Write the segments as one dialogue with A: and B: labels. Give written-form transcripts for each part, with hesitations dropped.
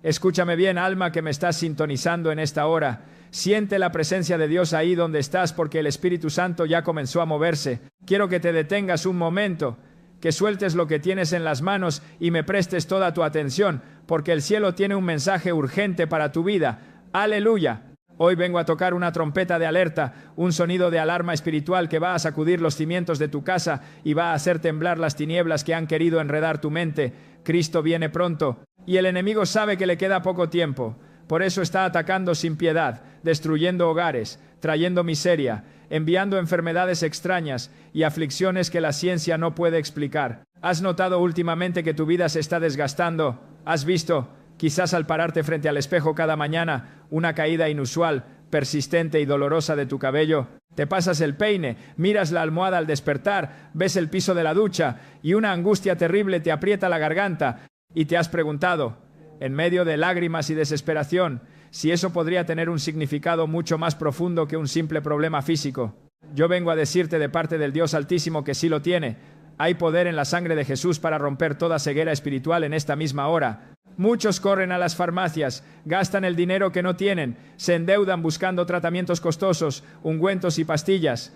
A: Escúchame bien, alma que me estás sintonizando en esta hora. Siente la presencia de Dios ahí donde estás, porque el Espíritu Santo ya comenzó a moverse. Quiero que te detengas un momento, que sueltes lo que tienes en las manos y me prestes toda tu atención, porque el cielo tiene un mensaje urgente para tu vida. ¡Aleluya! Hoy vengo a tocar una trompeta de alerta, un sonido de alarma espiritual que va a sacudir los cimientos de tu casa y va a hacer temblar las tinieblas que han querido enredar tu mente. Cristo viene pronto, y el enemigo sabe que le queda poco tiempo. Por eso está atacando sin piedad, destruyendo hogares, trayendo miseria, enviando enfermedades extrañas y aflicciones que la ciencia no puede explicar. ¿Has notado últimamente que tu vida se está desgastando? ¿Has visto, quizás al pararte frente al espejo cada mañana, una caída inusual, persistente y dolorosa de tu cabello? Te pasas el peine, miras la almohada al despertar, ves el piso de la ducha y una angustia terrible te aprieta la garganta y te has preguntado, en medio de lágrimas y desesperación, si eso podría tener un significado mucho más profundo que un simple problema físico. Yo vengo a decirte de parte del Dios Altísimo que sí lo tiene. Hay poder en la sangre de Jesús para romper toda ceguera espiritual en esta misma hora. Muchos corren a las farmacias, gastan el dinero que no tienen, se endeudan buscando tratamientos costosos, ungüentos y pastillas.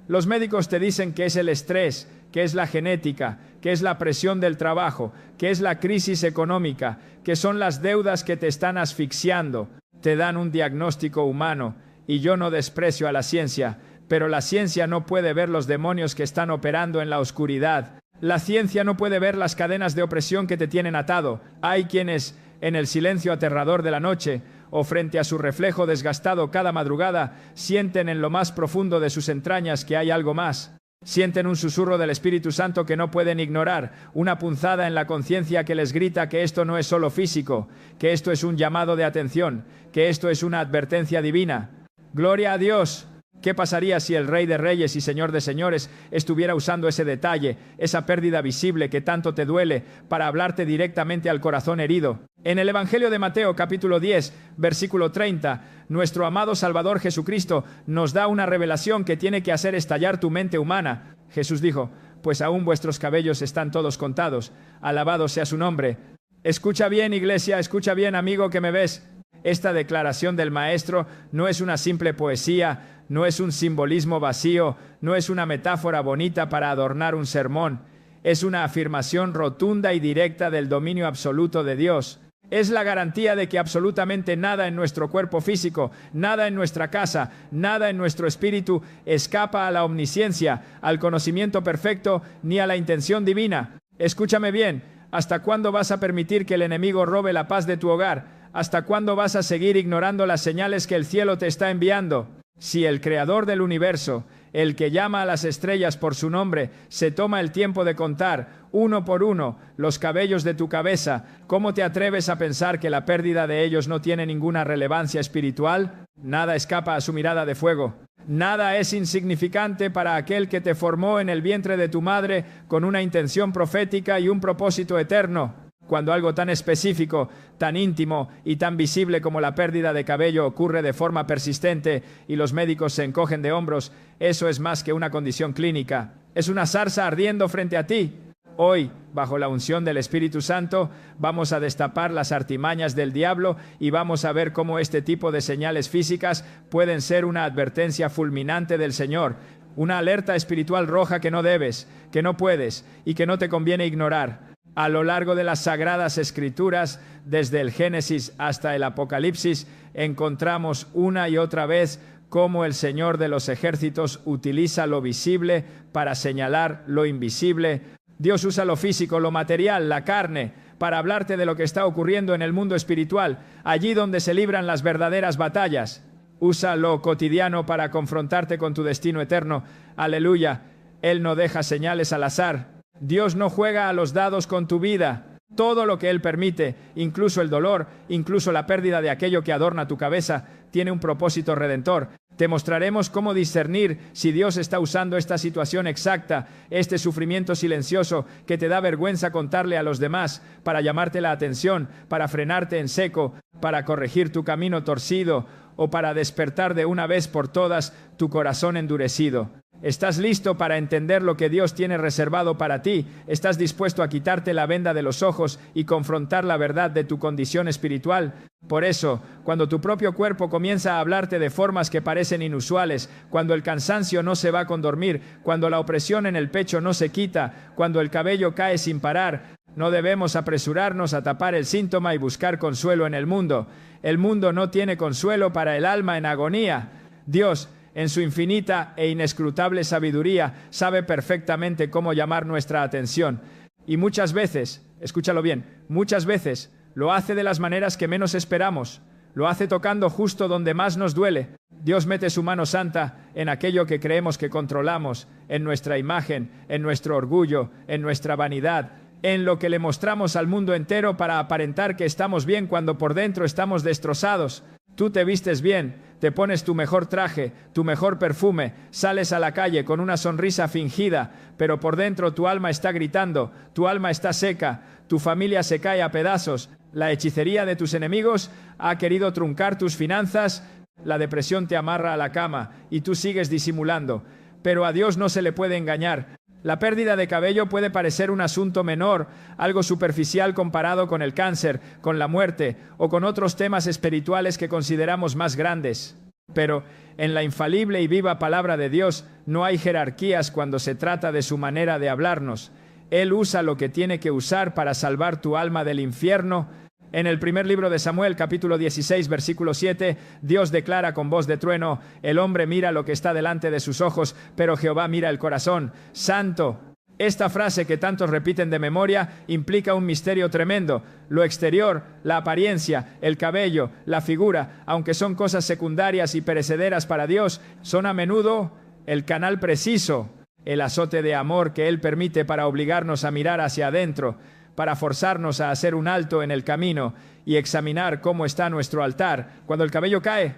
A: Los médicos te dicen que es el estrés, que es la genética, que es la presión del trabajo, que es la crisis económica, que son las deudas que te están asfixiando. Te dan un diagnóstico humano, y yo no desprecio a la ciencia, pero la ciencia no puede ver los demonios que están operando en la oscuridad. La ciencia no puede ver las cadenas de opresión que te tienen atado. Hay quienes, en el silencio aterrador de la noche, o frente a su reflejo desgastado cada madrugada, sienten en lo más profundo de sus entrañas que hay algo más. Sienten un susurro del Espíritu Santo que no pueden ignorar, una punzada en la conciencia que les grita que esto no es solo físico, que esto es un llamado de atención, que esto es una advertencia divina. ¡Gloria a Dios! ¿Qué pasaría si el Rey de Reyes y Señor de Señores estuviera usando ese detalle, esa pérdida visible que tanto te duele, para hablarte directamente al corazón herido? En el Evangelio de Mateo, capítulo 10, versículo 30, nuestro amado Salvador Jesucristo nos da una revelación que tiene que hacer estallar tu mente humana. Jesús dijo, pues aún vuestros cabellos están todos contados. Alabado sea su nombre. Escucha bien, iglesia, escucha bien, amigo que me ves. Esta declaración del Maestro no es una simple poesía, no es un simbolismo vacío, no es una metáfora bonita para adornar un sermón. Es una afirmación rotunda y directa del dominio absoluto de Dios. Es la garantía de que absolutamente nada en nuestro cuerpo físico, nada en nuestra casa, nada en nuestro espíritu escapa a la omnisciencia, al conocimiento perfecto ni a la intención divina. Escúchame bien, ¿hasta cuándo vas a permitir que el enemigo robe la paz de tu hogar? ¿Hasta cuándo vas a seguir ignorando las señales que el cielo te está enviando? Si el Creador del universo, el que llama a las estrellas por su nombre, se toma el tiempo de contar, uno por uno, los cabellos de tu cabeza, ¿cómo te atreves a pensar que la pérdida de ellos no tiene ninguna relevancia espiritual? Nada escapa a su mirada de fuego. Nada es insignificante para aquel que te formó en el vientre de tu madre con una intención profética y un propósito eterno. Cuando algo tan específico, tan íntimo y tan visible como la pérdida de cabello ocurre de forma persistente y los médicos se encogen de hombros, eso es más que una condición clínica. Es una zarza ardiendo frente a ti. Hoy, bajo la unción del Espíritu Santo, vamos a destapar las artimañas del diablo y vamos a ver cómo este tipo de señales físicas pueden ser una advertencia fulminante del Señor, una alerta espiritual roja que no debes, que no puedes y que no te conviene ignorar. A lo largo de las Sagradas Escrituras, desde el Génesis hasta el Apocalipsis, encontramos una y otra vez cómo el Señor de los ejércitos utiliza lo visible para señalar lo invisible. Dios usa lo físico, lo material, la carne, para hablarte de lo que está ocurriendo en el mundo espiritual, allí donde se libran las verdaderas batallas. Usa lo cotidiano para confrontarte con tu destino eterno. Aleluya. Él no deja señales al azar. Dios no juega a los dados con tu vida. Todo lo que Él permite, incluso el dolor, incluso la pérdida de aquello que adorna tu cabeza, tiene un propósito redentor. Te mostraremos cómo discernir si Dios está usando esta situación exacta, este sufrimiento silencioso que te da vergüenza contarle a los demás, para llamarte la atención, para frenarte en seco, para corregir tu camino torcido o para despertar de una vez por todas tu corazón endurecido. ¿Estás listo para entender lo que Dios tiene reservado para ti? ¿Estás dispuesto a quitarte la venda de los ojos y confrontar la verdad de tu condición espiritual? Por eso, cuando tu propio cuerpo comienza a hablarte de formas que parecen inusuales, cuando el cansancio no se va con dormir, cuando la opresión en el pecho no se quita, cuando el cabello cae sin parar, no debemos apresurarnos a tapar el síntoma y buscar consuelo en el mundo. El mundo no tiene consuelo para el alma en agonía. Dios, en su infinita e inescrutable sabiduría, sabe perfectamente cómo llamar nuestra atención. Y muchas veces, escúchalo bien, muchas veces lo hace de las maneras que menos esperamos. Lo hace tocando justo donde más nos duele. Dios mete su mano santa en aquello que creemos que controlamos, en nuestra imagen, en nuestro orgullo, en nuestra vanidad, en lo que le mostramos al mundo entero para aparentar que estamos bien cuando por dentro estamos destrozados. Tú te vistes bien, te pones tu mejor traje, tu mejor perfume, sales a la calle con una sonrisa fingida, pero por dentro tu alma está gritando, tu alma está seca, tu familia se cae a pedazos, la hechicería de tus enemigos ha querido truncar tus finanzas, la depresión te amarra a la cama y tú sigues disimulando. Pero a Dios no se le puede engañar. La pérdida de cabello puede parecer un asunto menor, algo superficial comparado con el cáncer, con la muerte o con otros temas espirituales que consideramos más grandes. Pero en la infalible y viva palabra de Dios no hay jerarquías cuando se trata de su manera de hablarnos. Él usa lo que tiene que usar para salvar tu alma del infierno. En el primer libro de Samuel, capítulo 16, versículo 7, Dios declara con voz de trueno: el hombre mira lo que está delante de sus ojos, pero Jehová mira el corazón. ¡Santo! Esta frase que tantos repiten de memoria implica un misterio tremendo. Lo exterior, la apariencia, el cabello, la figura, aunque son cosas secundarias y perecederas para Dios, son a menudo el canal preciso, el azote de amor que Él permite para obligarnos a mirar hacia adentro, para forzarnos a hacer un alto en el camino y examinar cómo está nuestro altar. Cuando el cabello cae,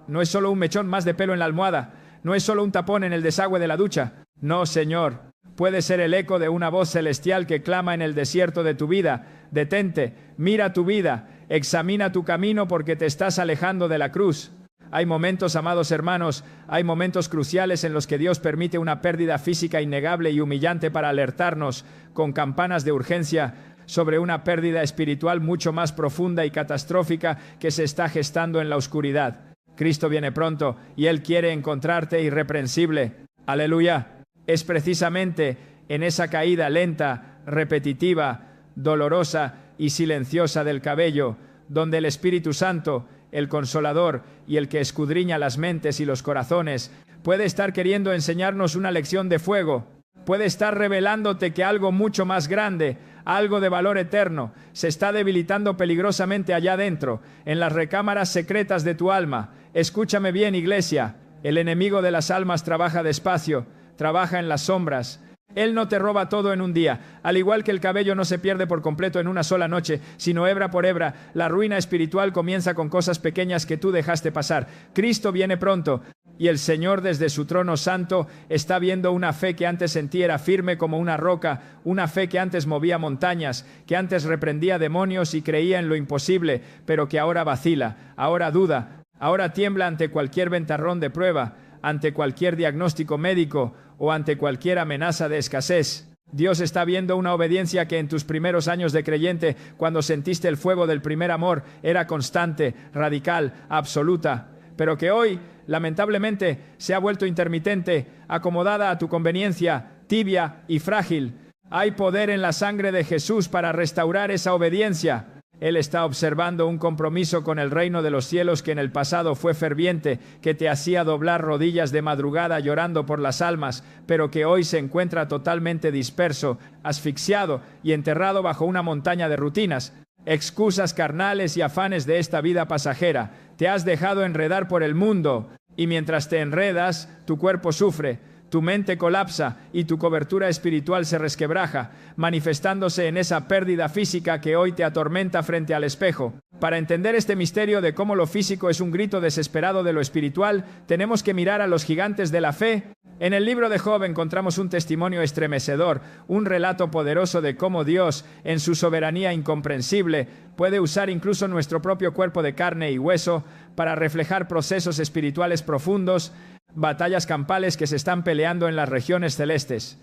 A: no es solo un mechón más de pelo en la almohada, no es solo un tapón en el desagüe de la ducha. No, Señor, puede ser el eco de una voz celestial que clama en el desierto de tu vida: detente, mira tu vida, examina tu camino porque te estás alejando de la cruz. Hay momentos, amados hermanos, hay momentos cruciales en los que Dios permite una pérdida física innegable y humillante para alertarnos con campanas de urgencia sobre una pérdida espiritual mucho más profunda y catastrófica que se está gestando en la oscuridad. Cristo viene pronto y Él quiere encontrarte irreprensible. ¡Aleluya! Es precisamente en esa caída lenta, repetitiva, dolorosa y silenciosa del cabello donde el Espíritu Santo, el Consolador y el que escudriña las mentes y los corazones, puede estar queriendo enseñarnos una lección de fuego. Puede estar revelándote que algo mucho más grande, algo de valor eterno, se está debilitando peligrosamente allá adentro, en las recámaras secretas de tu alma. Escúchame bien, iglesia. El enemigo de las almas trabaja despacio, trabaja en las sombras. Él no te roba todo en un día. Al igual que el cabello no se pierde por completo en una sola noche, sino hebra por hebra, la ruina espiritual comienza con cosas pequeñas que tú dejaste pasar. Cristo viene pronto, y el Señor desde su trono santo está viendo una fe que antes en ti era firme como una roca, una fe que antes movía montañas, que antes reprendía demonios y creía en lo imposible, pero que ahora vacila, ahora duda, ahora tiembla ante cualquier ventarrón de prueba, ante cualquier diagnóstico médico o ante cualquier amenaza de escasez. Dios está viendo una obediencia que en tus primeros años de creyente, cuando sentiste el fuego del primer amor, era constante, radical, absoluta, pero que hoy, lamentablemente, se ha vuelto intermitente, acomodada a tu conveniencia, tibia y frágil. Hay poder en la sangre de Jesús para restaurar esa obediencia. Él está observando un compromiso con el reino de los cielos que en el pasado fue ferviente, que te hacía doblar rodillas de madrugada llorando por las almas, pero que hoy se encuentra totalmente disperso, asfixiado y enterrado bajo una montaña de rutinas, excusas carnales y afanes de esta vida pasajera. Te has dejado enredar por el mundo, y mientras te enredas, tu cuerpo sufre. Tu mente colapsa y tu cobertura espiritual se resquebraja, manifestándose en esa pérdida física que hoy te atormenta frente al espejo. Para entender este misterio de cómo lo físico es un grito desesperado de lo espiritual, tenemos que mirar a los gigantes de la fe. En el libro de Job encontramos un testimonio estremecedor, un relato poderoso de cómo Dios, en su soberanía incomprensible, puede usar incluso nuestro propio cuerpo de carne y hueso para reflejar procesos espirituales profundos. batallas campales que se están peleando en las regiones celestes.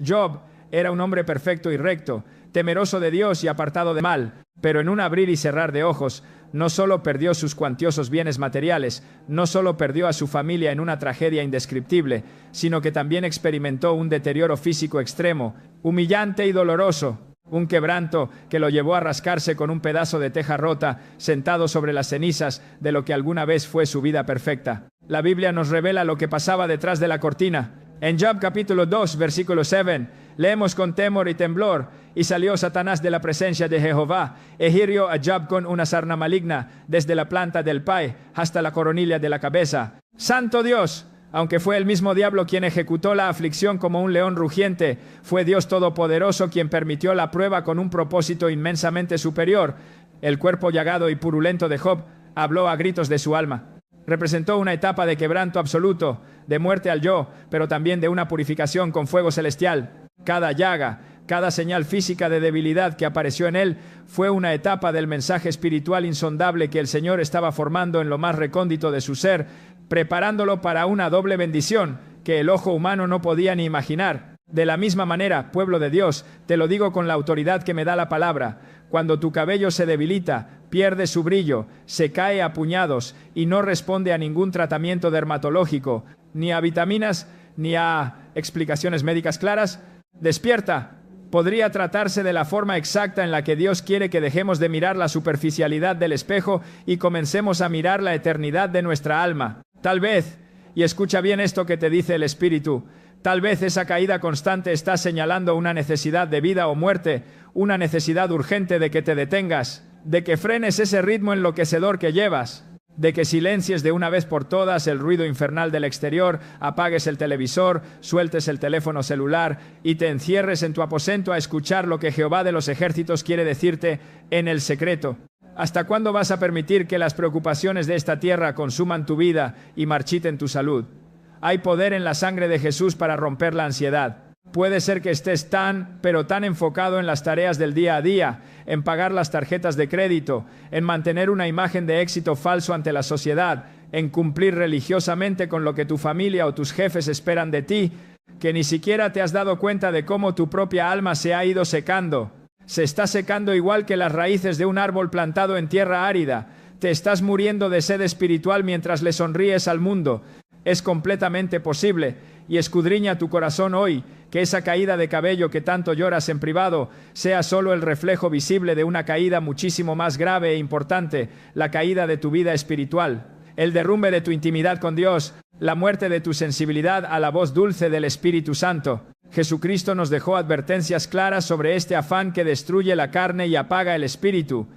A: Job era un hombre perfecto y recto, temeroso de Dios y apartado de mal, pero en un abrir y cerrar de ojos, no solo perdió sus cuantiosos bienes materiales, no solo perdió a su familia en una tragedia indescriptible, sino que también experimentó un deterioro físico extremo, humillante y doloroso, un quebranto que lo llevó a rascarse con un pedazo de teja rota, sentado sobre las cenizas de lo que alguna vez fue su vida perfecta. La Biblia nos revela lo que pasaba detrás de la cortina. En Job capítulo 2, versículo 7, leemos con temor y temblor, y salió Satanás de la presencia de Jehová, e hirió a Job con una sarna maligna, desde la planta del pie hasta la coronilla de la cabeza. ¡Santo Dios! Aunque fue el mismo diablo quien ejecutó la aflicción como un león rugiente, fue Dios Todopoderoso quien permitió la prueba con un propósito inmensamente superior. El cuerpo llagado y purulento de Job habló a gritos de su alma. Representó una etapa de quebranto absoluto, de muerte al yo, pero también de una purificación con fuego celestial. Cada llaga, cada señal física de debilidad que apareció en él, fue una etapa del mensaje espiritual insondable que el Señor estaba formando en lo más recóndito de su ser, preparándolo para una doble bendición que el ojo humano no podía ni imaginar. De la misma manera, pueblo de Dios, te lo digo con la autoridad que me da la palabra, cuando tu cabello se debilita, pierde su brillo, se cae a puñados y no responde a ningún tratamiento dermatológico, ni a vitaminas, ni a explicaciones médicas claras, despierta. Podría tratarse de la forma exacta en la que Dios quiere que dejemos de mirar la superficialidad del espejo y comencemos a mirar la eternidad de nuestra alma. Tal vez, y escucha bien esto que te dice el Espíritu, tal vez esa caída constante está señalando una necesidad de vida o muerte, una necesidad urgente de que te detengas, de que frenes ese ritmo enloquecedor que llevas, de que silencies de una vez por todas el ruido infernal del exterior, apagues el televisor, sueltes el teléfono celular y te encierres en tu aposento a escuchar lo que Jehová de los ejércitos quiere decirte en el secreto. ¿Hasta cuándo vas a permitir que las preocupaciones de esta tierra consuman tu vida y marchiten tu salud? Hay poder en la sangre de Jesús para romper la ansiedad. Puede ser que estés pero tan enfocado en las tareas del día a día, en pagar las tarjetas de crédito, en mantener una imagen de éxito falso ante la sociedad, en cumplir religiosamente con lo que tu familia o tus jefes esperan de ti, que ni siquiera te has dado cuenta de cómo tu propia alma se ha ido secando. Se está secando igual que las raíces de un árbol plantado en tierra árida. Te estás muriendo de sed espiritual mientras le sonríes al mundo. Es completamente posible, y escudriña tu corazón hoy, que esa caída de cabello que tanto lloras en privado sea solo el reflejo visible de una caída muchísimo más grave e importante, la caída de tu vida espiritual, el derrumbe de tu intimidad con Dios, la muerte de tu sensibilidad a la voz dulce del Espíritu Santo. Jesucristo nos dejó advertencias claras sobre este afán que destruye la carne y apaga el espíritu.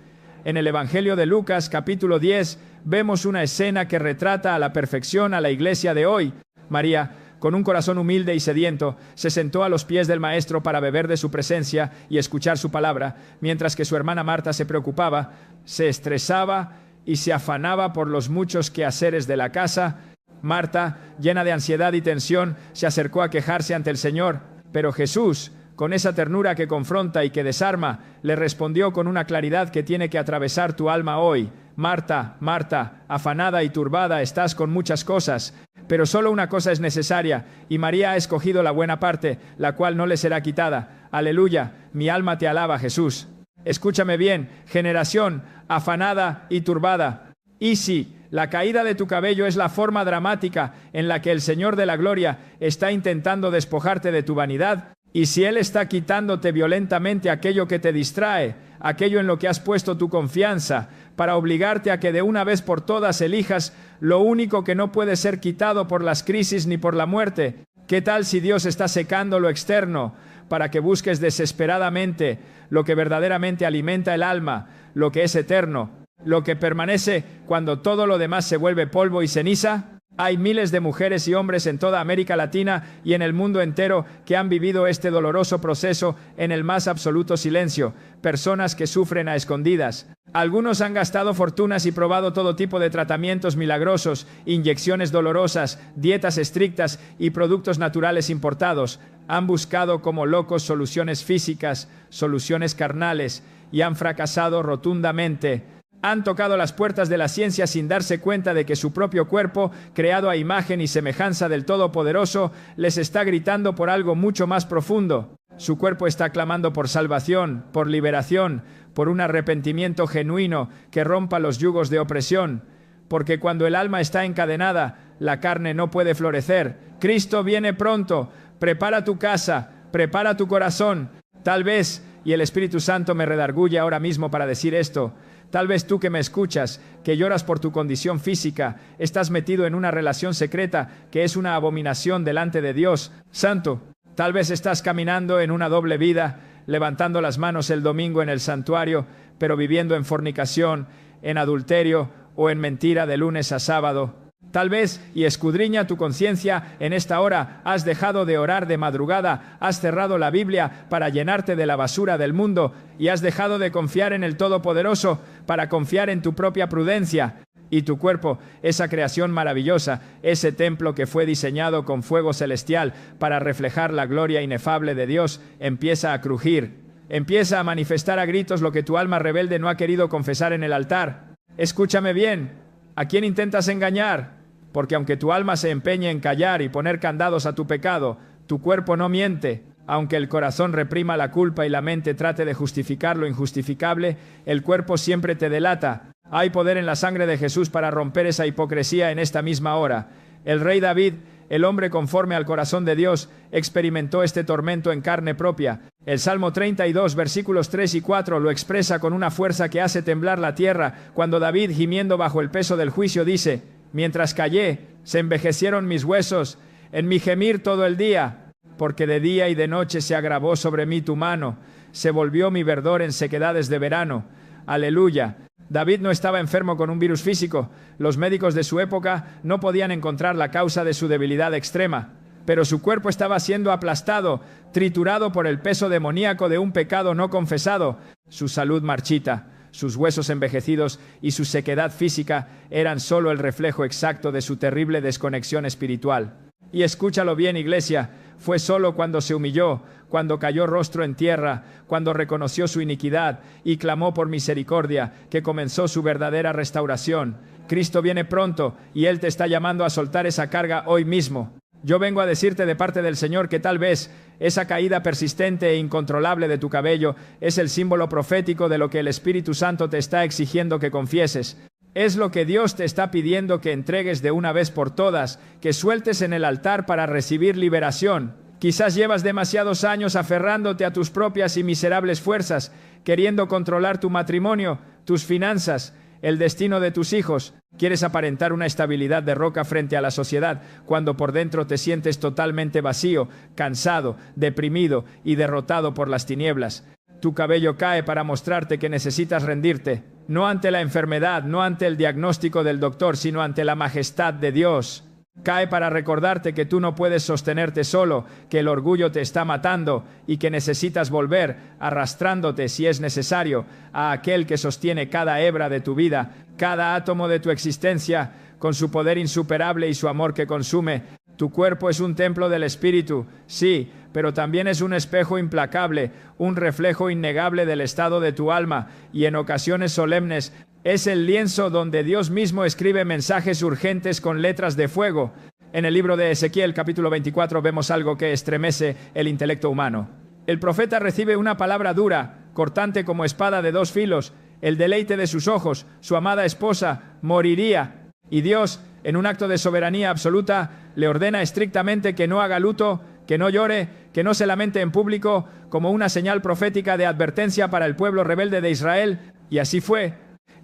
A: En el Evangelio de Lucas, capítulo 10, vemos una escena que retrata a la perfección a la iglesia de hoy. María, con un corazón humilde y sediento, se sentó a los pies del Maestro para beber de su presencia y escuchar su palabra, mientras que su hermana Marta se preocupaba, se estresaba y se afanaba por los muchos quehaceres de la casa. Marta, llena de ansiedad y tensión, se acercó a quejarse ante el Señor, pero Jesús, con esa ternura que confronta y que desarma, le respondió con una claridad que tiene que atravesar tu alma hoy. Marta, Marta, afanada y turbada estás con muchas cosas, pero solo una cosa es necesaria, y María ha escogido la buena parte, la cual no le será quitada. Aleluya, mi alma te alaba, Jesús. Escúchame bien, generación afanada y turbada. Y si la caída de tu cabello es la forma dramática en la que el Señor de la Gloria está intentando despojarte de tu vanidad, y si Él está quitándote violentamente aquello que te distrae, aquello en lo que has puesto tu confianza, para obligarte a que de una vez por todas elijas lo único que no puede ser quitado por las crisis ni por la muerte, ¿qué tal si Dios está secando lo externo para que busques desesperadamente lo que verdaderamente alimenta el alma, lo que es eterno, lo que permanece cuando todo lo demás se vuelve polvo y ceniza? Hay miles de mujeres y hombres en toda América Latina y en el mundo entero que han vivido este doloroso proceso en el más absoluto silencio, personas que sufren a escondidas. Algunos han gastado fortunas y probado todo tipo de tratamientos milagrosos, inyecciones dolorosas, dietas estrictas y productos naturales importados. Han buscado como locos soluciones físicas, soluciones carnales, y han fracasado rotundamente. Han tocado las puertas de la ciencia sin darse cuenta de que su propio cuerpo, creado a imagen y semejanza del Todopoderoso, les está gritando por algo mucho más profundo. Su cuerpo está clamando por salvación, por liberación, por un arrepentimiento genuino que rompa los yugos de opresión. Porque cuando el alma está encadenada, la carne no puede florecer. Cristo viene pronto. Prepara tu casa, prepara tu corazón. Tal vez, y el Espíritu Santo me redarguye ahora mismo para decir esto, tal vez tú que me escuchas, que lloras por tu condición física, estás metido en una relación secreta que es una abominación delante de Dios Santo. Tal vez estás caminando en una doble vida, levantando las manos el domingo en el santuario, pero viviendo en fornicación, en adulterio o en mentira de lunes a sábado. Tal vez, y escudriña tu conciencia, en esta hora has dejado de orar de madrugada, has cerrado la Biblia para llenarte de la basura del mundo y has dejado de confiar en el Todopoderoso para confiar en tu propia prudencia. Y tu cuerpo, esa creación maravillosa, ese templo que fue diseñado con fuego celestial para reflejar la gloria inefable de Dios, empieza a crujir. Empieza a manifestar a gritos lo que tu alma rebelde no ha querido confesar en el altar. Escúchame bien. ¿A quién intentas engañar? Porque aunque tu alma se empeñe en callar y poner candados a tu pecado, tu cuerpo no miente. Aunque el corazón reprima la culpa y la mente trate de justificar lo injustificable, el cuerpo siempre te delata. Hay poder en la sangre de Jesús para romper esa hipocresía en esta misma hora. El rey David, el hombre conforme al corazón de Dios, experimentó este tormento en carne propia. El Salmo 32, versículos 3 y 4 lo expresa con una fuerza que hace temblar la tierra, cuando David, gimiendo bajo el peso del juicio, dice: «Mientras callé, se envejecieron mis huesos, en mi gemir todo el día, porque de día y de noche se agravó sobre mí tu mano, se volvió mi verdor en sequedades de verano». Aleluya. David no estaba enfermo con un virus físico. Los médicos de su época no podían encontrar la causa de su debilidad extrema, pero su cuerpo estaba siendo aplastado, triturado por el peso demoníaco de un pecado no confesado. Su salud marchita, sus huesos envejecidos y su sequedad física eran solo el reflejo exacto de su terrible desconexión espiritual. Y escúchalo bien, iglesia, fue solo cuando se humilló, cuando cayó rostro en tierra, cuando reconoció su iniquidad y clamó por misericordia, que comenzó su verdadera restauración. Cristo viene pronto y Él te está llamando a soltar esa carga hoy mismo. Yo vengo a decirte de parte del Señor que tal vez esa caída persistente e incontrolable de tu cabello es el símbolo profético de lo que el Espíritu Santo te está exigiendo que confieses. Es lo que Dios te está pidiendo que entregues de una vez por todas, que sueltes en el altar para recibir liberación. Quizás llevas demasiados años aferrándote a tus propias y miserables fuerzas, queriendo controlar tu matrimonio, tus finanzas, el destino de tus hijos. Quieres aparentar una estabilidad de roca frente a la sociedad, cuando por dentro te sientes totalmente vacío, cansado, deprimido y derrotado por las tinieblas. Tu cabello cae para mostrarte que necesitas rendirte, no ante la enfermedad, no ante el diagnóstico del doctor, sino ante la majestad de Dios. Cae para recordarte que tú no puedes sostenerte solo, que el orgullo te está matando y que necesitas volver, arrastrándote si es necesario, a aquel que sostiene cada hebra de tu vida, cada átomo de tu existencia, con su poder insuperable y su amor que consume. Tu cuerpo es un templo del Espíritu, sí, pero también es un espejo implacable, un reflejo innegable del estado de tu alma, y en ocasiones solemnes es el lienzo donde Dios mismo escribe mensajes urgentes con letras de fuego. En el libro de Ezequiel, capítulo 24, vemos algo que estremece el intelecto humano. El profeta recibe una palabra dura, cortante como espada de dos filos. El deleite de sus ojos, su amada esposa, moriría. Y Dios, en un acto de soberanía absoluta, le ordena estrictamente que no haga luto, que no llore, que no se lamente en público, como una señal profética de advertencia para el pueblo rebelde de Israel. Y así fue.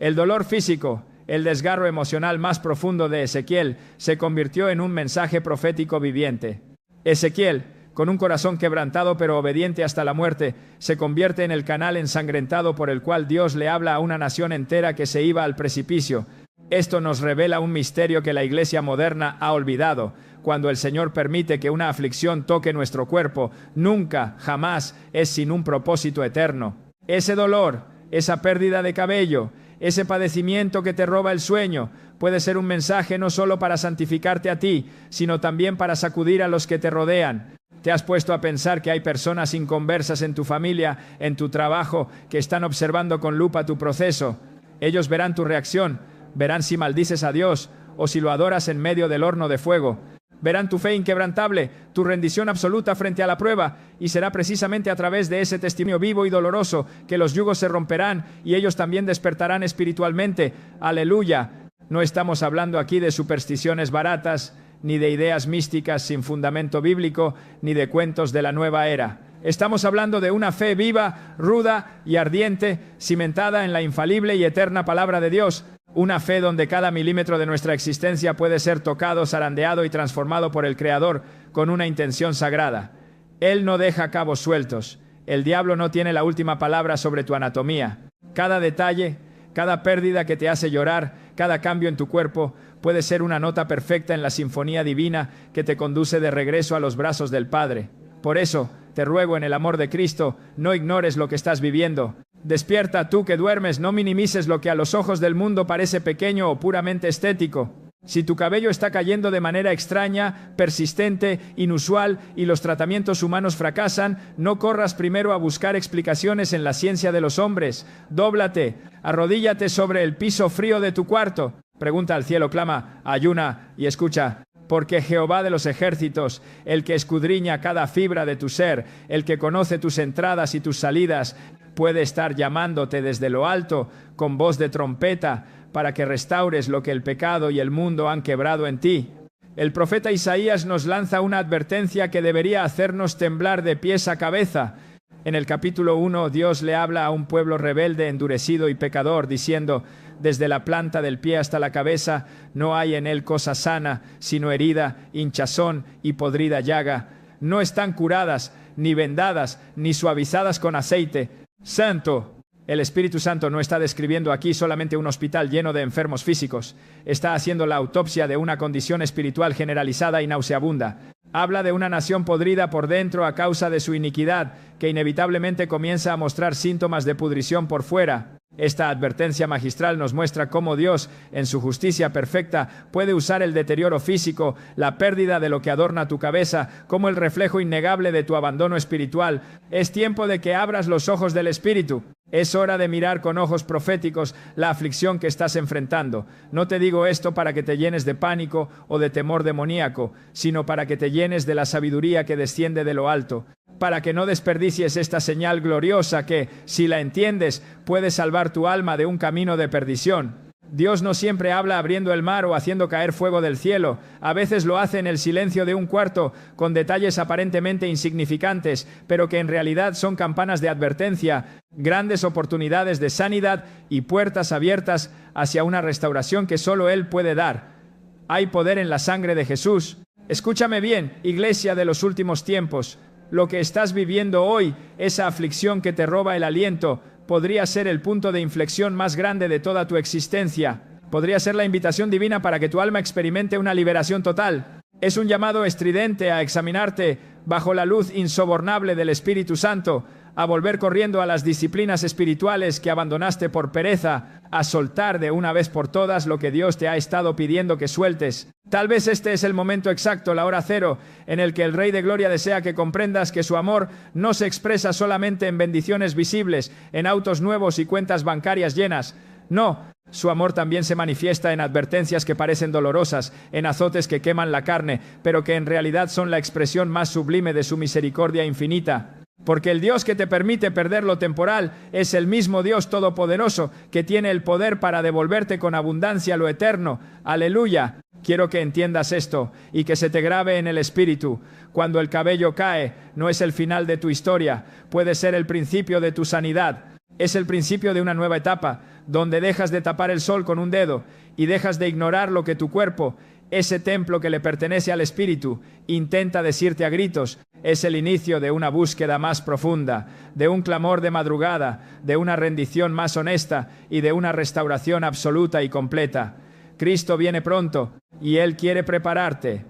A: El dolor físico, el desgarro emocional más profundo de Ezequiel, se convirtió en un mensaje profético viviente. Ezequiel, con un corazón quebrantado pero obediente hasta la muerte, se convierte en el canal ensangrentado por el cual Dios le habla a una nación entera que se iba al precipicio. Esto nos revela un misterio que la Iglesia moderna ha olvidado. Cuando el Señor permite que una aflicción toque nuestro cuerpo, nunca, jamás es sin un propósito eterno. Ese dolor, esa pérdida de cabello, ese padecimiento que te roba el sueño, puede ser un mensaje no solo para santificarte a ti, sino también para sacudir a los que te rodean. ¿Te has puesto a pensar que hay personas inconversas en tu familia, en tu trabajo, que están observando con lupa tu proceso? Ellos verán tu reacción, verán si maldices a Dios o si lo adoras en medio del horno de fuego. Verán tu fe inquebrantable, tu rendición absoluta frente a la prueba, y será precisamente a través de ese testimonio vivo y doloroso que los yugos se romperán y ellos también despertarán espiritualmente. ¡Aleluya! No estamos hablando aquí de supersticiones baratas, ni de ideas místicas sin fundamento bíblico, ni de cuentos de la nueva era. Estamos hablando de una fe viva, ruda y ardiente, cimentada en la infalible y eterna palabra de Dios. Una fe donde cada milímetro de nuestra existencia puede ser tocado, zarandeado y transformado por el Creador con una intención sagrada. Él no deja cabos sueltos. El diablo no tiene la última palabra sobre tu anatomía. Cada detalle, cada pérdida que te hace llorar, cada cambio en tu cuerpo, puede ser una nota perfecta en la sinfonía divina que te conduce de regreso a los brazos del Padre. Por eso, te ruego en el amor de Cristo, no ignores lo que estás viviendo. Despierta tú que duermes, no minimices lo que a los ojos del mundo parece pequeño o puramente estético. Si tu cabello está cayendo de manera extraña, persistente, inusual y los tratamientos humanos fracasan, no corras primero a buscar explicaciones en la ciencia de los hombres. Dóblate, arrodíllate sobre el piso frío de tu cuarto. Pregunta al cielo, clama, ayuna y escucha. Porque Jehová de los ejércitos, el que escudriña cada fibra de tu ser, el que conoce tus entradas y tus salidas, puede estar llamándote desde lo alto con voz de trompeta para que restaures lo que el pecado y el mundo han quebrado en ti. El profeta Isaías nos lanza una advertencia que debería hacernos temblar de pies a cabeza. En el capítulo 1, Dios le habla a un pueblo rebelde, endurecido y pecador, diciendo: desde la planta del pie hasta la cabeza no hay en él cosa sana, sino herida, hinchazón y podrida llaga. No están curadas, ni vendadas, ni suavizadas con aceite. ¡Santo! El Espíritu Santo no está describiendo aquí solamente un hospital lleno de enfermos físicos. Está haciendo la autopsia de una condición espiritual generalizada y nauseabunda. Habla de una nación podrida por dentro a causa de su iniquidad, que inevitablemente comienza a mostrar síntomas de pudrición por fuera. Esta advertencia magistral nos muestra cómo Dios, en su justicia perfecta, puede usar el deterioro físico, la pérdida de lo que adorna tu cabeza, como el reflejo innegable de tu abandono espiritual. Es tiempo de que abras los ojos del Espíritu. Es hora de mirar con ojos proféticos la aflicción que estás enfrentando. No te digo esto para que te llenes de pánico o de temor demoníaco, sino para que te llenes de la sabiduría que desciende de lo alto, para que no desperdicies esta señal gloriosa que, si la entiendes, puede salvar tu alma de un camino de perdición. Dios no siempre habla abriendo el mar o haciendo caer fuego del cielo. A veces lo hace en el silencio de un cuarto, con detalles aparentemente insignificantes, pero que en realidad son campanas de advertencia, grandes oportunidades de sanidad y puertas abiertas hacia una restauración que solo Él puede dar. Hay poder en la sangre de Jesús. Escúchame bien, iglesia de los últimos tiempos. Lo que estás viviendo hoy, esa aflicción que te roba el aliento, podría ser el punto de inflexión más grande de toda tu existencia. Podría ser la invitación divina para que tu alma experimente una liberación total. Es un llamado estridente a examinarte bajo la luz insobornable del Espíritu Santo, a volver corriendo a las disciplinas espirituales que abandonaste por pereza, a soltar de una vez por todas lo que Dios te ha estado pidiendo que sueltes. Tal vez este es el momento exacto, la hora cero, en el que el Rey de Gloria desea que comprendas que su amor no se expresa solamente en bendiciones visibles, en autos nuevos y cuentas bancarias llenas. No, su amor también se manifiesta en advertencias que parecen dolorosas, en azotes que queman la carne, pero que en realidad son la expresión más sublime de su misericordia infinita. Porque el Dios que te permite perder lo temporal es el mismo Dios todopoderoso que tiene el poder para devolverte con abundancia lo eterno. ¡Aleluya! Quiero que entiendas esto y que se te grabe en el espíritu. Cuando el cabello cae, no es el final de tu historia, puede ser el principio de tu sanidad. Es el principio de una nueva etapa, donde dejas de tapar el sol con un dedo y dejas de ignorar lo que tu cuerpo, ese templo que le pertenece al Espíritu, intenta decirte a gritos. Es el inicio de una búsqueda más profunda, de un clamor de madrugada, de una rendición más honesta y de una restauración absoluta y completa. Cristo viene pronto y Él quiere prepararte.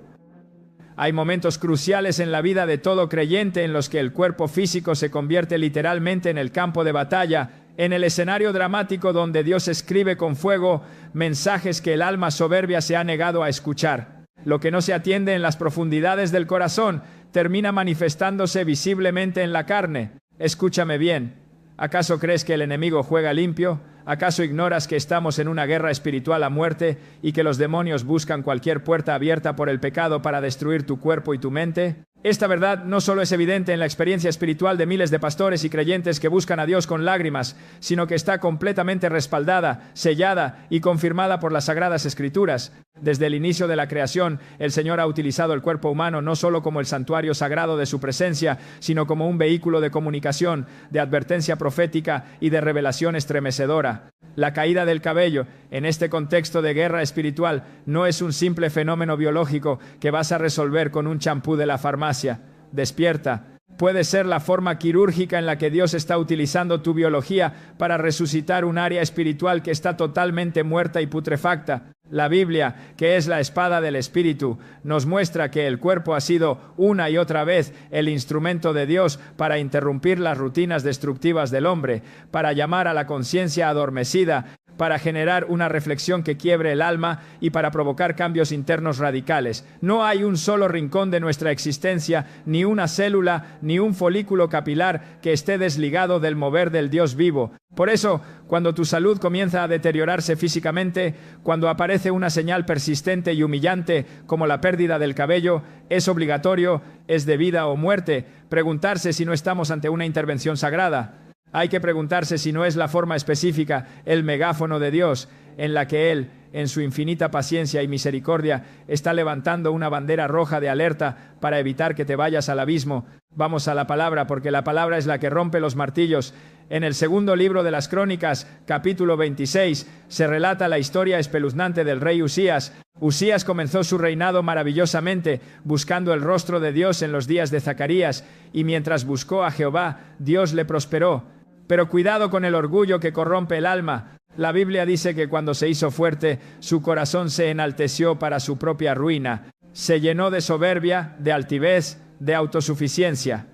A: Hay momentos cruciales en la vida de todo creyente en los que el cuerpo físico se convierte literalmente en el campo de batalla, en el escenario dramático donde Dios escribe con fuego mensajes que el alma soberbia se ha negado a escuchar. Lo que no se atiende en las profundidades del corazón termina manifestándose visiblemente en la carne. Escúchame bien. ¿Acaso crees que el enemigo juega limpio? ¿Acaso ignoras que estamos en una guerra espiritual a muerte y que los demonios buscan cualquier puerta abierta por el pecado para destruir tu cuerpo y tu mente? Esta verdad no solo es evidente en la experiencia espiritual de miles de pastores y creyentes que buscan a Dios con lágrimas, sino que está completamente respaldada, sellada y confirmada por las Sagradas Escrituras. Desde el inicio de la creación, el Señor ha utilizado el cuerpo humano no solo como el santuario sagrado de su presencia, sino como un vehículo de comunicación, de advertencia profética y de revelación estremecedora. La caída del cabello, en este contexto de guerra espiritual, no es un simple fenómeno biológico que vas a resolver con un champú de la farmacia. Despierta. Puede ser la forma quirúrgica en la que Dios está utilizando tu biología para resucitar un área espiritual que está totalmente muerta y putrefacta. La Biblia, que es la espada del Espíritu, nos muestra que el cuerpo ha sido una y otra vez el instrumento de Dios para interrumpir las rutinas destructivas del hombre, para llamar a la conciencia adormecida, para generar una reflexión que quiebre el alma y para provocar cambios internos radicales. No hay un solo rincón de nuestra existencia, ni una célula, ni un folículo capilar que esté desligado del mover del Dios vivo. Por eso, cuando tu salud comienza a deteriorarse físicamente, cuando aparece una señal persistente y humillante como la pérdida del cabello, es obligatorio, es de vida o muerte, preguntarse si no estamos ante una intervención sagrada. Hay que preguntarse si no es la forma específica, el megáfono de Dios, en la que Él, en su infinita paciencia y misericordia, está levantando una bandera roja de alerta para evitar que te vayas al abismo. Vamos a la palabra, porque la palabra es la que rompe los martillos. En el segundo libro de las Crónicas, capítulo 26, se relata la historia espeluznante del rey Usías. Usías comenzó su reinado maravillosamente, buscando el rostro de Dios en los días de Zacarías, y mientras buscó a Jehová, Dios le prosperó. Pero cuidado con el orgullo que corrompe el alma. La Biblia dice que cuando se hizo fuerte, su corazón se enalteció para su propia ruina. Se llenó de soberbia, de altivez, de autosuficiencia.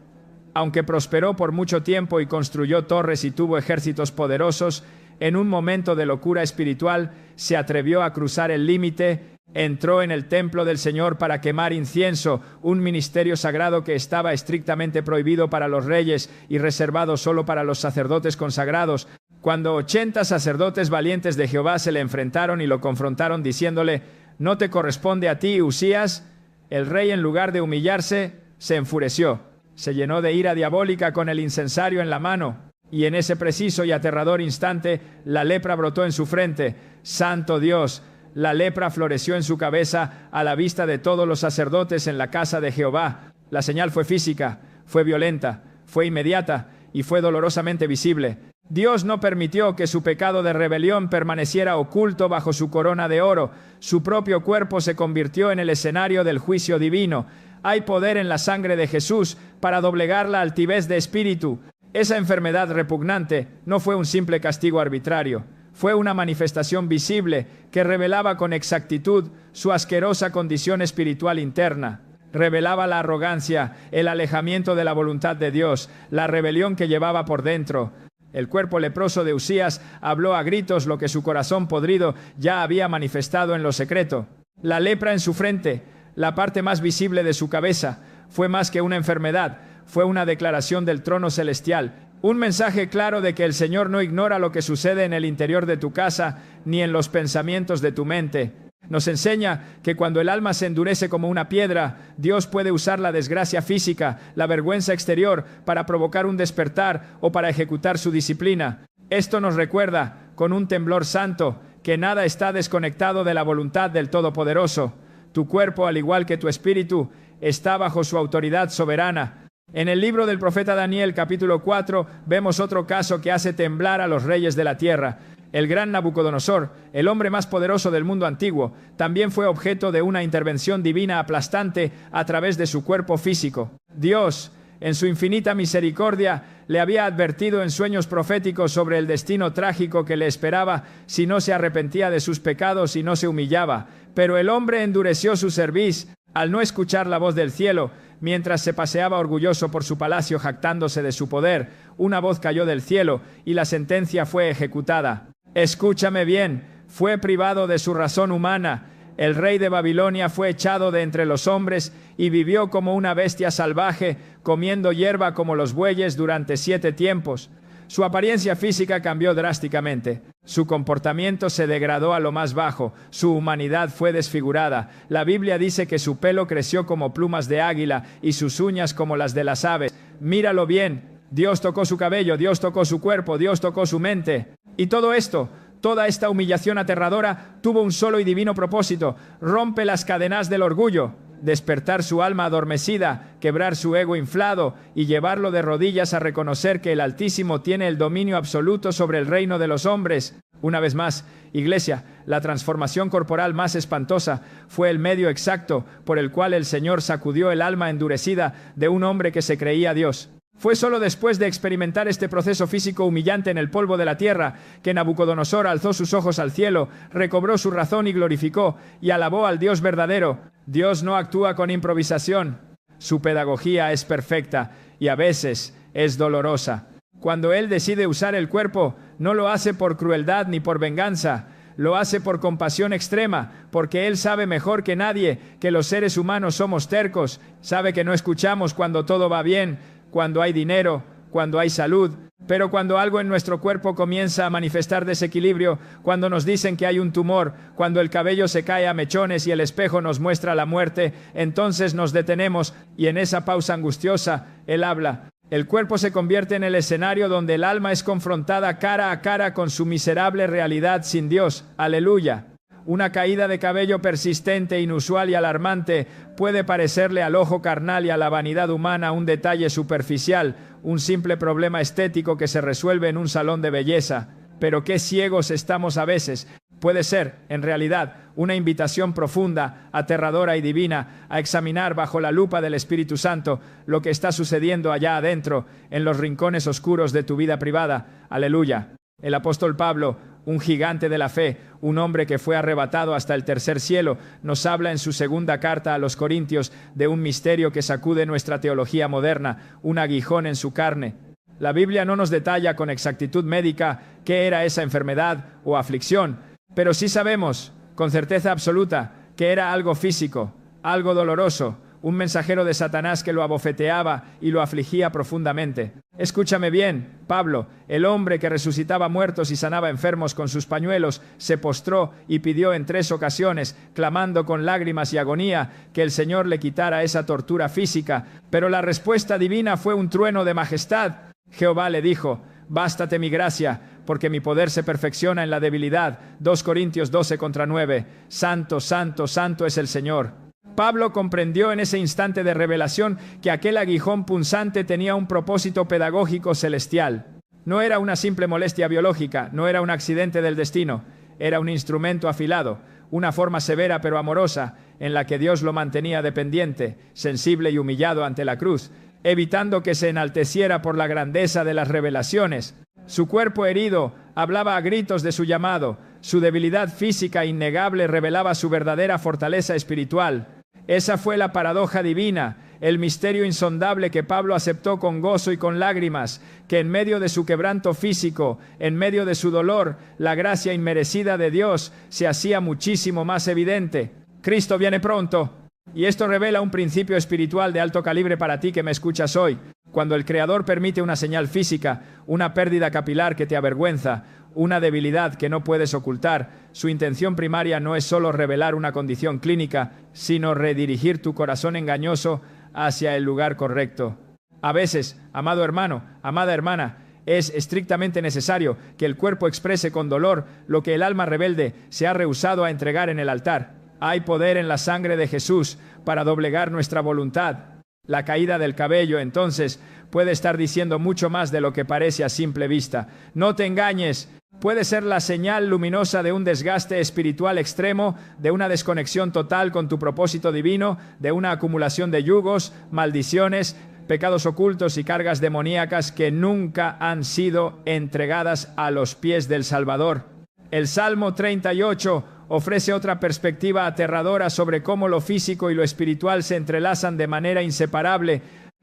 A: Aunque prosperó por mucho tiempo y construyó torres y tuvo ejércitos poderosos, en un momento de locura espiritual se atrevió a cruzar el límite. Entró en el templo del Señor para quemar incienso, un ministerio sagrado que estaba estrictamente prohibido para los reyes y reservado solo para los sacerdotes consagrados. Cuando 80 sacerdotes valientes de Jehová se le enfrentaron y lo confrontaron diciéndole: «¿No te corresponde a ti, Usías?», el rey, en lugar de humillarse, se enfureció. Se llenó de ira diabólica con el incensario en la mano, y en ese preciso y aterrador instante la lepra brotó en su frente. ¡Santo Dios! La lepra floreció en su cabeza a la vista de todos los sacerdotes en la casa de Jehová. La señal fue física, fue violenta, fue inmediata y fue dolorosamente visible. Dios no permitió que su pecado de rebelión permaneciera oculto bajo su corona de oro. Su propio cuerpo se convirtió en el escenario del juicio divino. Hay poder en la sangre de Jesús para doblegar la altivez de espíritu. Esa enfermedad repugnante no fue un simple castigo arbitrario. Fue una manifestación visible que revelaba con exactitud su asquerosa condición espiritual interna. Revelaba la arrogancia, el alejamiento de la voluntad de Dios, la rebelión que llevaba por dentro. El cuerpo leproso de Usías habló a gritos lo que su corazón podrido ya había manifestado en lo secreto. La lepra en su frente, la parte más visible de su cabeza, fue más que una enfermedad, fue una declaración del trono celestial. Un mensaje claro de que el Señor no ignora lo que sucede en el interior de tu casa, ni en los pensamientos de tu mente. Nos enseña que cuando el alma se endurece como una piedra, Dios puede usar la desgracia física, la vergüenza exterior, para provocar un despertar o para ejecutar su disciplina. Esto nos recuerda, con un temblor santo, que nada está desconectado de la voluntad del Todopoderoso. Tu cuerpo, al igual que tu espíritu, está bajo su autoridad soberana. En el libro del profeta Daniel, capítulo 4, vemos otro caso que hace temblar a los reyes de la tierra. El gran Nabucodonosor, el hombre más poderoso del mundo antiguo, también fue objeto de una intervención divina aplastante a través de su cuerpo físico. Dios, en su infinita misericordia, le había advertido en sueños proféticos sobre el destino trágico que le esperaba si no se arrepentía de sus pecados y no se humillaba. Pero el hombre endureció su cerviz al no escuchar la voz del cielo. Mientras se paseaba orgulloso por su palacio jactándose de su poder, una voz cayó del cielo y la sentencia fue ejecutada. Escúchame bien, fue privado de su razón humana. El rey de Babilonia fue echado de entre los hombres y vivió como una bestia salvaje, comiendo hierba como los bueyes durante 7 tiempos. Su apariencia física cambió drásticamente. Su comportamiento se degradó a lo más bajo. Su humanidad fue desfigurada. La Biblia dice que su pelo creció como plumas de águila y sus uñas como las de las aves. Míralo bien. Dios tocó su cabello, Dios tocó su cuerpo, Dios tocó su mente. Y todo esto, toda esta humillación aterradora, tuvo un solo y divino propósito: rompe las cadenas del orgullo, despertar su alma adormecida, quebrar su ego inflado y llevarlo de rodillas a reconocer que el Altísimo tiene el dominio absoluto sobre el reino de los hombres. Una vez más, Iglesia, la transformación corporal más espantosa fue el medio exacto por el cual el Señor sacudió el alma endurecida de un hombre que se creía Dios. Fue solo después de experimentar este proceso físico humillante en el polvo de la tierra que Nabucodonosor alzó sus ojos al cielo, recobró su razón y glorificó y alabó al Dios verdadero. Dios no actúa con improvisación. Su pedagogía es perfecta y a veces es dolorosa. Cuando Él decide usar el cuerpo, no lo hace por crueldad ni por venganza. Lo hace por compasión extrema, porque Él sabe mejor que nadie que los seres humanos somos tercos. Sabe que no escuchamos cuando todo va bien, cuando hay dinero, cuando hay salud, pero cuando algo en nuestro cuerpo comienza a manifestar desequilibrio, cuando nos dicen que hay un tumor, cuando el cabello se cae a mechones y el espejo nos muestra la muerte, entonces nos detenemos y en esa pausa angustiosa, Él habla. El cuerpo se convierte en el escenario donde el alma es confrontada cara a cara con su miserable realidad sin Dios. ¡Aleluya! Una caída de cabello persistente, inusual y alarmante puede parecerle al ojo carnal y a la vanidad humana un detalle superficial, un simple problema estético que se resuelve en un salón de belleza. Pero qué ciegos estamos a veces. Puede ser, en realidad, una invitación profunda, aterradora y divina a examinar bajo la lupa del Espíritu Santo lo que está sucediendo allá adentro, en los rincones oscuros de tu vida privada. Aleluya. El apóstol Pablo, un gigante de la fe, un hombre que fue arrebatado hasta el tercer cielo, nos habla en su segunda carta a los Corintios de un misterio que sacude nuestra teología moderna, un aguijón en su carne. La Biblia no nos detalla con exactitud médica qué era esa enfermedad o aflicción, pero sí sabemos, con certeza absoluta, que era algo físico, algo doloroso, un mensajero de Satanás que lo abofeteaba y lo afligía profundamente. Escúchame bien, Pablo, el hombre que resucitaba muertos y sanaba enfermos con sus pañuelos, se postró y pidió en 3 ocasiones, clamando con lágrimas y agonía, que el Señor le quitara esa tortura física. Pero la respuesta divina fue un trueno de majestad. Jehová le dijo: bástate mi gracia, porque mi poder se perfecciona en la debilidad. 2 Corintios 12:9. Santo, santo, santo es el Señor. Pablo comprendió en ese instante de revelación que aquel aguijón punzante tenía un propósito pedagógico celestial. No era una simple molestia biológica, no era un accidente del destino, era un instrumento afilado, una forma severa pero amorosa, en la que Dios lo mantenía dependiente, sensible y humillado ante la cruz, evitando que se enalteciera por la grandeza de las revelaciones. Su cuerpo herido hablaba a gritos de su llamado, su debilidad física innegable revelaba su verdadera fortaleza espiritual. Esa fue la paradoja divina, el misterio insondable que Pablo aceptó con gozo y con lágrimas, que en medio de su quebranto físico, en medio de su dolor, la gracia inmerecida de Dios se hacía muchísimo más evidente. Cristo viene pronto. Y esto revela un principio espiritual de alto calibre para ti que me escuchas hoy. Cuando el Creador permite una señal física, una pérdida capilar que te avergüenza, una debilidad que no puedes ocultar, su intención primaria no es solo revelar una condición clínica, sino redirigir tu corazón engañoso hacia el lugar correcto. A veces, amado hermano, amada hermana, es estrictamente necesario que el cuerpo exprese con dolor lo que el alma rebelde se ha rehusado a entregar en el altar. Hay poder en la sangre de Jesús para doblegar nuestra voluntad. La caída del cabello, entonces, puede estar diciendo mucho más de lo que parece a simple vista. No te engañes. Puede ser la señal luminosa de un desgaste espiritual extremo, de una desconexión total con tu propósito divino, de una acumulación de yugos, maldiciones, pecados ocultos y cargas demoníacas que nunca han sido entregadas a los pies del Salvador. El Salmo 38 ofrece otra perspectiva aterradora sobre cómo lo físico y lo espiritual se entrelazan de manera inseparable.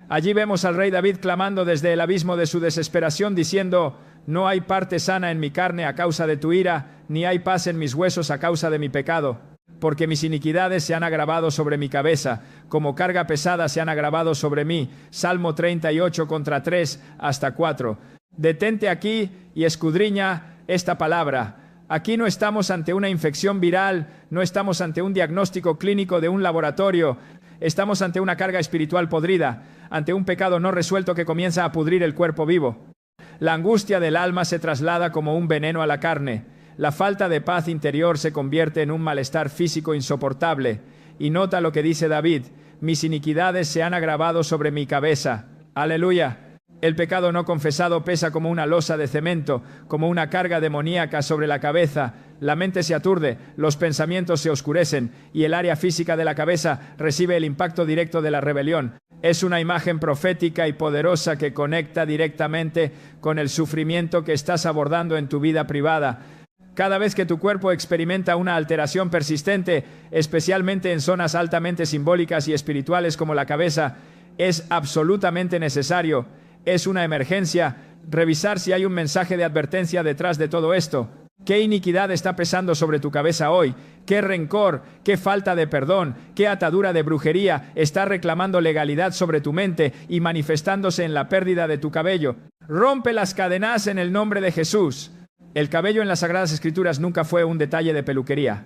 A: Allí vemos al rey David clamando desde el abismo de su desesperación, diciendo: no hay parte sana en mi carne a causa de tu ira, ni hay paz en mis huesos a causa de mi pecado. Porque mis iniquidades se han agravado sobre mi cabeza, como carga pesada se han agravado sobre mí. Salmo 38 contra 3 hasta 4. Detente aquí y escudriña esta palabra. Aquí no estamos ante una infección viral, no estamos ante un diagnóstico clínico de un laboratorio, estamos ante una carga espiritual podrida, ante un pecado no resuelto que comienza a pudrir el cuerpo vivo. La angustia del alma se traslada como un veneno a la carne. La falta de paz interior se convierte en un malestar físico insoportable. Y nota lo que dice David: mis iniquidades se han agravado sobre mi cabeza. Aleluya. El pecado no confesado pesa como una losa de cemento, como una carga demoníaca sobre la cabeza. La mente se aturde, los pensamientos se oscurecen y el área física de la cabeza recibe el impacto directo de la rebelión. Es una imagen profética y poderosa que conecta directamente con el sufrimiento que estás abordando en tu vida privada. Cada vez que tu cuerpo experimenta una alteración persistente, especialmente en zonas altamente simbólicas y espirituales como la cabeza, es absolutamente necesario. Es una emergencia revisar si hay un mensaje de advertencia detrás de todo esto. ¿Qué iniquidad está pesando sobre tu cabeza hoy? ¿Qué rencor, qué falta de perdón, qué atadura de brujería está reclamando legalidad sobre tu mente y manifestándose en la pérdida de tu cabello? Rompe las cadenas en el nombre de Jesús. El cabello en las Sagradas Escrituras nunca fue un detalle de peluquería.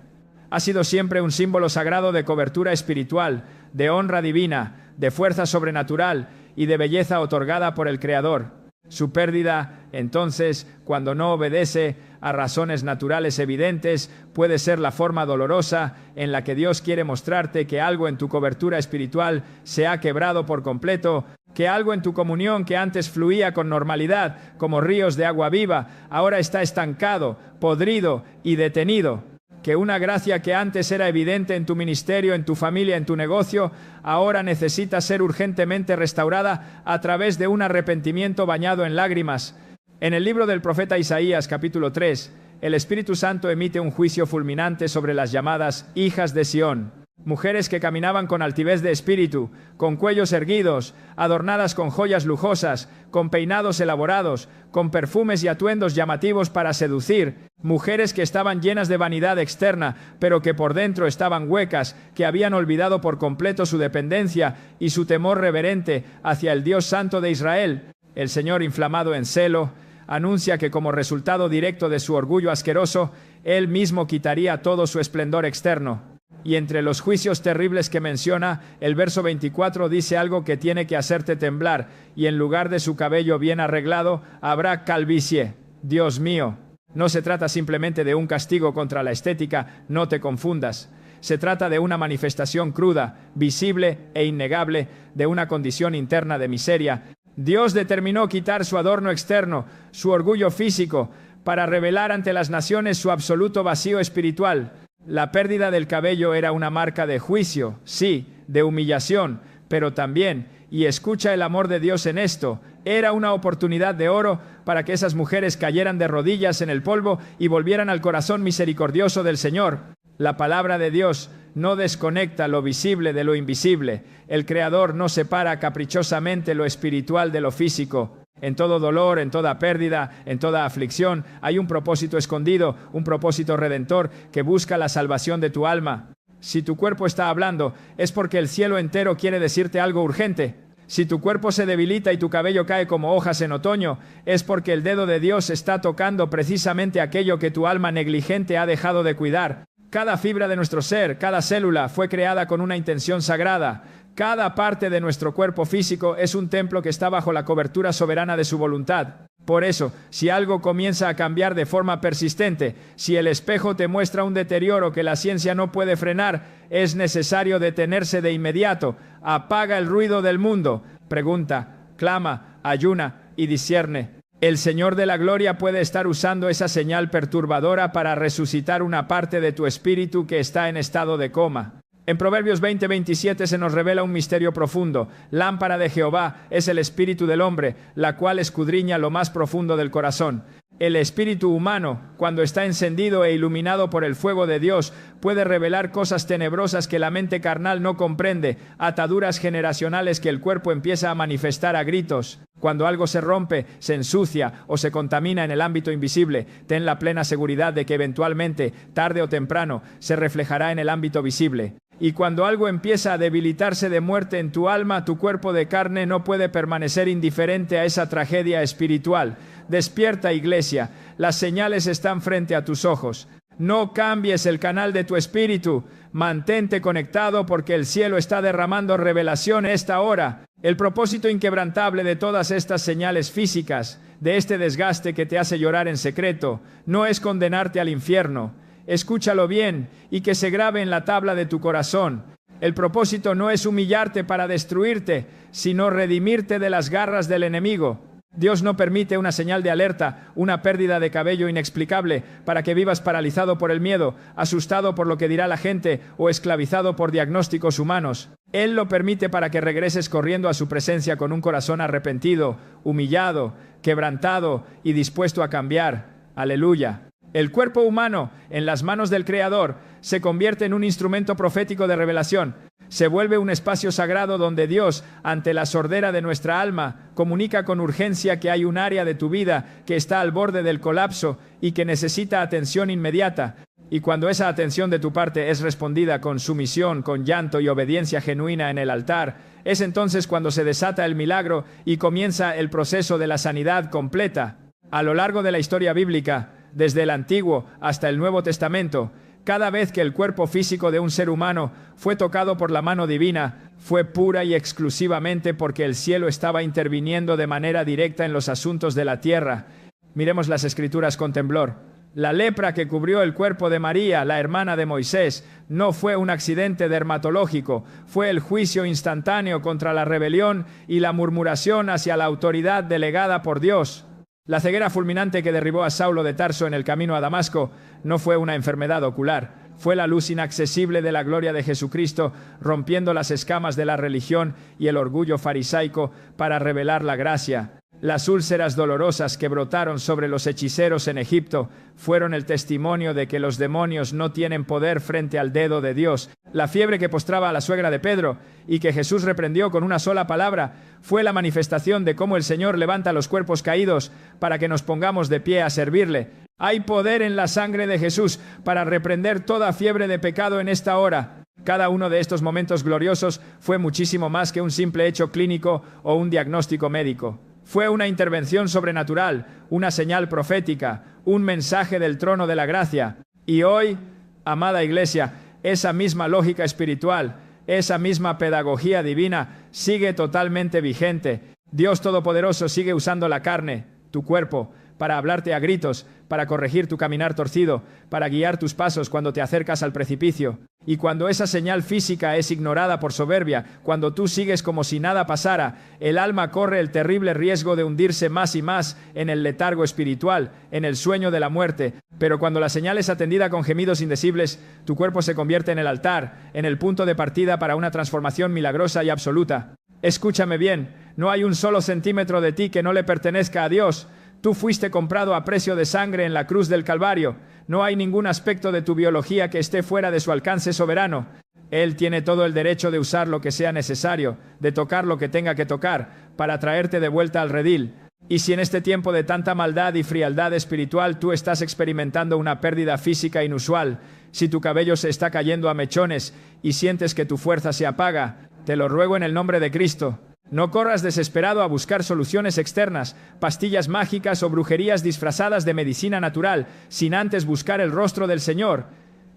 A: Ha sido siempre un símbolo sagrado de cobertura espiritual, de honra divina, de fuerza sobrenatural y de belleza otorgada por el Creador. Su pérdida, entonces, cuando no obedece a razones naturales evidentes, puede ser la forma dolorosa en la que Dios quiere mostrarte que algo en tu cobertura espiritual se ha quebrado por completo, que algo en tu comunión que antes fluía con normalidad, como ríos de agua viva, ahora está estancado, podrido y detenido. Que una gracia que antes era evidente en tu ministerio, en tu familia, en tu negocio, ahora necesita ser urgentemente restaurada a través de un arrepentimiento bañado en lágrimas. En el libro del profeta Isaías, capítulo 3, el Espíritu Santo emite un juicio fulminante sobre las llamadas hijas de Sión. Mujeres que caminaban con altivez de espíritu, con cuellos erguidos, adornadas con joyas lujosas, con peinados elaborados, con perfumes y atuendos llamativos para seducir. Mujeres que estaban llenas de vanidad externa, pero que por dentro estaban huecas, que habían olvidado por completo su dependencia y su temor reverente hacia el Dios Santo de Israel. El Señor, inflamado en celo, anuncia que como resultado directo de su orgullo asqueroso, Él mismo quitaría todo su esplendor externo. Y entre los juicios terribles que menciona, el verso 24 dice algo que tiene que hacerte temblar, y en lugar de su cabello bien arreglado, habrá calvicie. Dios mío, no se trata simplemente de un castigo contra la estética, no te confundas. Se trata de una manifestación cruda, visible e innegable de una condición interna de miseria. Dios determinó quitar su adorno externo, su orgullo físico, para revelar ante las naciones su absoluto vacío espiritual. La pérdida del cabello era una marca de juicio, sí, de humillación, pero también, y escucha el amor de Dios en esto, era una oportunidad de oro para que esas mujeres cayeran de rodillas en el polvo y volvieran al corazón misericordioso del Señor. La palabra de Dios no desconecta lo visible de lo invisible. El Creador no separa caprichosamente lo espiritual de lo físico. En todo dolor, en toda pérdida, en toda aflicción, hay un propósito escondido, un propósito redentor que busca la salvación de tu alma. Si tu cuerpo está hablando, es porque el cielo entero quiere decirte algo urgente. Si tu cuerpo se debilita y tu cabello cae como hojas en otoño, es porque el dedo de Dios está tocando precisamente aquello que tu alma negligente ha dejado de cuidar. Cada fibra de nuestro ser, cada célula fue creada con una intención sagrada. Cada parte de nuestro cuerpo físico es un templo que está bajo la cobertura soberana de su voluntad. Por eso, si algo comienza a cambiar de forma persistente, si el espejo te muestra un deterioro que la ciencia no puede frenar, es necesario detenerse de inmediato. Apaga el ruido del mundo. Pregunta, clama, ayuna y discierne. El Señor de la Gloria puede estar usando esa señal perturbadora para resucitar una parte de tu espíritu que está en estado de coma. En Proverbios 20:27 se nos revela un misterio profundo. Lámpara de Jehová es el espíritu del hombre, la cual escudriña lo más profundo del corazón. El espíritu humano, cuando está encendido e iluminado por el fuego de Dios, puede revelar cosas tenebrosas que la mente carnal no comprende, ataduras generacionales que el cuerpo empieza a manifestar a gritos. Cuando algo se rompe, se ensucia o se contamina en el ámbito invisible, ten la plena seguridad de que eventualmente, tarde o temprano, se reflejará en el ámbito visible. Y cuando algo empieza a debilitarse de muerte en tu alma, tu cuerpo de carne no puede permanecer indiferente a esa tragedia espiritual. Despierta, iglesia, las señales están frente a tus ojos. No cambies el canal de tu espíritu, mantente conectado porque el cielo está derramando revelación esta hora. El propósito inquebrantable de todas estas señales físicas, de este desgaste que te hace llorar en secreto, no es condenarte al infierno. Escúchalo bien y que se grabe en la tabla de tu corazón. El propósito no es humillarte para destruirte, sino redimirte de las garras del enemigo. Dios no permite una señal de alerta, una pérdida de cabello inexplicable, para que vivas paralizado por el miedo, asustado por lo que dirá la gente o esclavizado por diagnósticos humanos. Él lo permite para que regreses corriendo a su presencia con un corazón arrepentido, humillado, quebrantado y dispuesto a cambiar. Aleluya. El cuerpo humano, en las manos del Creador, se convierte en un instrumento profético de revelación. Se vuelve un espacio sagrado donde Dios, ante la sordera de nuestra alma, comunica con urgencia que hay un área de tu vida que está al borde del colapso y que necesita atención inmediata. Y cuando esa atención de tu parte es respondida con sumisión, con llanto y obediencia genuina en el altar, es entonces cuando se desata el milagro y comienza el proceso de la sanidad completa. A lo largo de la historia bíblica, desde el Antiguo hasta el Nuevo Testamento, cada vez que el cuerpo físico de un ser humano fue tocado por la mano divina, fue pura y exclusivamente porque el cielo estaba interviniendo de manera directa en los asuntos de la tierra. Miremos las Escrituras con temblor. La lepra que cubrió el cuerpo de María, la hermana de Moisés, no fue un accidente dermatológico, fue el juicio instantáneo contra la rebelión y la murmuración hacia la autoridad delegada por Dios. La ceguera fulminante que derribó a Saulo de Tarso en el camino a Damasco no fue una enfermedad ocular, fue la luz inaccesible de la gloria de Jesucristo rompiendo las escamas de la religión y el orgullo farisaico para revelar la gracia. Las úlceras dolorosas que brotaron sobre los hechiceros en Egipto fueron el testimonio de que los demonios no tienen poder frente al dedo de Dios. La fiebre que postraba a la suegra de Pedro y que Jesús reprendió con una sola palabra fue la manifestación de cómo el Señor levanta los cuerpos caídos para que nos pongamos de pie a servirle. Hay poder en la sangre de Jesús para reprender toda fiebre de pecado en esta hora. Cada uno de estos momentos gloriosos fue muchísimo más que un simple hecho clínico o un diagnóstico médico. Fue una intervención sobrenatural, una señal profética, un mensaje del trono de la gracia. Y hoy, amada iglesia, esa misma lógica espiritual, esa misma pedagogía divina sigue totalmente vigente. Dios Todopoderoso sigue usando la carne, tu cuerpo, para hablarte a gritos, para corregir tu caminar torcido, para guiar tus pasos cuando te acercas al precipicio. Y cuando esa señal física es ignorada por soberbia, cuando tú sigues como si nada pasara, el alma corre el terrible riesgo de hundirse más y más en el letargo espiritual, en el sueño de la muerte. Pero cuando la señal es atendida con gemidos indecibles, tu cuerpo se convierte en el altar, en el punto de partida para una transformación milagrosa y absoluta. Escúchame bien, no hay un solo centímetro de ti que no le pertenezca a Dios. Tú fuiste comprado a precio de sangre en la cruz del Calvario. No hay ningún aspecto de tu biología que esté fuera de su alcance soberano. Él tiene todo el derecho de usar lo que sea necesario, de tocar lo que tenga que tocar, para traerte de vuelta al redil. Y si en este tiempo de tanta maldad y frialdad espiritual tú estás experimentando una pérdida física inusual, si tu cabello se está cayendo a mechones y sientes que tu fuerza se apaga, te lo ruego en el nombre de Cristo. No corras desesperado a buscar soluciones externas, pastillas mágicas o brujerías disfrazadas de medicina natural, sin antes buscar el rostro del Señor.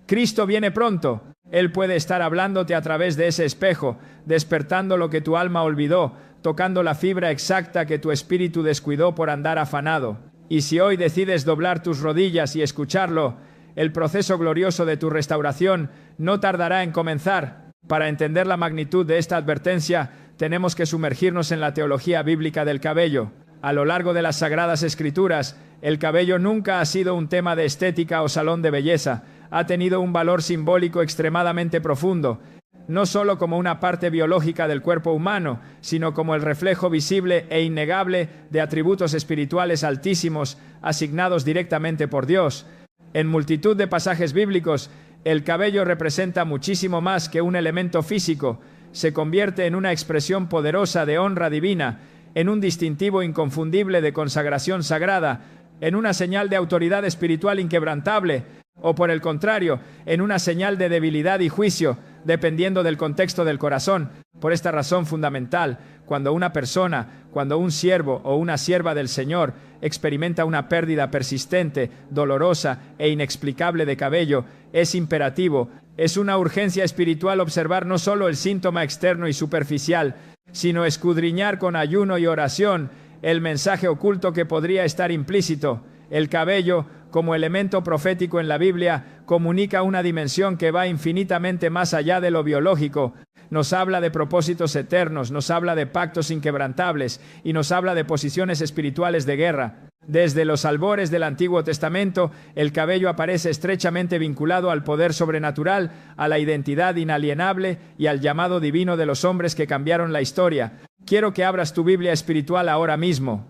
A: Cristo viene pronto. Él puede estar hablándote a través de ese espejo, despertando lo que tu alma olvidó, tocando la fibra exacta que tu espíritu descuidó por andar afanado. Y si hoy decides doblar tus rodillas y escucharlo, el proceso glorioso de tu restauración no tardará en comenzar. Para entender la magnitud de esta advertencia, tenemos que sumergirnos en la teología bíblica del cabello. A lo largo de las Sagradas Escrituras, el cabello nunca ha sido un tema de estética o salón de belleza. Ha tenido un valor simbólico extremadamente profundo, no solo como una parte biológica del cuerpo humano, sino como el reflejo visible e innegable de atributos espirituales altísimos asignados directamente por Dios. En multitud de pasajes bíblicos, el cabello representa muchísimo más que un elemento físico. Se convierte en una expresión poderosa de honra divina, en un distintivo inconfundible de consagración sagrada, en una señal de autoridad espiritual inquebrantable, o por el contrario, en una señal de debilidad y juicio, dependiendo del contexto del corazón. Por esta razón fundamental, cuando una persona, cuando un siervo o una sierva del Señor experimenta una pérdida persistente, dolorosa e inexplicable de cabello, es imperativo, es una urgencia espiritual observar no solo el síntoma externo y superficial, sino escudriñar con ayuno y oración el mensaje oculto que podría estar implícito. El cabello, como elemento profético en la Biblia, comunica una dimensión que va infinitamente más allá de lo biológico. Nos habla de propósitos eternos, nos habla de pactos inquebrantables y nos habla de posiciones espirituales de guerra. Desde los albores del Antiguo Testamento, el cabello aparece estrechamente vinculado al poder sobrenatural, a la identidad inalienable y al llamado divino de los hombres que cambiaron la historia. Quiero que abras tu Biblia espiritual ahora mismo.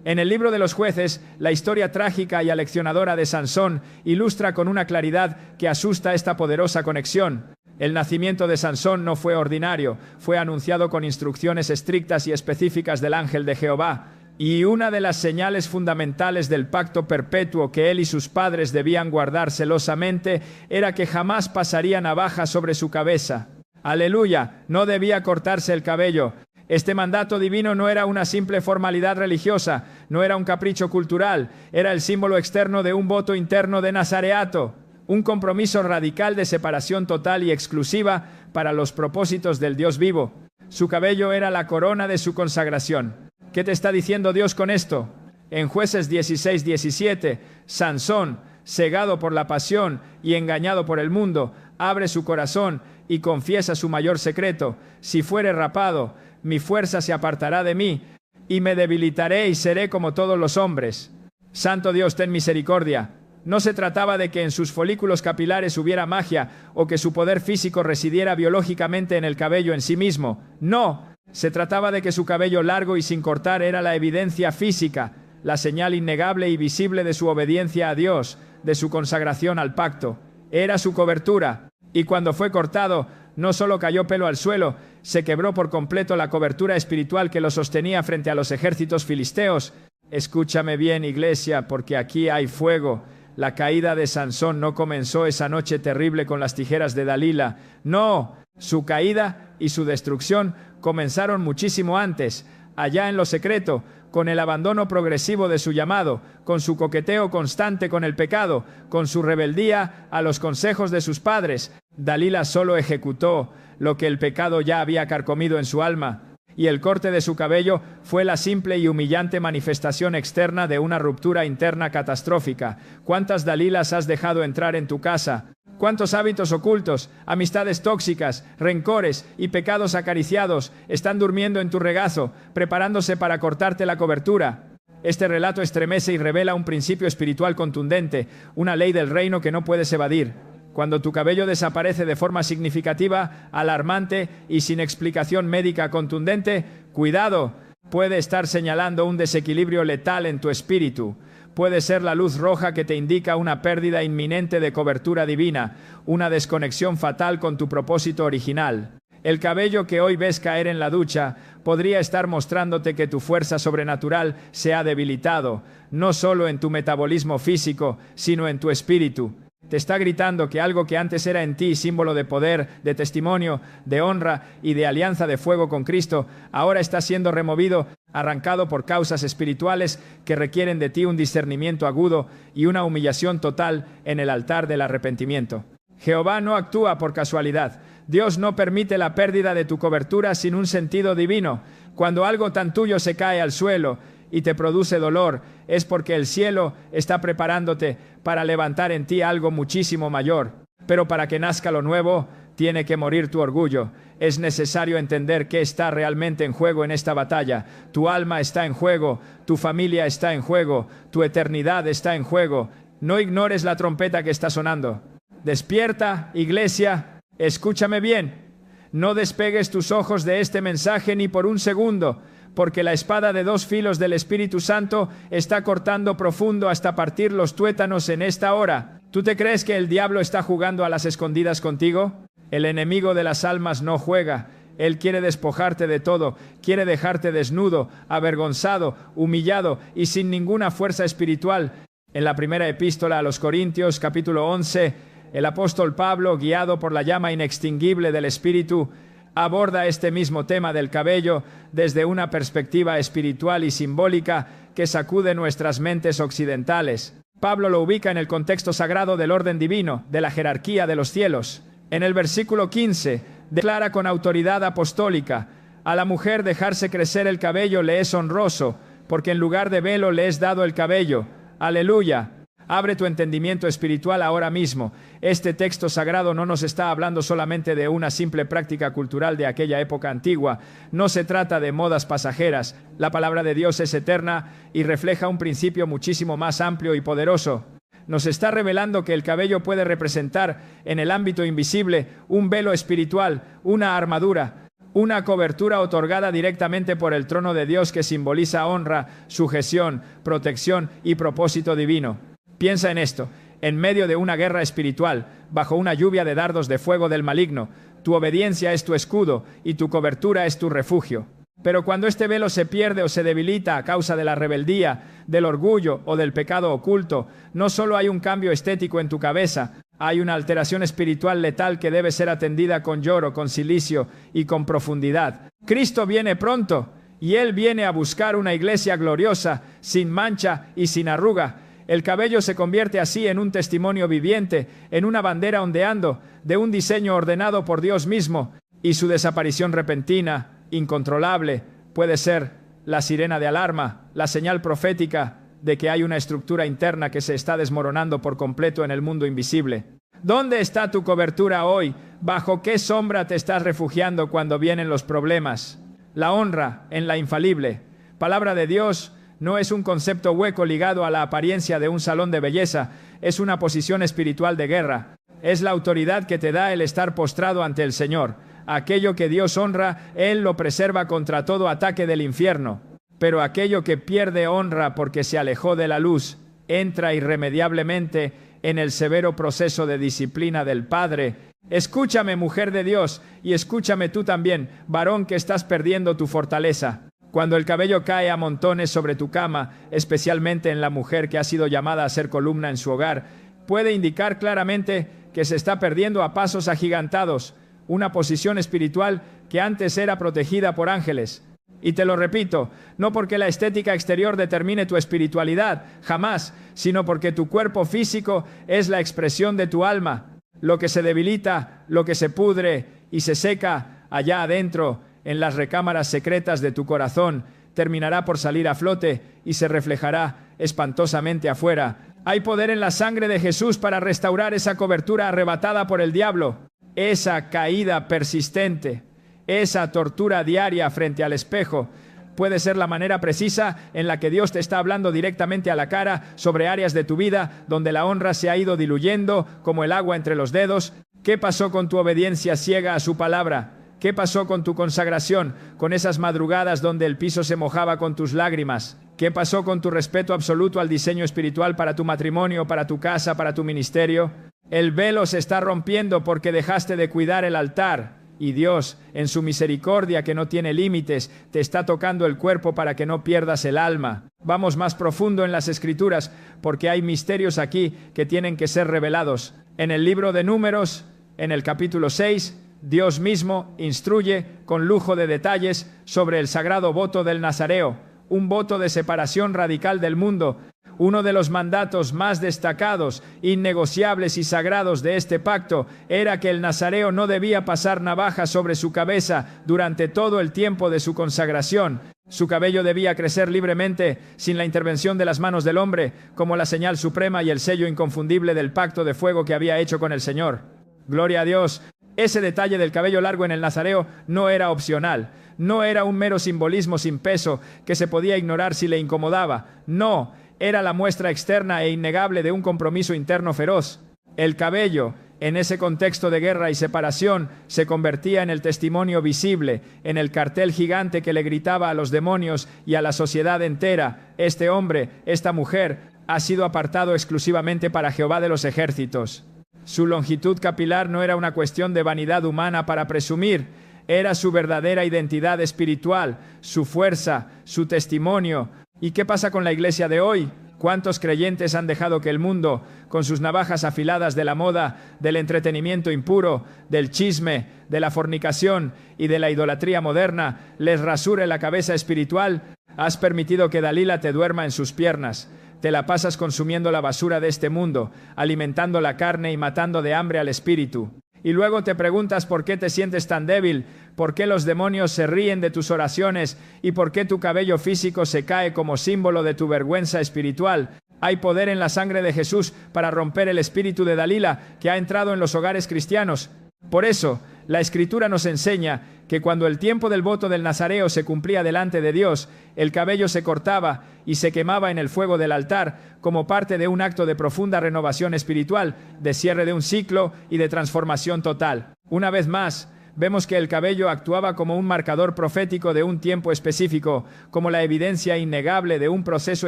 A: En el libro de los Jueces, la historia trágica y aleccionadora de Sansón ilustra con una claridad que asusta esta poderosa conexión. El nacimiento de Sansón no fue ordinario, fue anunciado con instrucciones estrictas y específicas del ángel de Jehová. Y una de las señales fundamentales del pacto perpetuo que él y sus padres debían guardar celosamente era que jamás pasaría navaja sobre su cabeza. ¡Aleluya! No debía cortarse el cabello. Este mandato divino no era una simple formalidad religiosa, no era un capricho cultural, era el símbolo externo de un voto interno de nazareato, un compromiso radical de separación total y exclusiva para los propósitos del Dios vivo. Su cabello era la corona de su consagración. ¿Qué te está diciendo Dios con esto? En Jueces 16:17, Sansón, cegado por la pasión y engañado por el mundo, abre su corazón y confiesa su mayor secreto: si fuere rapado, mi fuerza se apartará de mí, y me debilitaré y seré como todos los hombres. Santo Dios, ten misericordia. No se trataba de que en sus folículos capilares hubiera magia, o que su poder físico residiera biológicamente en el cabello en sí mismo. No, se trataba de que su cabello largo y sin cortar era la evidencia física, la señal innegable y visible de su obediencia a Dios, de su consagración al pacto. Era su cobertura, y cuando fue cortado, no solo cayó pelo al suelo, se quebró por completo la cobertura espiritual que lo sostenía frente a los ejércitos filisteos. Escúchame bien, iglesia, porque aquí hay fuego. La caída de Sansón no comenzó esa noche terrible con las tijeras de Dalila. No, su caída y su destrucción comenzaron muchísimo antes, allá en lo secreto, con el abandono progresivo de su llamado, con su coqueteo constante con el pecado, con su rebeldía a los consejos de sus padres. Dalila solo ejecutó lo que el pecado ya había carcomido en su alma, y el corte de su cabello fue la simple y humillante manifestación externa de una ruptura interna catastrófica. ¿Cuántas Dalilas has dejado entrar en tu casa? ¿Cuántos hábitos ocultos, amistades tóxicas, rencores y pecados acariciados están durmiendo en tu regazo, preparándose para cortarte la cobertura? Este relato estremece y revela un principio espiritual contundente, una ley del reino que no puedes evadir. Cuando tu cabello desaparece de forma significativa, alarmante y sin explicación médica contundente, cuidado, puede estar señalando un desequilibrio letal en tu espíritu. Puede ser la luz roja que te indica una pérdida inminente de cobertura divina, una desconexión fatal con tu propósito original. El cabello que hoy ves caer en la ducha podría estar mostrándote que tu fuerza sobrenatural se ha debilitado, no solo en tu metabolismo físico, sino en tu espíritu. Te está gritando que algo que antes era en ti símbolo de poder, de testimonio, de honra y de alianza de fuego con Cristo, ahora está siendo removido, arrancado por causas espirituales que requieren de ti un discernimiento agudo y una humillación total en el altar del arrepentimiento. Jehová no actúa por casualidad. Dios no permite la pérdida de tu cobertura sin un sentido divino. Cuando algo tan tuyo se cae al suelo y te produce dolor, es porque el cielo está preparándote para levantar en ti algo muchísimo mayor. Pero para que nazca lo nuevo, tiene que morir tu orgullo. Es necesario entender qué está realmente en juego en esta batalla. Tu alma está en juego, tu familia está en juego, tu eternidad está en juego. No ignores la trompeta que está sonando. Despierta, iglesia, escúchame bien. No despegues tus ojos de este mensaje ni por un segundo, porque la espada de dos filos del Espíritu Santo está cortando profundo hasta partir los tuétanos en esta hora. ¿Tú te crees que el diablo está jugando a las escondidas contigo? El enemigo de las almas no juega. Él quiere despojarte de todo, quiere dejarte desnudo, avergonzado, humillado y sin ninguna fuerza espiritual. En la primera epístola a los Corintios, capítulo 11, El apóstol Pablo, guiado por la llama inextinguible del Espíritu, aborda este mismo tema del cabello desde una perspectiva espiritual y simbólica que sacude nuestras mentes occidentales. Pablo lo ubica en el contexto sagrado del orden divino, de la jerarquía de los cielos. En el versículo 15, declara con autoridad apostólica: a la mujer dejarse crecer el cabello le es honroso, porque en lugar de velo le es dado el cabello. Aleluya. Abre tu entendimiento espiritual ahora mismo. Este texto sagrado no nos está hablando solamente de una simple práctica cultural de aquella época antigua. No se trata de modas pasajeras. La palabra de Dios es eterna y refleja un principio muchísimo más amplio y poderoso. Nos está revelando que el cabello puede representar en el ámbito invisible un velo espiritual, una armadura, una cobertura otorgada directamente por el trono de Dios que simboliza honra, sujeción, protección y propósito divino. Piensa en esto: en medio de una guerra espiritual, bajo una lluvia de dardos de fuego del maligno, tu obediencia es tu escudo y tu cobertura es tu refugio. Pero cuando este velo se pierde o se debilita a causa de la rebeldía, del orgullo o del pecado oculto, no solo hay un cambio estético en tu cabeza, hay una alteración espiritual letal que debe ser atendida con lloro, con cilicio y con profundidad. Cristo viene pronto y Él viene a buscar una iglesia gloriosa, sin mancha y sin arruga. El cabello se convierte así en un testimonio viviente, en una bandera ondeando, de un diseño ordenado por Dios mismo, y su desaparición repentina, incontrolable, puede ser la sirena de alarma, la señal profética de que hay una estructura interna que se está desmoronando por completo en el mundo invisible. ¿Dónde está tu cobertura hoy? ¿Bajo qué sombra te estás refugiando cuando vienen los problemas? La honra en la infalible palabra de Dios no es un concepto hueco ligado a la apariencia de un salón de belleza, es una posición espiritual de guerra. Es la autoridad que te da el estar postrado ante el Señor. Aquello que Dios honra, Él lo preserva contra todo ataque del infierno. Pero aquello que pierde honra porque se alejó de la luz, entra irremediablemente en el severo proceso de disciplina del Padre. Escúchame, mujer de Dios, y escúchame tú también, varón que estás perdiendo tu fortaleza. Cuando el cabello cae a montones sobre tu cama, especialmente en la mujer que ha sido llamada a ser columna en su hogar, puede indicar claramente que se está perdiendo a pasos agigantados una posición espiritual que antes era protegida por ángeles. Y te lo repito, no porque la estética exterior determine tu espiritualidad, jamás, sino porque tu cuerpo físico es la expresión de tu alma. Lo que se debilita, lo que se pudre y se seca allá adentro, en las recámaras secretas de tu corazón, terminará por salir a flote y se reflejará espantosamente afuera. Hay poder en la sangre de Jesús para restaurar esa cobertura arrebatada por el diablo, esa caída persistente, esa tortura diaria frente al espejo. Puede ser la manera precisa en la que Dios te está hablando directamente a la cara sobre áreas de tu vida donde la honra se ha ido diluyendo como el agua entre los dedos. ¿Qué pasó con tu obediencia ciega a su palabra? ¿Qué pasó con tu consagración, con esas madrugadas donde el piso se mojaba con tus lágrimas? ¿Qué pasó con tu respeto absoluto al diseño espiritual para tu matrimonio, para tu casa, para tu ministerio? El velo se está rompiendo porque dejaste de cuidar el altar. Y Dios, en su misericordia que no tiene límites, te está tocando el cuerpo para que no pierdas el alma. Vamos más profundo en las Escrituras, porque hay misterios aquí que tienen que ser revelados. En el libro de Números, en el capítulo 6, Dios mismo instruye con lujo de detalles sobre el sagrado voto del Nazareo, un voto de separación radical del mundo. Uno de los mandatos más destacados, innegociables y sagrados de este pacto era que el nazareo no debía pasar navaja sobre su cabeza durante todo el tiempo de su consagración. Su cabello debía crecer libremente, sin la intervención de las manos del hombre, como la señal suprema y el sello inconfundible del pacto de fuego que había hecho con el Señor. Gloria a Dios. Ese detalle del cabello largo en el nazareo no era opcional, no era un mero simbolismo sin peso que se podía ignorar si le incomodaba. No, era la muestra externa e innegable de un compromiso interno feroz. El cabello, en ese contexto de guerra y separación, se convertía en el testimonio visible, en el cartel gigante que le gritaba a los demonios y a la sociedad entera: este hombre, esta mujer, ha sido apartado exclusivamente para Jehová de los ejércitos. Su longitud capilar no era una cuestión de vanidad humana para presumir, era su verdadera identidad espiritual, su fuerza, su testimonio. ¿Y qué pasa con la iglesia de hoy? ¿Cuántos creyentes han dejado que el mundo, con sus navajas afiladas de la moda, del entretenimiento impuro, del chisme, de la fornicación y de la idolatría moderna, les rasure la cabeza espiritual? Has permitido que Dalila te duerma en sus piernas. Te la pasas consumiendo la basura de este mundo, alimentando la carne y matando de hambre al espíritu. Y luego te preguntas por qué te sientes tan débil, por qué los demonios se ríen de tus oraciones y por qué tu cabello físico se cae como símbolo de tu vergüenza espiritual. Hay poder en la sangre de Jesús para romper el espíritu de Dalila que ha entrado en los hogares cristianos. Por eso, la Escritura nos enseña que cuando el tiempo del voto del Nazareo se cumplía delante de Dios, el cabello se cortaba y se quemaba en el fuego del altar como parte de un acto de profunda renovación espiritual, de cierre de un ciclo y de transformación total. Una vez más, vemos que el cabello actuaba como un marcador profético de un tiempo específico, como la evidencia innegable de un proceso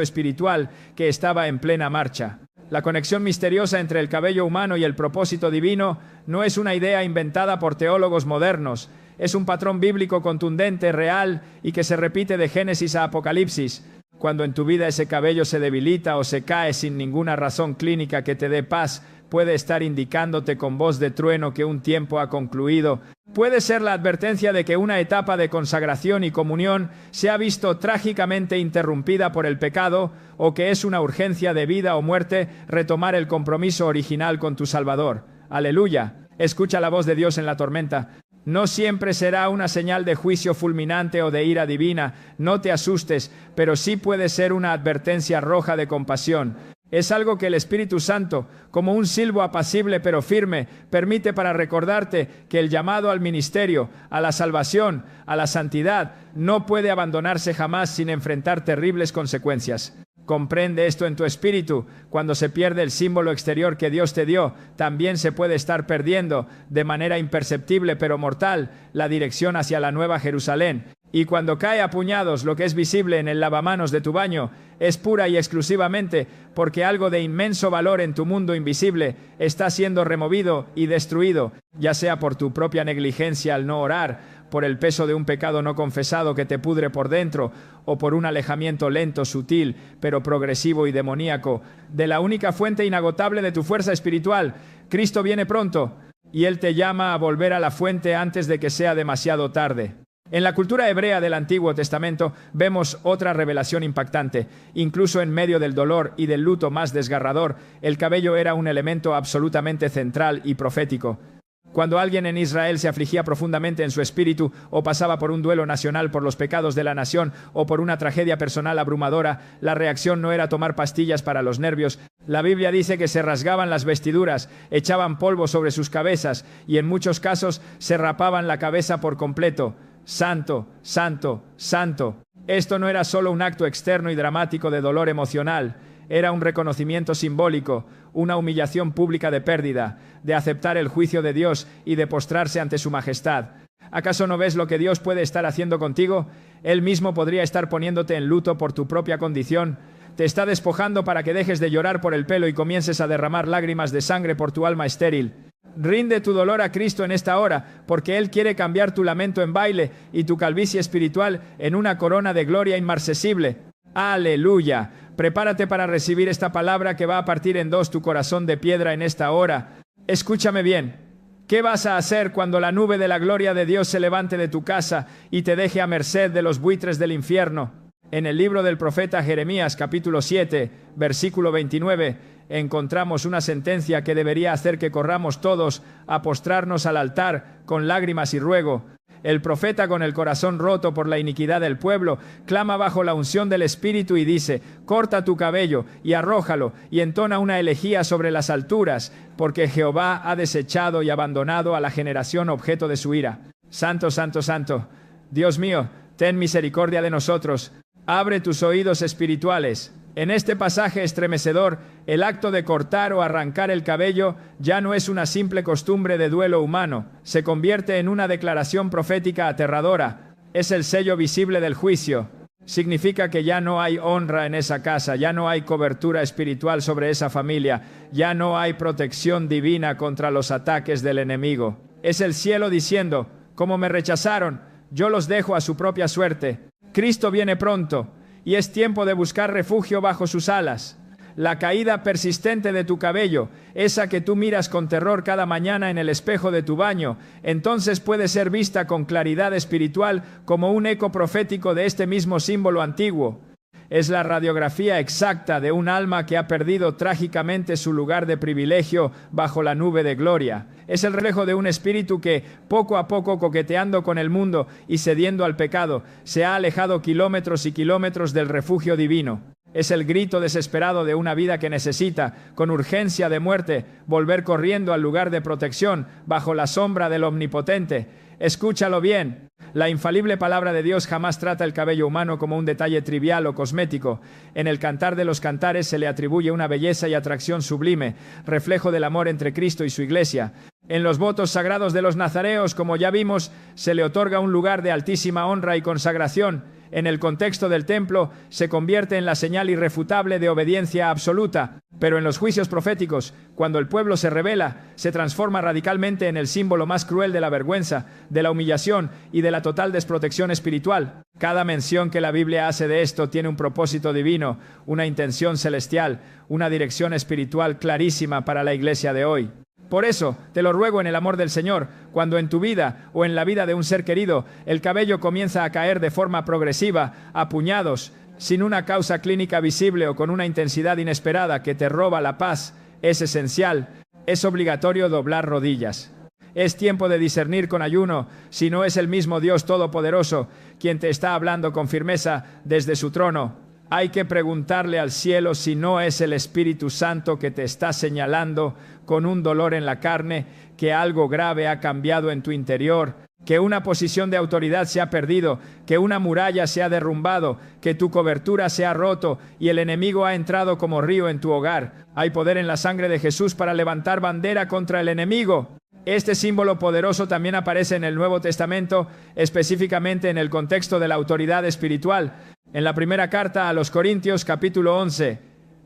A: espiritual que estaba en plena marcha. La conexión misteriosa entre el cabello humano y el propósito divino no es una idea inventada por teólogos modernos. Es un patrón bíblico contundente, real y que se repite de Génesis a Apocalipsis. Cuando en tu vida ese cabello se debilita o se cae sin ninguna razón clínica que te dé paz, puede estar indicándote con voz de trueno que un tiempo ha concluido. Puede ser la advertencia de que una etapa de consagración y comunión se ha visto trágicamente interrumpida por el pecado, o que es una urgencia de vida o muerte retomar el compromiso original con tu Salvador. Aleluya. Escucha la voz de Dios en la tormenta. No siempre será una señal de juicio fulminante o de ira divina. No te asustes, pero sí puede ser una advertencia roja de compasión. Es algo que el Espíritu Santo, como un silbo apacible pero firme, permite para recordarte que el llamado al ministerio, a la salvación, a la santidad, no puede abandonarse jamás sin enfrentar terribles consecuencias. Comprende esto en tu espíritu. Cuando se pierde el símbolo exterior que Dios te dio, también se puede estar perdiendo, de manera imperceptible pero mortal, la dirección hacia la Nueva Jerusalén. Y cuando cae a puñados lo que es visible en el lavamanos de tu baño, es pura y exclusivamente porque algo de inmenso valor en tu mundo invisible está siendo removido y destruido, ya sea por tu propia negligencia al no orar, por el peso de un pecado no confesado que te pudre por dentro, o por un alejamiento lento, sutil, pero progresivo y demoníaco, de la única fuente inagotable de tu fuerza espiritual. Cristo viene pronto, y Él te llama a volver a la fuente antes de que sea demasiado tarde. En la cultura hebrea del Antiguo Testamento vemos otra revelación impactante. Incluso en medio del dolor y del luto más desgarrador, el cabello era un elemento absolutamente central y profético. Cuando alguien en Israel se afligía profundamente en su espíritu, o pasaba por un duelo nacional por los pecados de la nación, o por una tragedia personal abrumadora, la reacción no era tomar pastillas para los nervios. La Biblia dice que se rasgaban las vestiduras, echaban polvo sobre sus cabezas, y en muchos casos se rapaban la cabeza por completo. Santo, santo, santo. Esto no era solo un acto externo y dramático de dolor emocional. Era un reconocimiento simbólico, una humillación pública de pérdida, de aceptar el juicio de Dios y de postrarse ante su majestad. ¿Acaso no ves lo que Dios puede estar haciendo contigo? Él mismo podría estar poniéndote en luto por tu propia condición. Te está despojando para que dejes de llorar por el pelo y comiences a derramar lágrimas de sangre por tu alma estéril. Rinde tu dolor a Cristo en esta hora, porque Él quiere cambiar tu lamento en baile y tu calvicie espiritual en una corona de gloria inmarcesible. ¡Aleluya! Prepárate para recibir esta palabra que va a partir en dos tu corazón de piedra en esta hora. Escúchame bien. ¿Qué vas a hacer cuando la nube de la gloria de Dios se levante de tu casa y te deje a merced de los buitres del infierno? En el libro del profeta Jeremías, capítulo 7, versículo 29, encontramos una sentencia que debería hacer que corramos todos a postrarnos al altar con lágrimas y ruego. El profeta, con el corazón roto por la iniquidad del pueblo, clama bajo la unción del Espíritu y dice: corta tu cabello y arrójalo, y entona una elegía sobre las alturas, porque Jehová ha desechado y abandonado a la generación objeto de su ira. Santo, santo, santo. Dios mío, ten misericordia de nosotros. Abre tus oídos espirituales. En este pasaje estremecedor, el acto de cortar o arrancar el cabello ya no es una simple costumbre de duelo humano, se convierte en una declaración profética aterradora. Es el sello visible del juicio. Significa que ya no hay honra en esa casa, ya no hay cobertura espiritual sobre esa familia, ya no hay protección divina contra los ataques del enemigo. Es el cielo diciendo: como me rechazaron, yo los dejo a su propia suerte. Cristo viene pronto. y es tiempo de buscar refugio bajo sus alas. La caída persistente de tu cabello, esa que tú miras con terror cada mañana en el espejo de tu baño, entonces puede ser vista con claridad espiritual como un eco profético de este mismo símbolo antiguo. Es la radiografía exacta de un alma que ha perdido trágicamente su lugar de privilegio bajo la nube de gloria. Es el reflejo de un espíritu que, poco a poco, coqueteando con el mundo y cediendo al pecado, se ha alejado kilómetros y kilómetros del refugio divino. Es el grito desesperado de una vida que necesita, con urgencia de muerte, volver corriendo al lugar de protección, bajo la sombra del Omnipotente. Escúchalo bien. La infalible palabra de Dios jamás trata el cabello humano como un detalle trivial o cosmético. En el Cantar de los Cantares se le atribuye una belleza y atracción sublime, reflejo del amor entre Cristo y su Iglesia. En los votos sagrados de los nazareos, como ya vimos, se le otorga un lugar de altísima honra y consagración. En el contexto del templo, se convierte en la señal irrefutable de obediencia absoluta. Pero en los juicios proféticos, cuando el pueblo se rebela, se transforma radicalmente en el símbolo más cruel de la vergüenza, de la humillación y de la total desprotección espiritual. Cada mención que la Biblia hace de esto tiene un propósito divino, una intención celestial, una dirección espiritual clarísima para la iglesia de hoy. Por eso, te lo ruego en el amor del Señor, cuando en tu vida o en la vida de un ser querido, el cabello comienza a caer de forma progresiva, a puñados, sin una causa clínica visible o con una intensidad inesperada que te roba la paz, es esencial, es obligatorio doblar rodillas. Es tiempo de discernir con ayuno si no es el mismo Dios Todopoderoso quien te está hablando con firmeza desde su trono. Hay que preguntarle al cielo si no es el Espíritu Santo que te está señalando con un dolor en la carne, que algo grave ha cambiado en tu interior, que una posición de autoridad se ha perdido, que una muralla se ha derrumbado, que tu cobertura se ha roto y el enemigo ha entrado como río en tu hogar. Hay poder en la sangre de Jesús para levantar bandera contra el enemigo. Este símbolo poderoso también aparece en el Nuevo Testamento, específicamente en el contexto de la autoridad espiritual. En la primera carta a los Corintios, capítulo 11,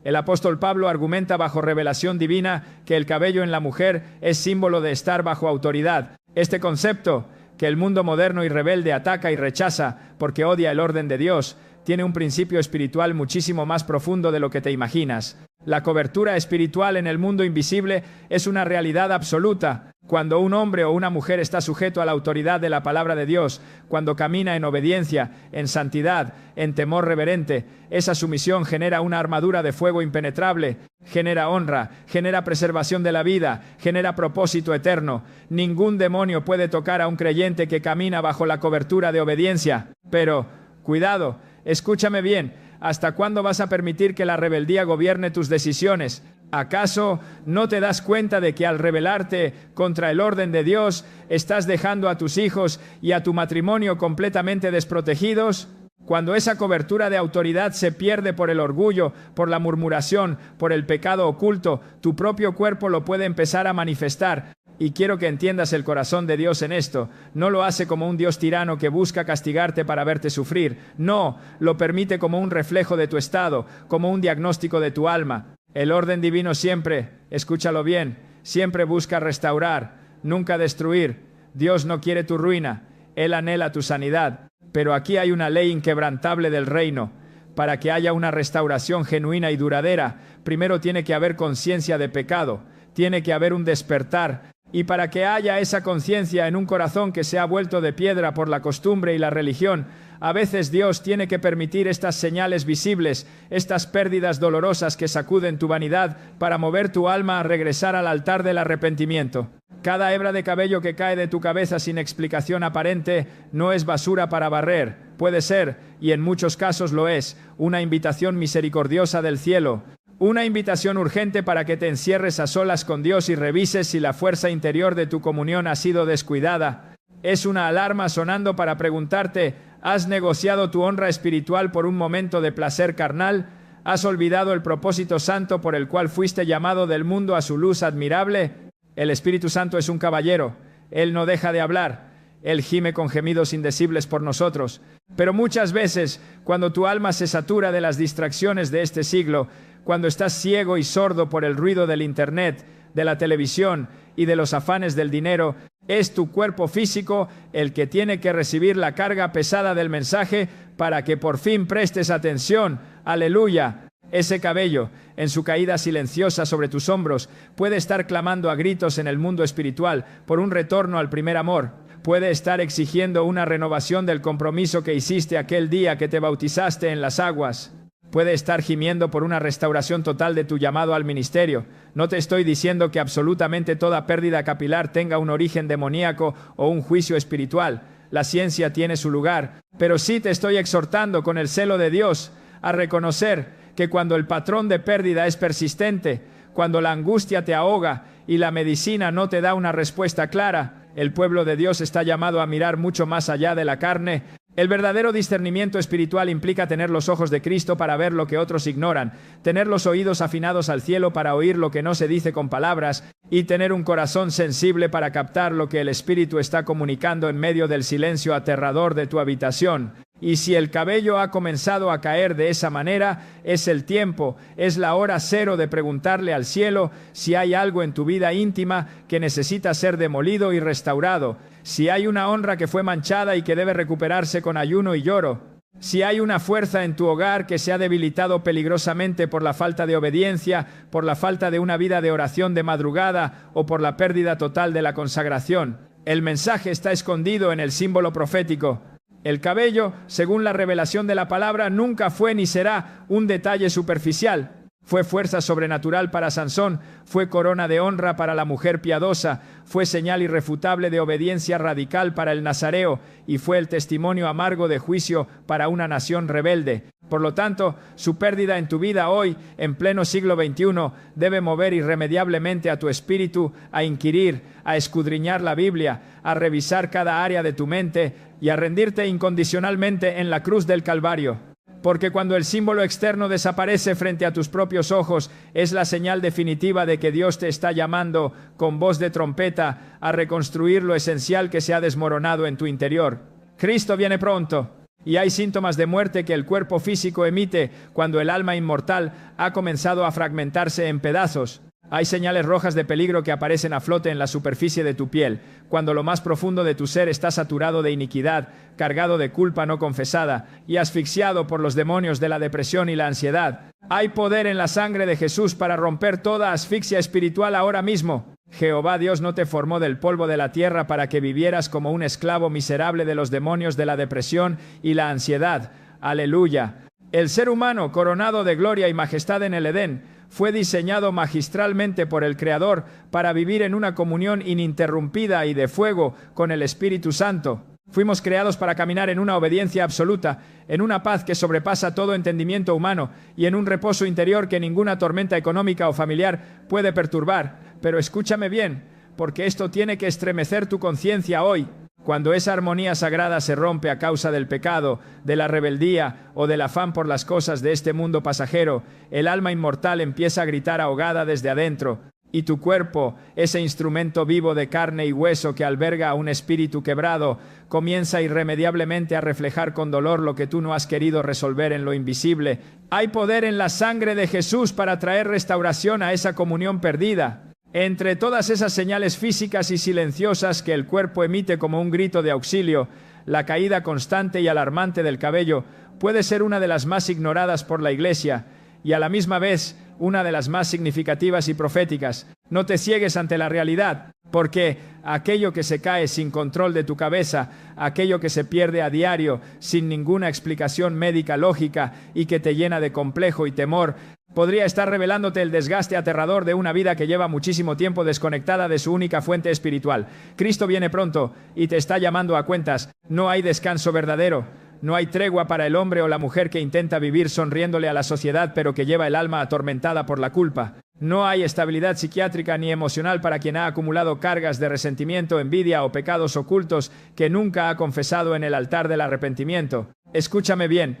A: el apóstol Pablo argumenta bajo revelación divina que el cabello en la mujer es símbolo de estar bajo autoridad. Este concepto, que el mundo moderno y rebelde ataca y rechaza porque odia el orden de Dios, tiene un principio espiritual muchísimo más profundo de lo que te imaginas. La cobertura espiritual en el mundo invisible es una realidad absoluta. Cuando un hombre o una mujer está sujeto a la autoridad de la palabra de Dios, cuando camina en obediencia, en santidad, en temor reverente, esa sumisión genera una armadura de fuego impenetrable, genera honra, genera preservación de la vida, genera propósito eterno. Ningún demonio puede tocar a un creyente que camina bajo la cobertura de obediencia. Pero, cuidado, escúchame bien, ¿hasta cuándo vas a permitir que la rebeldía gobierne tus decisiones? ¿Acaso no te das cuenta de que al rebelarte contra el orden de Dios, estás dejando a tus hijos y a tu matrimonio completamente desprotegidos? Cuando esa cobertura de autoridad se pierde por el orgullo, por la murmuración, por el pecado oculto, tu propio cuerpo lo puede empezar a manifestar. Y quiero que entiendas el corazón de Dios en esto. No lo hace como un Dios tirano que busca castigarte para verte sufrir. No, lo permite como un reflejo de tu estado, como un diagnóstico de tu alma. El orden divino siempre, escúchalo bien, siempre busca restaurar, nunca destruir. Dios no quiere tu ruina, Él anhela tu sanidad. Pero aquí hay una ley inquebrantable del reino. Para que haya una restauración genuina y duradera, primero tiene que haber conciencia de pecado, tiene que haber un despertar. Y para que haya esa conciencia en un corazón que se ha vuelto de piedra por la costumbre y la religión, a veces Dios tiene que permitir estas señales visibles, estas pérdidas dolorosas que sacuden tu vanidad para mover tu alma a regresar al altar del arrepentimiento. Cada hebra de cabello que cae de tu cabeza sin explicación aparente no es basura para barrer. Puede ser, y en muchos casos lo es, una invitación misericordiosa del cielo. Una invitación urgente para que te encierres a solas con Dios y revises si la fuerza interior de tu comunión ha sido descuidada. Es una alarma sonando para preguntarte, ¿has negociado tu honra espiritual por un momento de placer carnal? ¿Has olvidado el propósito santo por el cual fuiste llamado del mundo a su luz admirable? El Espíritu Santo es un caballero. Él no deja de hablar. Él gime con gemidos indecibles por nosotros. Pero muchas veces, cuando tu alma se satura de las distracciones de este siglo, cuando estás ciego y sordo por el ruido del internet, de la televisión y de los afanes del dinero. Es tu cuerpo físico el que tiene que recibir la carga pesada del mensaje para que por fin prestes atención. Aleluya. Ese cabello, en su caída silenciosa sobre tus hombros, puede estar clamando a gritos en el mundo espiritual por un retorno al primer amor. Puede estar exigiendo una renovación del compromiso que hiciste aquel día que te bautizaste en las aguas. Puede estar gimiendo por una restauración total de tu llamado al ministerio. No te estoy diciendo que absolutamente toda pérdida capilar tenga un origen demoníaco o un juicio espiritual. La ciencia tiene su lugar, pero sí te estoy exhortando con el celo de Dios a reconocer que cuando el patrón de pérdida es persistente, cuando la angustia te ahoga y la medicina no te da una respuesta clara, el pueblo de Dios está llamado a mirar mucho más allá de la carne. El verdadero discernimiento espiritual implica tener los ojos de Cristo para ver lo que otros ignoran, tener los oídos afinados al cielo para oír lo que no se dice con palabras y tener un corazón sensible para captar lo que el Espíritu está comunicando en medio del silencio aterrador de tu habitación. Y si el cabello ha comenzado a caer de esa manera, es el tiempo, es la hora cero de preguntarle al cielo si hay algo en tu vida íntima que necesita ser demolido y restaurado, si hay una honra que fue manchada y que debe recuperarse con ayuno y lloro, si hay una fuerza en tu hogar que se ha debilitado peligrosamente por la falta de obediencia, por la falta de una vida de oración de madrugada o por la pérdida total de la consagración. El mensaje está escondido en el símbolo profético. El cabello, según la revelación de la palabra, nunca fue ni será un detalle superficial. Fue fuerza sobrenatural para Sansón, fue corona de honra para la mujer piadosa, fue señal irrefutable de obediencia radical para el nazareo y fue el testimonio amargo de juicio para una nación rebelde. Por lo tanto, su pérdida en tu vida hoy, en pleno siglo XXI, debe mover irremediablemente a tu espíritu a inquirir, a escudriñar la Biblia, a revisar cada área de tu mente y a rendirte incondicionalmente en la cruz del Calvario. Porque cuando el símbolo externo desaparece frente a tus propios ojos, es la señal definitiva de que Dios te está llamando con voz de trompeta a reconstruir lo esencial que se ha desmoronado en tu interior. Cristo viene pronto. Y hay síntomas de muerte que el cuerpo físico emite cuando el alma inmortal ha comenzado a fragmentarse en pedazos. Hay señales rojas de peligro que aparecen a flote en la superficie de tu piel, cuando lo más profundo de tu ser está saturado de iniquidad, cargado de culpa no confesada y asfixiado por los demonios de la depresión y la ansiedad. Hay poder en la sangre de Jesús para romper toda asfixia espiritual ahora mismo. Jehová Dios no te formó del polvo de la tierra para que vivieras como un esclavo miserable de los demonios de la depresión y la ansiedad. Aleluya. El ser humano, coronado de gloria y majestad en el Edén, fue diseñado magistralmente por el Creador para vivir en una comunión ininterrumpida y de fuego con el Espíritu Santo. Fuimos creados para caminar en una obediencia absoluta, en una paz que sobrepasa todo entendimiento humano y en un reposo interior que ninguna tormenta económica o familiar puede perturbar. Pero escúchame bien, porque esto tiene que estremecer tu conciencia hoy. Cuando esa armonía sagrada se rompe a causa del pecado, de la rebeldía o del afán por las cosas de este mundo pasajero, el alma inmortal empieza a gritar ahogada desde adentro, y tu cuerpo, ese instrumento vivo de carne y hueso que alberga a un espíritu quebrado, comienza irremediablemente a reflejar con dolor lo que tú no has querido resolver en lo invisible. Hay poder en la sangre de Jesús para traer restauración a esa comunión perdida. Entre todas esas señales físicas y silenciosas que el cuerpo emite como un grito de auxilio, la caída constante y alarmante del cabello puede ser una de las más ignoradas por la Iglesia y a la misma vez una de las más significativas y proféticas. No te ciegues ante la realidad, porque aquello que se cae sin control de tu cabeza, aquello que se pierde a diario sin ninguna explicación médica lógica y que te llena de complejo y temor, podría estar revelándote el desgaste aterrador de una vida que lleva muchísimo tiempo desconectada de su única fuente espiritual. Cristo viene pronto y te está llamando a cuentas. No hay descanso verdadero. No hay tregua para el hombre o la mujer que intenta vivir sonriéndole a la sociedad pero que lleva el alma atormentada por la culpa. No hay estabilidad psiquiátrica ni emocional para quien ha acumulado cargas de resentimiento, envidia o pecados ocultos que nunca ha confesado en el altar del arrepentimiento. Escúchame bien.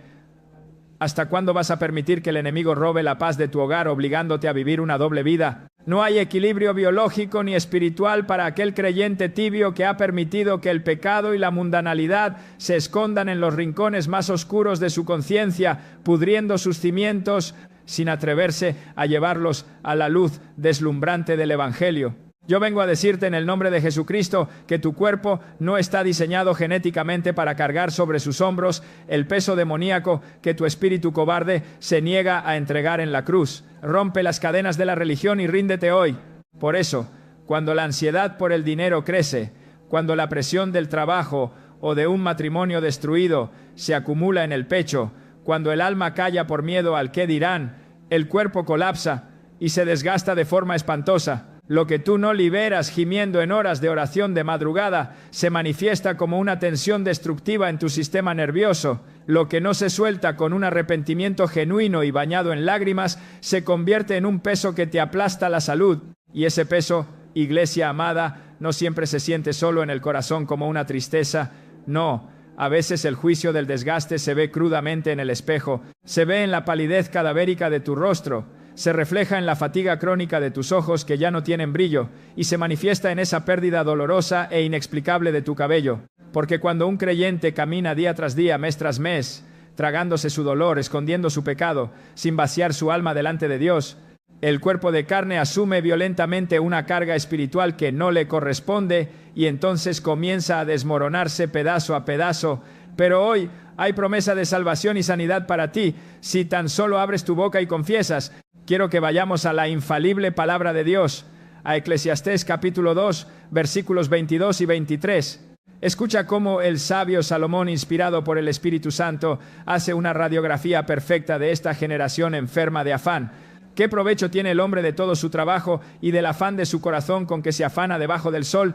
A: ¿Hasta cuándo vas a permitir que el enemigo robe la paz de tu hogar obligándote a vivir una doble vida? No hay equilibrio biológico ni espiritual para aquel creyente tibio que ha permitido que el pecado y la mundanalidad se escondan en los rincones más oscuros de su conciencia, pudriendo sus cimientos sin atreverse a llevarlos a la luz deslumbrante del Evangelio. Yo vengo a decirte en el nombre de Jesucristo que tu cuerpo no está diseñado genéticamente para cargar sobre sus hombros el peso demoníaco que tu espíritu cobarde se niega a entregar en la cruz. Rompe las cadenas de la religión y ríndete hoy. Por eso, cuando la ansiedad por el dinero crece, cuando la presión del trabajo o de un matrimonio destruido se acumula en el pecho, cuando el alma calla por miedo al qué dirán, el cuerpo colapsa y se desgasta de forma espantosa. Lo que tú no liberas gimiendo en horas de oración de madrugada se manifiesta como una tensión destructiva en tu sistema nervioso. Lo que no se suelta con un arrepentimiento genuino y bañado en lágrimas se convierte en un peso que te aplasta la salud. Y ese peso, iglesia amada, no siempre se siente solo en el corazón como una tristeza. No, a veces el juicio del desgaste se ve crudamente en el espejo, se ve en la palidez cadavérica de tu rostro, se refleja en la fatiga crónica de tus ojos que ya no tienen brillo y se manifiesta en esa pérdida dolorosa e inexplicable de tu cabello. Porque cuando un creyente camina día tras día, mes tras mes, tragándose su dolor, escondiendo su pecado, sin vaciar su alma delante de Dios, el cuerpo de carne asume violentamente una carga espiritual que no le corresponde y entonces comienza a desmoronarse pedazo a pedazo. Pero hoy hay promesa de salvación y sanidad para ti si tan solo abres tu boca y confiesas. Quiero que vayamos a la infalible palabra de Dios, a Eclesiastés capítulo 2, versículos 22 y 23. Escucha cómo el sabio Salomón, inspirado por el Espíritu Santo, hace una radiografía perfecta de esta generación enferma de afán. ¿Qué provecho tiene el hombre de todo su trabajo y del afán de su corazón con que se afana debajo del sol?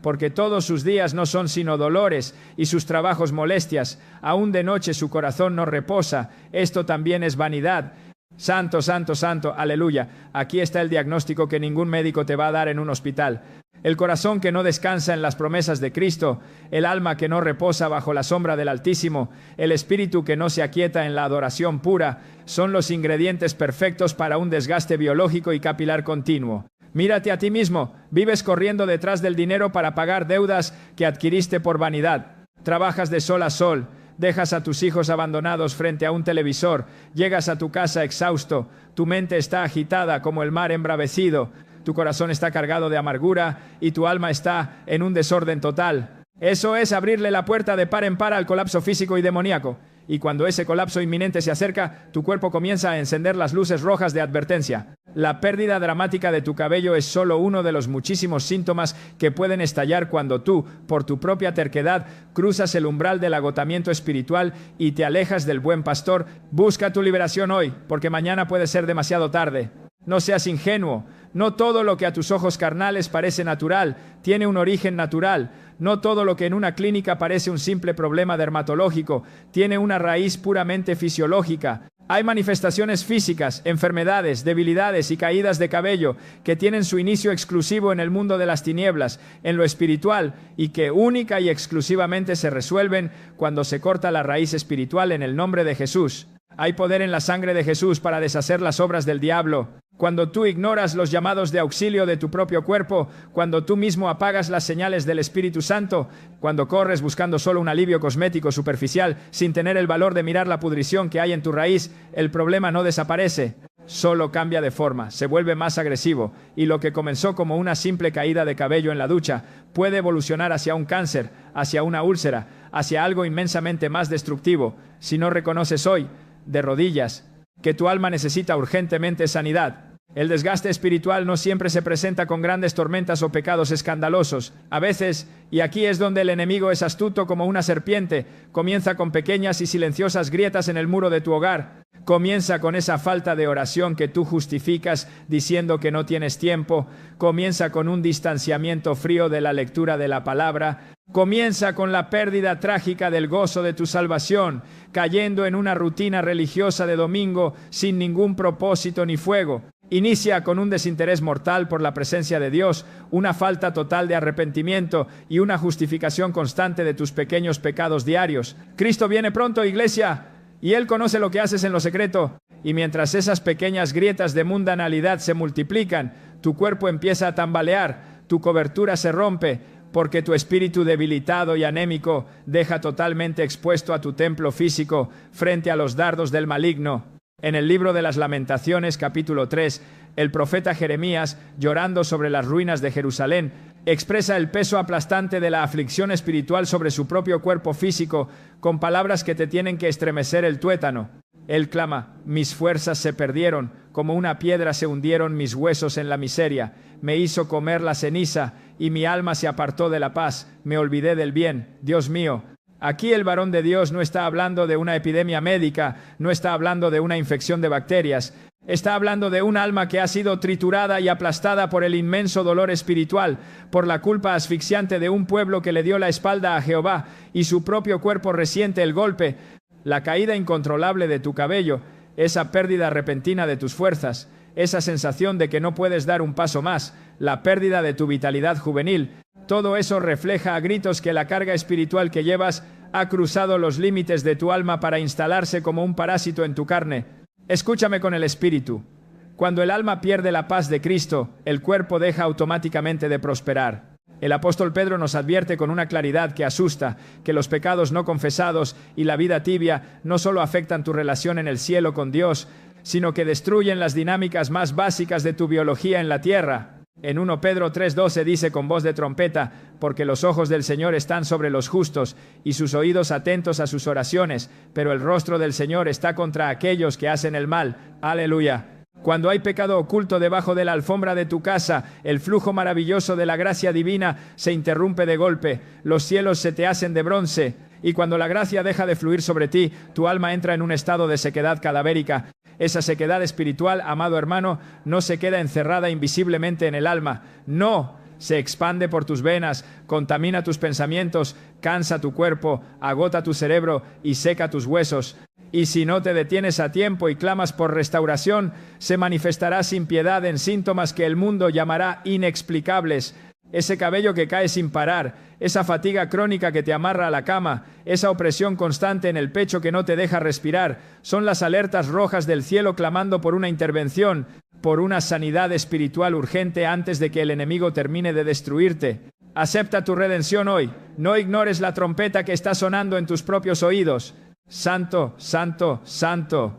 A: Porque todos sus días no son sino dolores y sus trabajos molestias. Aún de noche su corazón no reposa. Esto también es vanidad. Santo, santo, santo, aleluya. Aquí está el diagnóstico que ningún médico te va a dar en un hospital. El corazón que no descansa en las promesas de Cristo, el alma que no reposa bajo la sombra del Altísimo, el espíritu que no se aquieta en la adoración pura, son los ingredientes perfectos para un desgaste biológico y capilar continuo. Mírate a ti mismo, vives corriendo detrás del dinero para pagar deudas que adquiriste por vanidad. Trabajas de sol a sol, dejas a tus hijos abandonados frente a un televisor, llegas a tu casa exhausto, tu mente está agitada como el mar embravecido, tu corazón está cargado de amargura y tu alma está en un desorden total. Eso es abrirle la puerta de par en par al colapso físico y demoníaco. Y cuando ese colapso inminente se acerca, tu cuerpo comienza a encender las luces rojas de advertencia. La pérdida dramática de tu cabello es solo uno de los muchísimos síntomas que pueden estallar cuando tú, por tu propia terquedad, cruzas el umbral del agotamiento espiritual y te alejas del buen pastor. Busca tu liberación hoy, porque mañana puede ser demasiado tarde. No seas ingenuo. No todo lo que a tus ojos carnales parece natural tiene un origen natural. No todo lo que en una clínica parece un simple problema dermatológico tiene una raíz puramente fisiológica. Hay manifestaciones físicas, enfermedades, debilidades y caídas de cabello que tienen su inicio exclusivo en el mundo de las tinieblas, en lo espiritual, y que única y exclusivamente se resuelven cuando se corta la raíz espiritual en el nombre de Jesús. Hay poder en la sangre de Jesús para deshacer las obras del diablo. Cuando tú ignoras los llamados de auxilio de tu propio cuerpo, cuando tú mismo apagas las señales del Espíritu Santo, cuando corres buscando solo un alivio cosmético superficial sin tener el valor de mirar la pudrición que hay en tu raíz, el problema no desaparece, solo cambia de forma, se vuelve más agresivo, y lo que comenzó como una simple caída de cabello en la ducha puede evolucionar hacia un cáncer, hacia una úlcera, hacia algo inmensamente más destructivo. Si no reconoces hoy, de rodillas, que tu alma necesita urgentemente sanidad. El desgaste espiritual no siempre se presenta con grandes tormentas o pecados escandalosos. A veces, y aquí es donde el enemigo es astuto como una serpiente, comienza con pequeñas y silenciosas grietas en el muro de tu hogar. Comienza con esa falta de oración que tú justificas diciendo que no tienes tiempo. Comienza con un distanciamiento frío de la lectura de la palabra. Comienza con la pérdida trágica del gozo de tu salvación, cayendo en una rutina religiosa de domingo sin ningún propósito ni fuego. Inicia con un desinterés mortal por la presencia de Dios, una falta total de arrepentimiento y una justificación constante de tus pequeños pecados diarios. Cristo viene pronto, iglesia, y Él conoce lo que haces en lo secreto. Y mientras esas pequeñas grietas de mundanalidad se multiplican, tu cuerpo empieza a tambalear, tu cobertura se rompe, porque tu espíritu debilitado y anémico deja totalmente expuesto a tu templo físico frente a los dardos del maligno. En el libro de las Lamentaciones, capítulo 3, el profeta Jeremías, llorando sobre las ruinas de Jerusalén, expresa el peso aplastante de la aflicción espiritual sobre su propio cuerpo físico con palabras que te tienen que estremecer el tuétano. Él clama: mis fuerzas se perdieron, como una piedra se hundieron mis huesos en la miseria. Me hizo comer la ceniza, y mi alma se apartó de la paz. Me olvidé del bien. Dios mío. Aquí el varón de Dios no está hablando de una epidemia médica, no está hablando de una infección de bacterias. Está hablando de un alma que ha sido triturada y aplastada por el inmenso dolor espiritual, por la culpa asfixiante de un pueblo que le dio la espalda a Jehová, y su propio cuerpo resiente el golpe, la caída incontrolable de tu cabello, esa pérdida repentina de tus fuerzas, esa sensación de que no puedes dar un paso más, la pérdida de tu vitalidad juvenil. Todo eso refleja a gritos que la carga espiritual que llevas ha cruzado los límites de tu alma para instalarse como un parásito en tu carne. Escúchame con el espíritu. Cuando el alma pierde la paz de Cristo, el cuerpo deja automáticamente de prosperar. El apóstol Pedro nos advierte con una claridad que asusta, que los pecados no confesados y la vida tibia no solo afectan tu relación en el cielo con Dios, sino que destruyen las dinámicas más básicas de tu biología en la tierra. En 1 Pedro 3:12 dice con voz de trompeta: porque los ojos del Señor están sobre los justos, y sus oídos atentos a sus oraciones, pero el rostro del Señor está contra aquellos que hacen el mal. Aleluya. Cuando hay pecado oculto debajo de la alfombra de tu casa, el flujo maravilloso de la gracia divina se interrumpe de golpe, los cielos se te hacen de bronce, y cuando la gracia deja de fluir sobre ti, tu alma entra en un estado de sequedad cadavérica. Esa sequedad espiritual, amado hermano, no se queda encerrada invisiblemente en el alma. No, se expande por tus venas, contamina tus pensamientos, cansa tu cuerpo, agota tu cerebro y seca tus huesos. Y si no te detienes a tiempo y clamas por restauración, se manifestará sin piedad en síntomas que el mundo llamará inexplicables. Ese cabello que cae sin parar, esa fatiga crónica que te amarra a la cama, esa opresión constante en el pecho que no te deja respirar, son las alertas rojas del cielo clamando por una intervención, por una sanidad espiritual urgente antes de que el enemigo termine de destruirte. Acepta tu redención hoy. No ignores la trompeta que está sonando en tus propios oídos. Santo, santo, santo.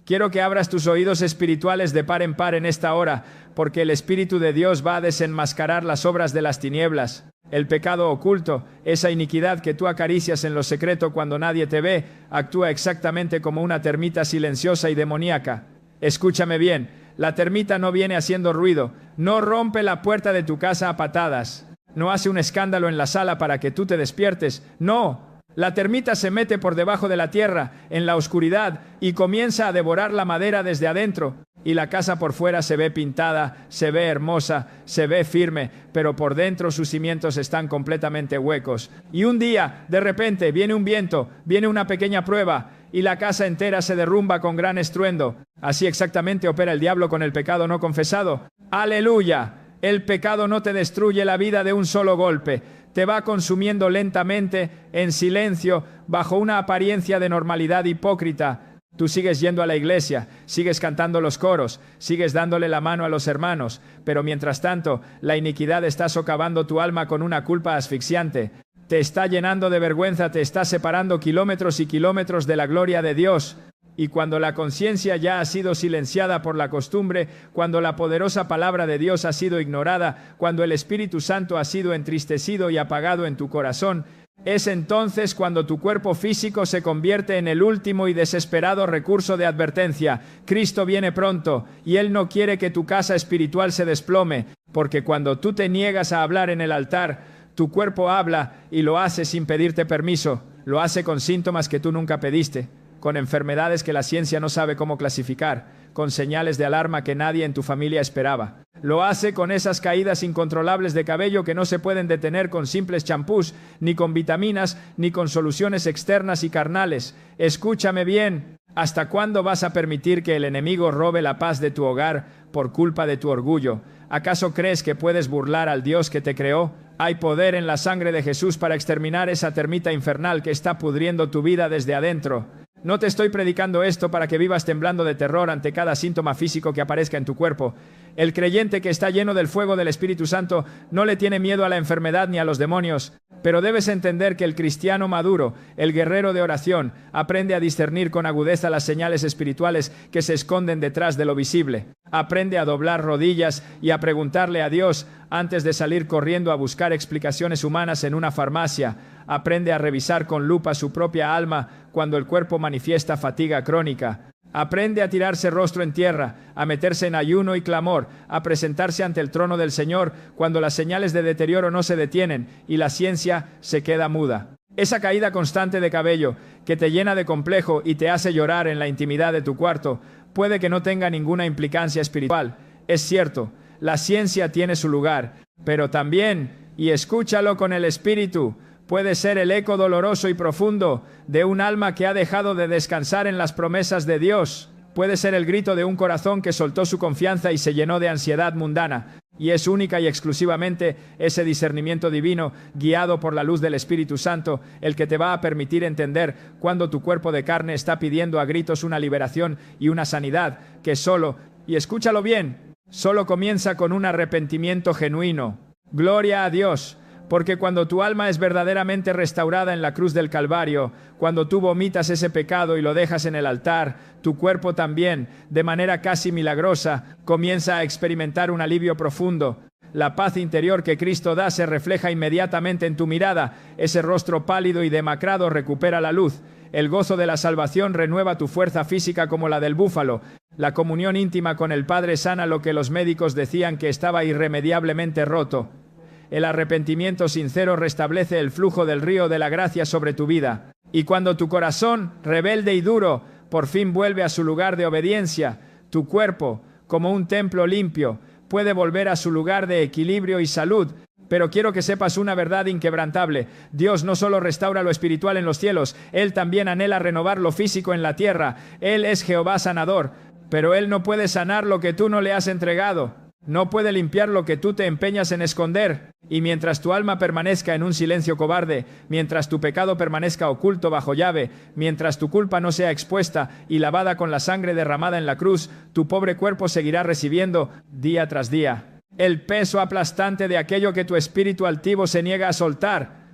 A: Quiero que abras tus oídos espirituales de par en par en esta hora, porque el Espíritu de Dios va a desenmascarar las obras de las tinieblas. El pecado oculto, esa iniquidad que tú acaricias en lo secreto cuando nadie te ve, actúa exactamente como una termita silenciosa y demoníaca. Escúchame bien, la termita no viene haciendo ruido, no rompe la puerta de tu casa a patadas, no hace un escándalo en la sala para que tú te despiertes, no. La termita se mete por debajo de la tierra, en la oscuridad, y comienza a devorar la madera desde adentro. Y la casa por fuera se ve pintada, se ve hermosa, se ve firme, pero por dentro sus cimientos están completamente huecos. Y un día, de repente, viene un viento, viene una pequeña prueba, y la casa entera se derrumba con gran estruendo. Así exactamente opera el diablo con el pecado no confesado. ¡Aleluya! El pecado no te destruye la vida de un solo golpe. Te va consumiendo lentamente, en silencio, bajo una apariencia de normalidad hipócrita. Tú sigues yendo a la iglesia, sigues cantando los coros, sigues dándole la mano a los hermanos, pero mientras tanto, la iniquidad está socavando tu alma con una culpa asfixiante. Te está llenando de vergüenza, te está separando kilómetros y kilómetros de la gloria de Dios. Y cuando la conciencia ya ha sido silenciada por la costumbre, cuando la poderosa palabra de Dios ha sido ignorada, cuando el Espíritu Santo ha sido entristecido y apagado en tu corazón, es entonces cuando tu cuerpo físico se convierte en el último y desesperado recurso de advertencia. Cristo viene pronto, y Él no quiere que tu casa espiritual se desplome, porque cuando tú te niegas a hablar en el altar, tu cuerpo habla y lo hace sin pedirte permiso, lo hace con síntomas que tú nunca pediste, con enfermedades que la ciencia no sabe cómo clasificar, con señales de alarma que nadie en tu familia esperaba. Lo hace con esas caídas incontrolables de cabello que no se pueden detener con simples champús, ni con vitaminas, ni con soluciones externas y carnales. Escúchame bien. ¿Hasta cuándo vas a permitir que el enemigo robe la paz de tu hogar por culpa de tu orgullo? ¿Acaso crees que puedes burlar al Dios que te creó? Hay poder en la sangre de Jesús para exterminar esa termita infernal que está pudriendo tu vida desde adentro. No te estoy predicando esto para que vivas temblando de terror ante cada síntoma físico que aparezca en tu cuerpo. El creyente que está lleno del fuego del Espíritu Santo no le tiene miedo a la enfermedad ni a los demonios, pero debes entender que el cristiano maduro, el guerrero de oración, aprende a discernir con agudeza las señales espirituales que se esconden detrás de lo visible. Aprende a doblar rodillas y a preguntarle a Dios antes de salir corriendo a buscar explicaciones humanas en una farmacia. Aprende a revisar con lupa su propia alma cuando el cuerpo manifiesta fatiga crónica. Aprende a tirarse rostro en tierra, a meterse en ayuno y clamor, a presentarse ante el trono del Señor cuando las señales de deterioro no se detienen y la ciencia se queda muda. Esa caída constante de cabello que te llena de complejo y te hace llorar en la intimidad de tu cuarto puede que no tenga ninguna implicancia espiritual. Es cierto, la ciencia tiene su lugar, pero también, y escúchalo con el espíritu, puede ser el eco doloroso y profundo de un alma que ha dejado de descansar en las promesas de Dios. Puede ser el grito de un corazón que soltó su confianza y se llenó de ansiedad mundana. Y es única y exclusivamente ese discernimiento divino, guiado por la luz del Espíritu Santo, el que te va a permitir entender cuando tu cuerpo de carne está pidiendo a gritos una liberación y una sanidad que solo, y escúchalo bien, solo comienza con un arrepentimiento genuino. Gloria a Dios. Porque cuando tu alma es verdaderamente restaurada en la cruz del Calvario, cuando tú vomitas ese pecado y lo dejas en el altar, tu cuerpo también, de manera casi milagrosa, comienza a experimentar un alivio profundo. La paz interior que Cristo da se refleja inmediatamente en tu mirada. Ese rostro pálido y demacrado recupera la luz. El gozo de la salvación renueva tu fuerza física como la del búfalo. La comunión íntima con el Padre sana lo que los médicos decían que estaba irremediablemente roto. El arrepentimiento sincero restablece el flujo del río de la gracia sobre tu vida. Y cuando tu corazón, rebelde y duro, por fin vuelve a su lugar de obediencia, tu cuerpo, como un templo limpio, puede volver a su lugar de equilibrio y salud. Pero quiero que sepas una verdad inquebrantable. Dios no solo restaura lo espiritual en los cielos, Él también anhela renovar lo físico en la tierra. Él es Jehová sanador, pero Él no puede sanar lo que tú no le has entregado. No puede limpiar lo que tú te empeñas en esconder. Y mientras tu alma permanezca en un silencio cobarde, mientras tu pecado permanezca oculto bajo llave, mientras tu culpa no sea expuesta y lavada con la sangre derramada en la cruz, tu pobre cuerpo seguirá recibiendo, día tras día, el peso aplastante de aquello que tu espíritu altivo se niega a soltar.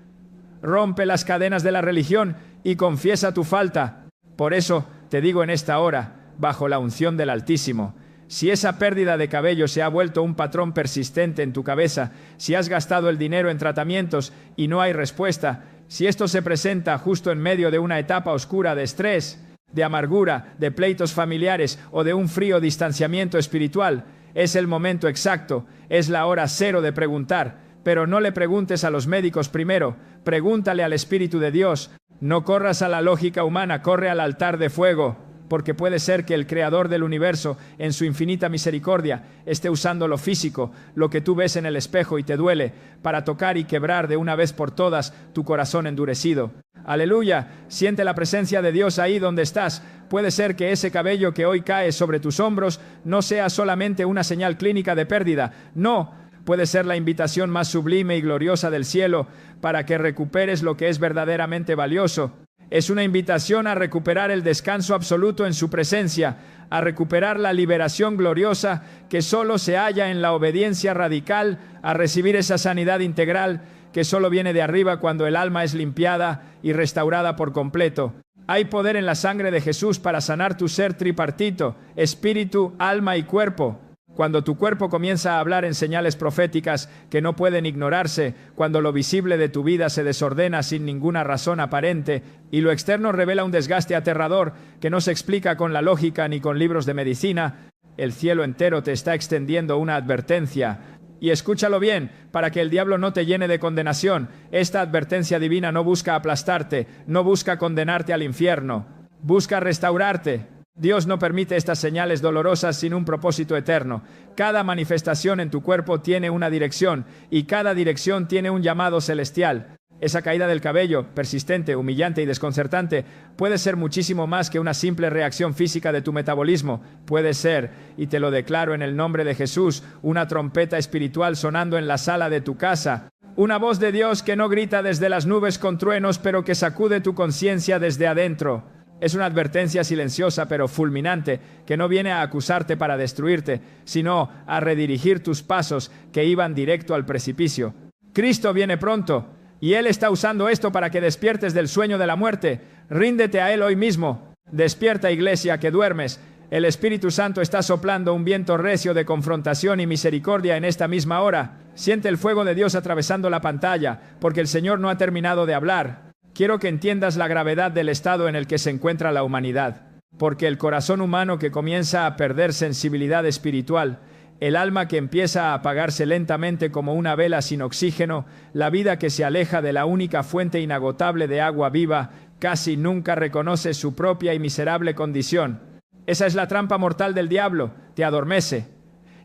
A: Rompe las cadenas de la religión y confiesa tu falta. Por eso te digo en esta hora, bajo la unción del Altísimo, si esa pérdida de cabello se ha vuelto un patrón persistente en tu cabeza, si has gastado el dinero en tratamientos y no hay respuesta, si esto se presenta justo en medio de una etapa oscura de estrés, de amargura, de pleitos familiares o de un frío distanciamiento espiritual, es el momento exacto, es la hora cero de preguntar. Pero no le preguntes a los médicos primero, pregúntale al Espíritu de Dios. No corras a la lógica humana, corre al altar de fuego. Porque puede ser que el Creador del universo, en su infinita misericordia, esté usando lo físico, lo que tú ves en el espejo y te duele, para tocar y quebrar de una vez por todas tu corazón endurecido. ¡Aleluya! Siente la presencia de Dios ahí donde estás. Puede ser que ese cabello que hoy cae sobre tus hombros no sea solamente una señal clínica de pérdida. No, puede ser la invitación más sublime y gloriosa del cielo para que recuperes lo que es verdaderamente valioso. Es una invitación a recuperar el descanso absoluto en su presencia, a recuperar la liberación gloriosa que solo se halla en la obediencia radical, a recibir esa sanidad integral que solo viene de arriba cuando el alma es limpiada y restaurada por completo. Hay poder en la sangre de Jesús para sanar tu ser tripartito, espíritu, alma y cuerpo. Cuando tu cuerpo comienza a hablar en señales proféticas que no pueden ignorarse, cuando lo visible de tu vida se desordena sin ninguna razón aparente y lo externo revela un desgaste aterrador que no se explica con la lógica ni con libros de medicina, el cielo entero te está extendiendo una advertencia. Y escúchalo bien, para que el diablo no te llene de condenación. Esta advertencia divina no busca aplastarte, no busca condenarte al infierno, busca restaurarte. Dios no permite estas señales dolorosas sin un propósito eterno. Cada manifestación en tu cuerpo tiene una dirección y cada dirección tiene un llamado celestial. Esa caída del cabello, persistente, humillante y desconcertante, puede ser muchísimo más que una simple reacción física de tu metabolismo. Puede ser, y te lo declaro en el nombre de Jesús, una trompeta espiritual sonando en la sala de tu casa. Una voz de Dios que no grita desde las nubes con truenos, pero que sacude tu conciencia desde adentro. Es una advertencia silenciosa pero fulminante que no viene a acusarte para destruirte, sino a redirigir tus pasos que iban directo al precipicio. Cristo viene pronto y Él está usando esto para que despiertes del sueño de la muerte. Ríndete a Él hoy mismo. Despierta, iglesia, que duermes. El Espíritu Santo está soplando un viento recio de confrontación y misericordia en esta misma hora. Siente el fuego de Dios atravesando la pantalla, porque el Señor no ha terminado de hablar. Quiero que entiendas la gravedad del estado en el que se encuentra la humanidad, porque el corazón humano que comienza a perder sensibilidad espiritual, el alma que empieza a apagarse lentamente como una vela sin oxígeno, la vida que se aleja de la única fuente inagotable de agua viva, casi nunca reconoce su propia y miserable condición. Esa es la trampa mortal del diablo, te adormece.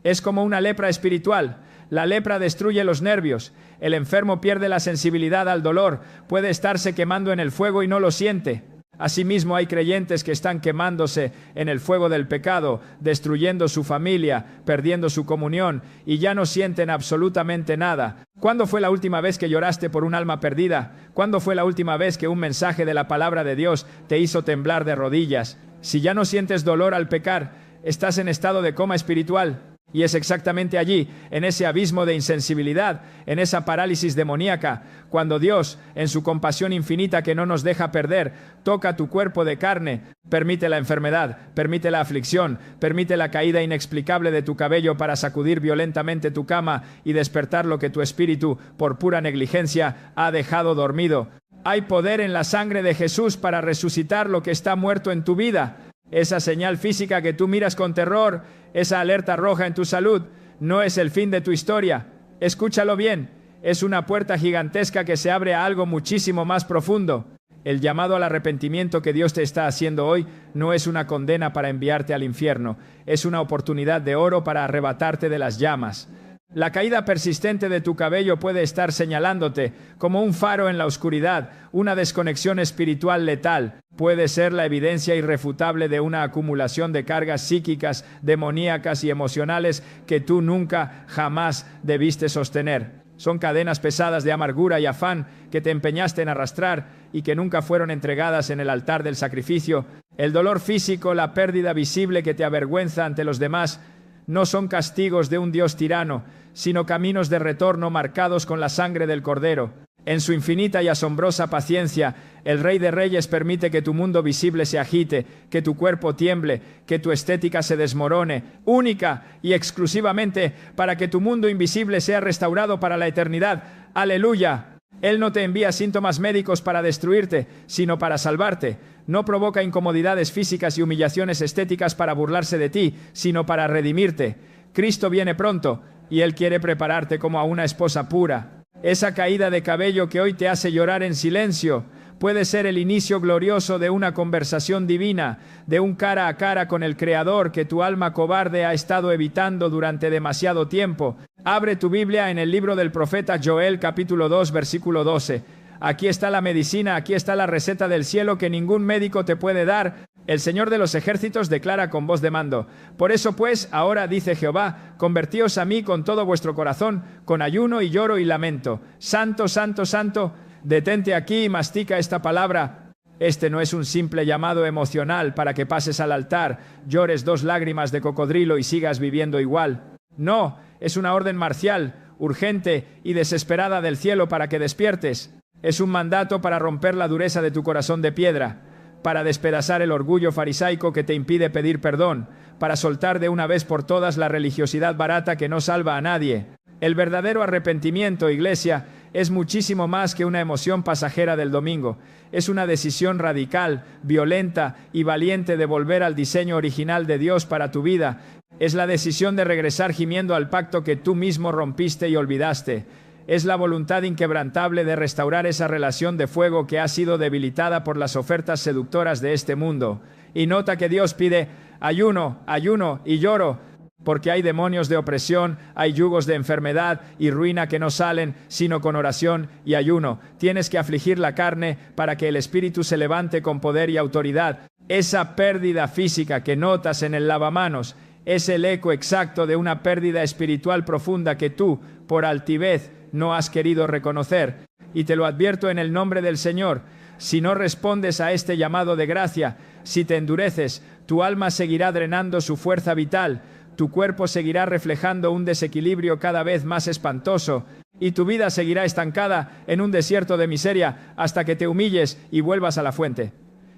A: Es como una lepra espiritual. La lepra destruye los nervios. El enfermo pierde la sensibilidad al dolor. Puede estarse quemando en el fuego y no lo siente. Asimismo, hay creyentes que están quemándose en el fuego del pecado, destruyendo su familia, perdiendo su comunión, y ya no sienten absolutamente nada. ¿Cuándo fue la última vez que lloraste por un alma perdida? ¿Cuándo fue la última vez que un mensaje de la palabra de Dios te hizo temblar de rodillas? Si ya no sientes dolor al pecar, estás en estado de coma espiritual. Y es exactamente allí, en ese abismo de insensibilidad, en esa parálisis demoníaca, cuando Dios, en su compasión infinita que no nos deja perder, toca tu cuerpo de carne, permite la enfermedad, permite la aflicción, permite la caída inexplicable de tu cabello para sacudir violentamente tu cama y despertar lo que tu espíritu, por pura negligencia, ha dejado dormido. Hay poder en la sangre de Jesús para resucitar lo que está muerto en tu vida. Esa señal física que tú miras con terror, esa alerta roja en tu salud, no es el fin de tu historia. Escúchalo bien, es una puerta gigantesca que se abre a algo muchísimo más profundo. El llamado al arrepentimiento que Dios te está haciendo hoy no es una condena para enviarte al infierno, es una oportunidad de oro para arrebatarte de las llamas. La caída persistente de tu cabello puede estar señalándote como un faro en la oscuridad, una desconexión espiritual letal. Puede ser la evidencia irrefutable de una acumulación de cargas psíquicas, demoníacas y emocionales que tú nunca, jamás debiste sostener. Son cadenas pesadas de amargura y afán que te empeñaste en arrastrar y que nunca fueron entregadas en el altar del sacrificio. El dolor físico, la pérdida visible que te avergüenza ante los demás, no son castigos de un Dios tirano, sino caminos de retorno marcados con la sangre del Cordero. En su infinita y asombrosa paciencia, el Rey de Reyes permite que tu mundo visible se agite, que tu cuerpo tiemble, que tu estética se desmorone, única y exclusivamente para que tu mundo invisible sea restaurado para la eternidad. ¡Aleluya! Él no te envía síntomas médicos para destruirte, sino para salvarte. No provoca incomodidades físicas y humillaciones estéticas para burlarse de ti, sino para redimirte. Cristo viene pronto, y Él quiere prepararte como a una esposa pura. Esa caída de cabello que hoy te hace llorar en silencio puede ser el inicio glorioso de una conversación divina, de un cara a cara con el Creador que tu alma cobarde ha estado evitando durante demasiado tiempo. Abre tu Biblia en el libro del profeta Joel, capítulo 2, versículo 12. Aquí está la medicina, aquí está la receta del cielo que ningún médico te puede dar. El Señor de los ejércitos declara con voz de mando: por eso pues, ahora dice Jehová, convertíos a mí con todo vuestro corazón, con ayuno y lloro y lamento. Santo, santo, santo, detente aquí y mastica esta palabra. Este no es un simple llamado emocional para que pases al altar, llores 2 lágrimas de cocodrilo y sigas viviendo igual. No, es una orden marcial, urgente y desesperada del cielo para que despiertes. Es un mandato para romper la dureza de tu corazón de piedra, para despedazar el orgullo farisaico que te impide pedir perdón, para soltar de una vez por todas la religiosidad barata que no salva a nadie. El verdadero arrepentimiento, iglesia, es muchísimo más que una emoción pasajera del domingo. Es una decisión radical, violenta y valiente de volver al diseño original de Dios para tu vida. Es la decisión de regresar gimiendo al pacto que tú mismo rompiste y olvidaste. Es la voluntad inquebrantable de restaurar esa relación de fuego que ha sido debilitada por las ofertas seductoras de este mundo. Y nota que Dios pide ayuno, ayuno y lloro, porque hay demonios de opresión, hay yugos de enfermedad y ruina que no salen sino con oración y ayuno. Tienes que afligir la carne para que el espíritu se levante con poder y autoridad. Esa pérdida física que notas en el lavamanos es el eco exacto de una pérdida espiritual profunda que tú, por altivez, no has querido reconocer. y te lo advierto en el nombre del Señor. Si no respondes a este llamado de gracia, si te endureces, tu alma seguirá drenando su fuerza vital, tu cuerpo seguirá reflejando un desequilibrio cada vez más espantoso, y tu vida seguirá estancada en un desierto de miseria hasta que te humilles y vuelvas a la fuente.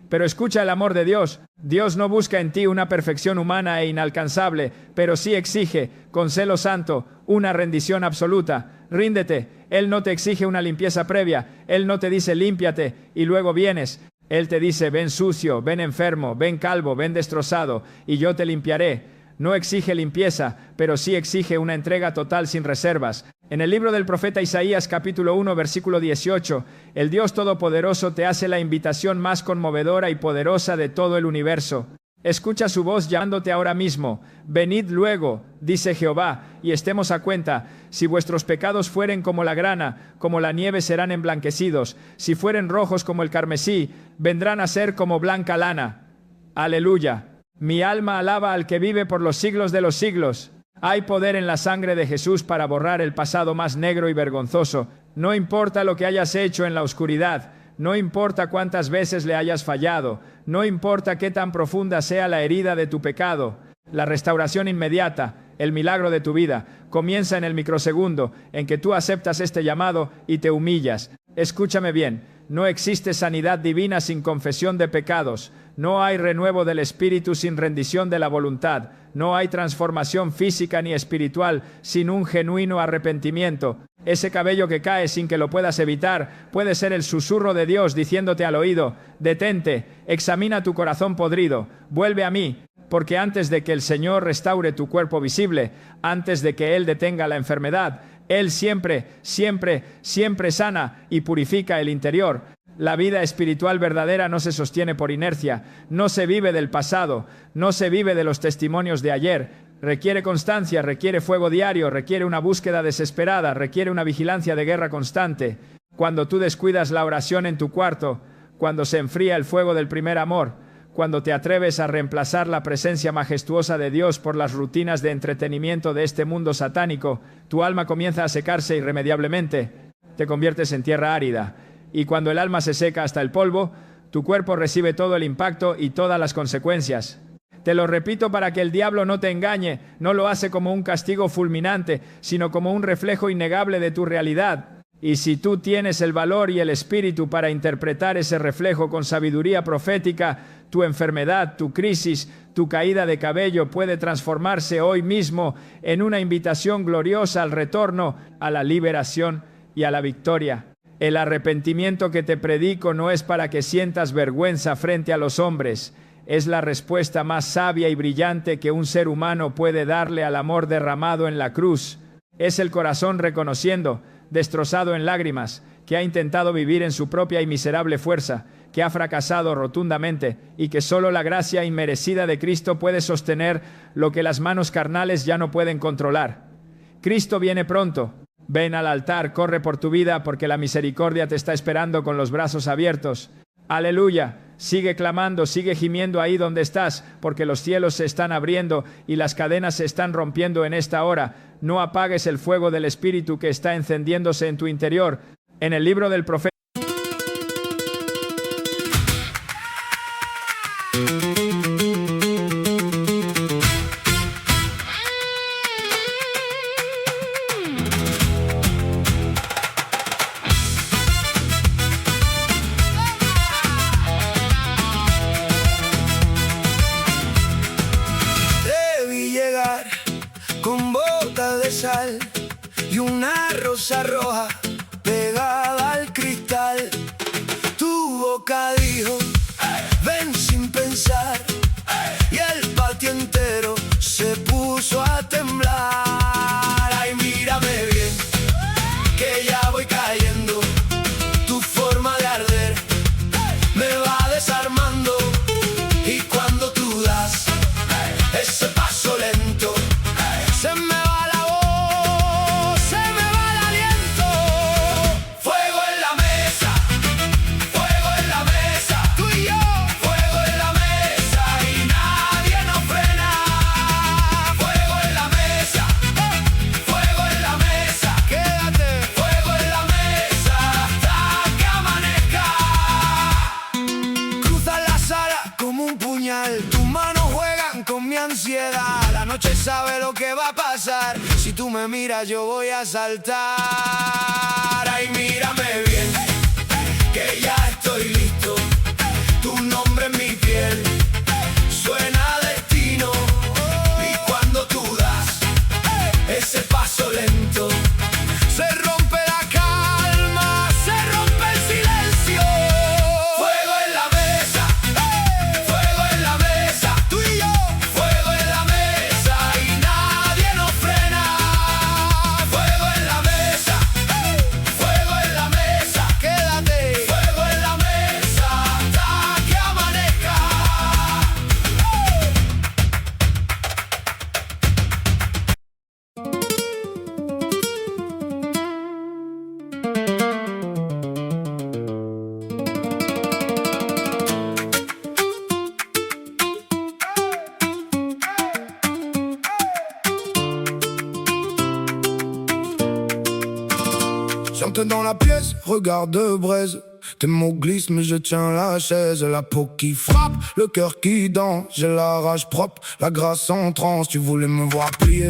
A: Pero escucha el amor de Dios. Dios no busca en ti una perfección humana e inalcanzable, pero sí exige, con celo santo, una rendición absoluta. Ríndete. Él no te exige una limpieza previa. Él no te dice límpiate y luego vienes. Él te dice ven sucio, ven enfermo, ven calvo, ven destrozado, y yo te limpiaré. No exige limpieza, pero sí exige una entrega total sin reservas. En el libro del profeta Isaías capítulo 1 versículo 18, el Dios Todopoderoso te hace la invitación más conmovedora y poderosa de todo el universo. Escucha su voz llamándote ahora mismo. Venid luego, dice Jehová, y estemos a cuenta. Si vuestros pecados fueren como la grana, como la nieve serán emblanquecidos. Si fueren rojos como el carmesí, vendrán a ser como blanca lana. Aleluya. Mi alma alaba al que vive por los siglos de los siglos. Hay poder en la sangre de Jesús para borrar el pasado más negro y vergonzoso. No importa lo que hayas hecho en la oscuridad, no importa cuántas veces le hayas fallado, no importa qué tan profunda sea la herida de tu pecado. La restauración inmediata, el milagro de tu vida, comienza en el microsegundo en que tú aceptas este llamado y te humillas. Escúchame bien, no existe sanidad divina sin confesión de pecados. No hay renuevo del espíritu sin rendición de la voluntad. No hay transformación física ni espiritual sin un genuino arrepentimiento. Ese cabello que cae sin que lo puedas evitar puede ser el susurro de Dios diciéndote al oído: detente, examina tu corazón podrido, vuelve a mí. Porque antes de que el Señor restaure tu cuerpo visible, antes de que Él detenga la enfermedad, Él siempre sana y purifica el interior. La vida espiritual verdadera no se sostiene por inercia, no se vive del pasado, no se vive de los testimonios de ayer. Requiere constancia, requiere fuego diario, requiere una búsqueda desesperada, requiere una vigilancia de guerra constante. Cuando tú descuidas la oración en tu cuarto, cuando se enfría el fuego del primer amor, cuando te atreves a reemplazar la presencia majestuosa de Dios por las rutinas de entretenimiento de este mundo satánico, tu alma comienza a secarse irremediablemente. Te conviertes en tierra árida. Y cuando el alma se seca hasta el polvo, tu cuerpo recibe todo el impacto y todas las consecuencias. Te lo repito para que el diablo no te engañe. No lo hace como un castigo fulminante, sino como un reflejo innegable de tu realidad. Y si tú tienes el valor y el espíritu para interpretar ese reflejo con sabiduría profética, tu enfermedad, tu crisis, tu caída de cabello puede transformarse hoy mismo en una invitación gloriosa al retorno, a la liberación y a la victoria. El arrepentimiento que te predico no es para que sientas vergüenza frente a los hombres. Es la respuesta más sabia y brillante que un ser humano puede darle al amor derramado en la cruz. Es el corazón reconociendo, destrozado en lágrimas, que ha intentado vivir en su propia y miserable fuerza, que ha fracasado rotundamente y que solo la gracia inmerecida de Cristo puede sostener lo que las manos carnales ya no pueden controlar. Cristo viene pronto. Ven al altar, corre por tu vida, porque la misericordia te está esperando con los brazos abiertos. Aleluya. Sigue clamando, sigue gimiendo ahí donde estás, porque los cielos se están abriendo y las cadenas se están rompiendo en esta hora. No apagues el fuego del Espíritu que está encendiéndose en tu interior. En el libro del profeta
B: con botas de sal y una rosa roja pegada al cristal. Tu boca dijo, ven sin pensar, y el patio entero se puso a temblar. Ay, mírame bien, que ya voy cayendo. Tu forma de arder me va desarmando, y cuando tú das ese paso lento, se me va la voz, se me va el aliento. Fuego en la mesa, tú y yo. Fuego sabe lo que va a pasar. Si tú me miras yo voy a saltar. Ay, mírame bien, que ya estoy listo. Tu nombre en mi piel suena a destino. Y cuando tú das ese paso lento, se rompe la calma, se rompe el silencio. Fuego en la mesa, fuego en la mesa, tú y yo. Fuego en la mesa y nadie nos frena. Fuego en la mesa, fuego en la mesa, quédate. Fuego en la mesa hasta que amanezca. J'entre dans la pièce, regard de braise. Tes mots glissent mais je tiens la chaise. La peau qui frappe, le cœur qui danse. J'ai la rage propre, la grâce en transe. Tu voulais me voir plier,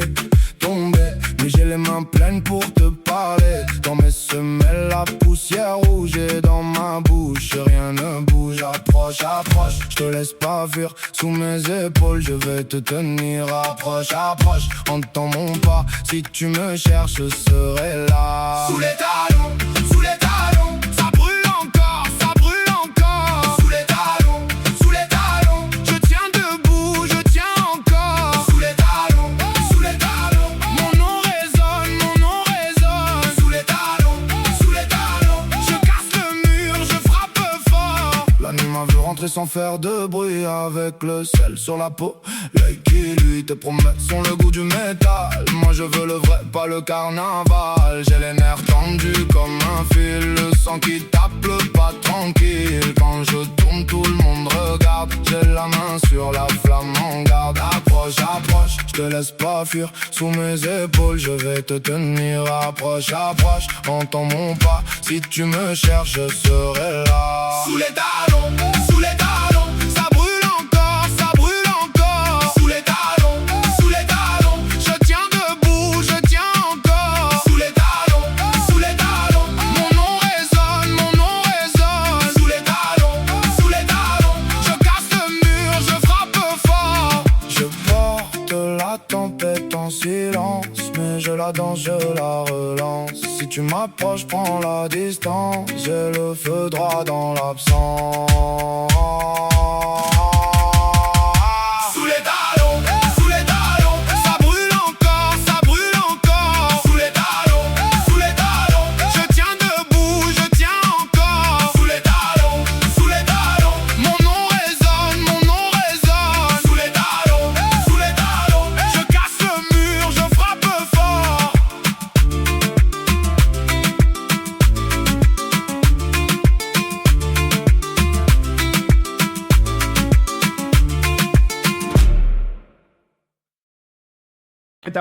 B: tomber, mais j'ai les mains pleines pour te parler. Dans mes semelles la poussière rouge et dans ma bouche rien ne bouge. Approche, approche, je te laisse pas fuir. Sous mes épaules je vais te tenir. Approche, approche, entends mon pas. Si tu me cherches je serai là. Sous les talons, sous les talons, ça brûle encore, ça brûle encore. Sous les talons, je tiens debout, je tiens encore. Sous les talons, mon nom résonne, mon nom résonne. Sous les talons, je casse le mur, je frappe fort. L'anima veut rentrer sans faire de bruit. Avec le sel sur la peau, l'œil qui lui te promet sont le goût du métal. Moi je veux le vrai, pas le carnaval. J'ai les nerfs tendus comme un fil, le sang qui tape, le pas tranquille. Quand je tourne tout le monde regarde. J'ai la main sur la flamme en garde. Approche, approche, je te laisse pas fuir. Sous mes épaules je vais te tenir. Approche, approche, entends mon pas. Si tu me cherches je serai là. Sous les talons, ça brûle encore, ça brûle encore. Sous les talons, je tiens debout, je tiens encore. Sous les talons, mon nom résonne, mon nom résonne. Sous les talons, je casse le mur, je frappe fort. Je porte la tempête en silence, mais je la danse, je la relance. Si tu m'approches, prends la distance. J'ai le feu droit dans l'absence. Sous les talons, ça brûle encore, ça brûle encore. Sous les talons, je tiens debout, je tiens encore. Sous les talons, mon nom résonne, mon nom résonne. Sous les talons, je casse le mur, je frappe fort.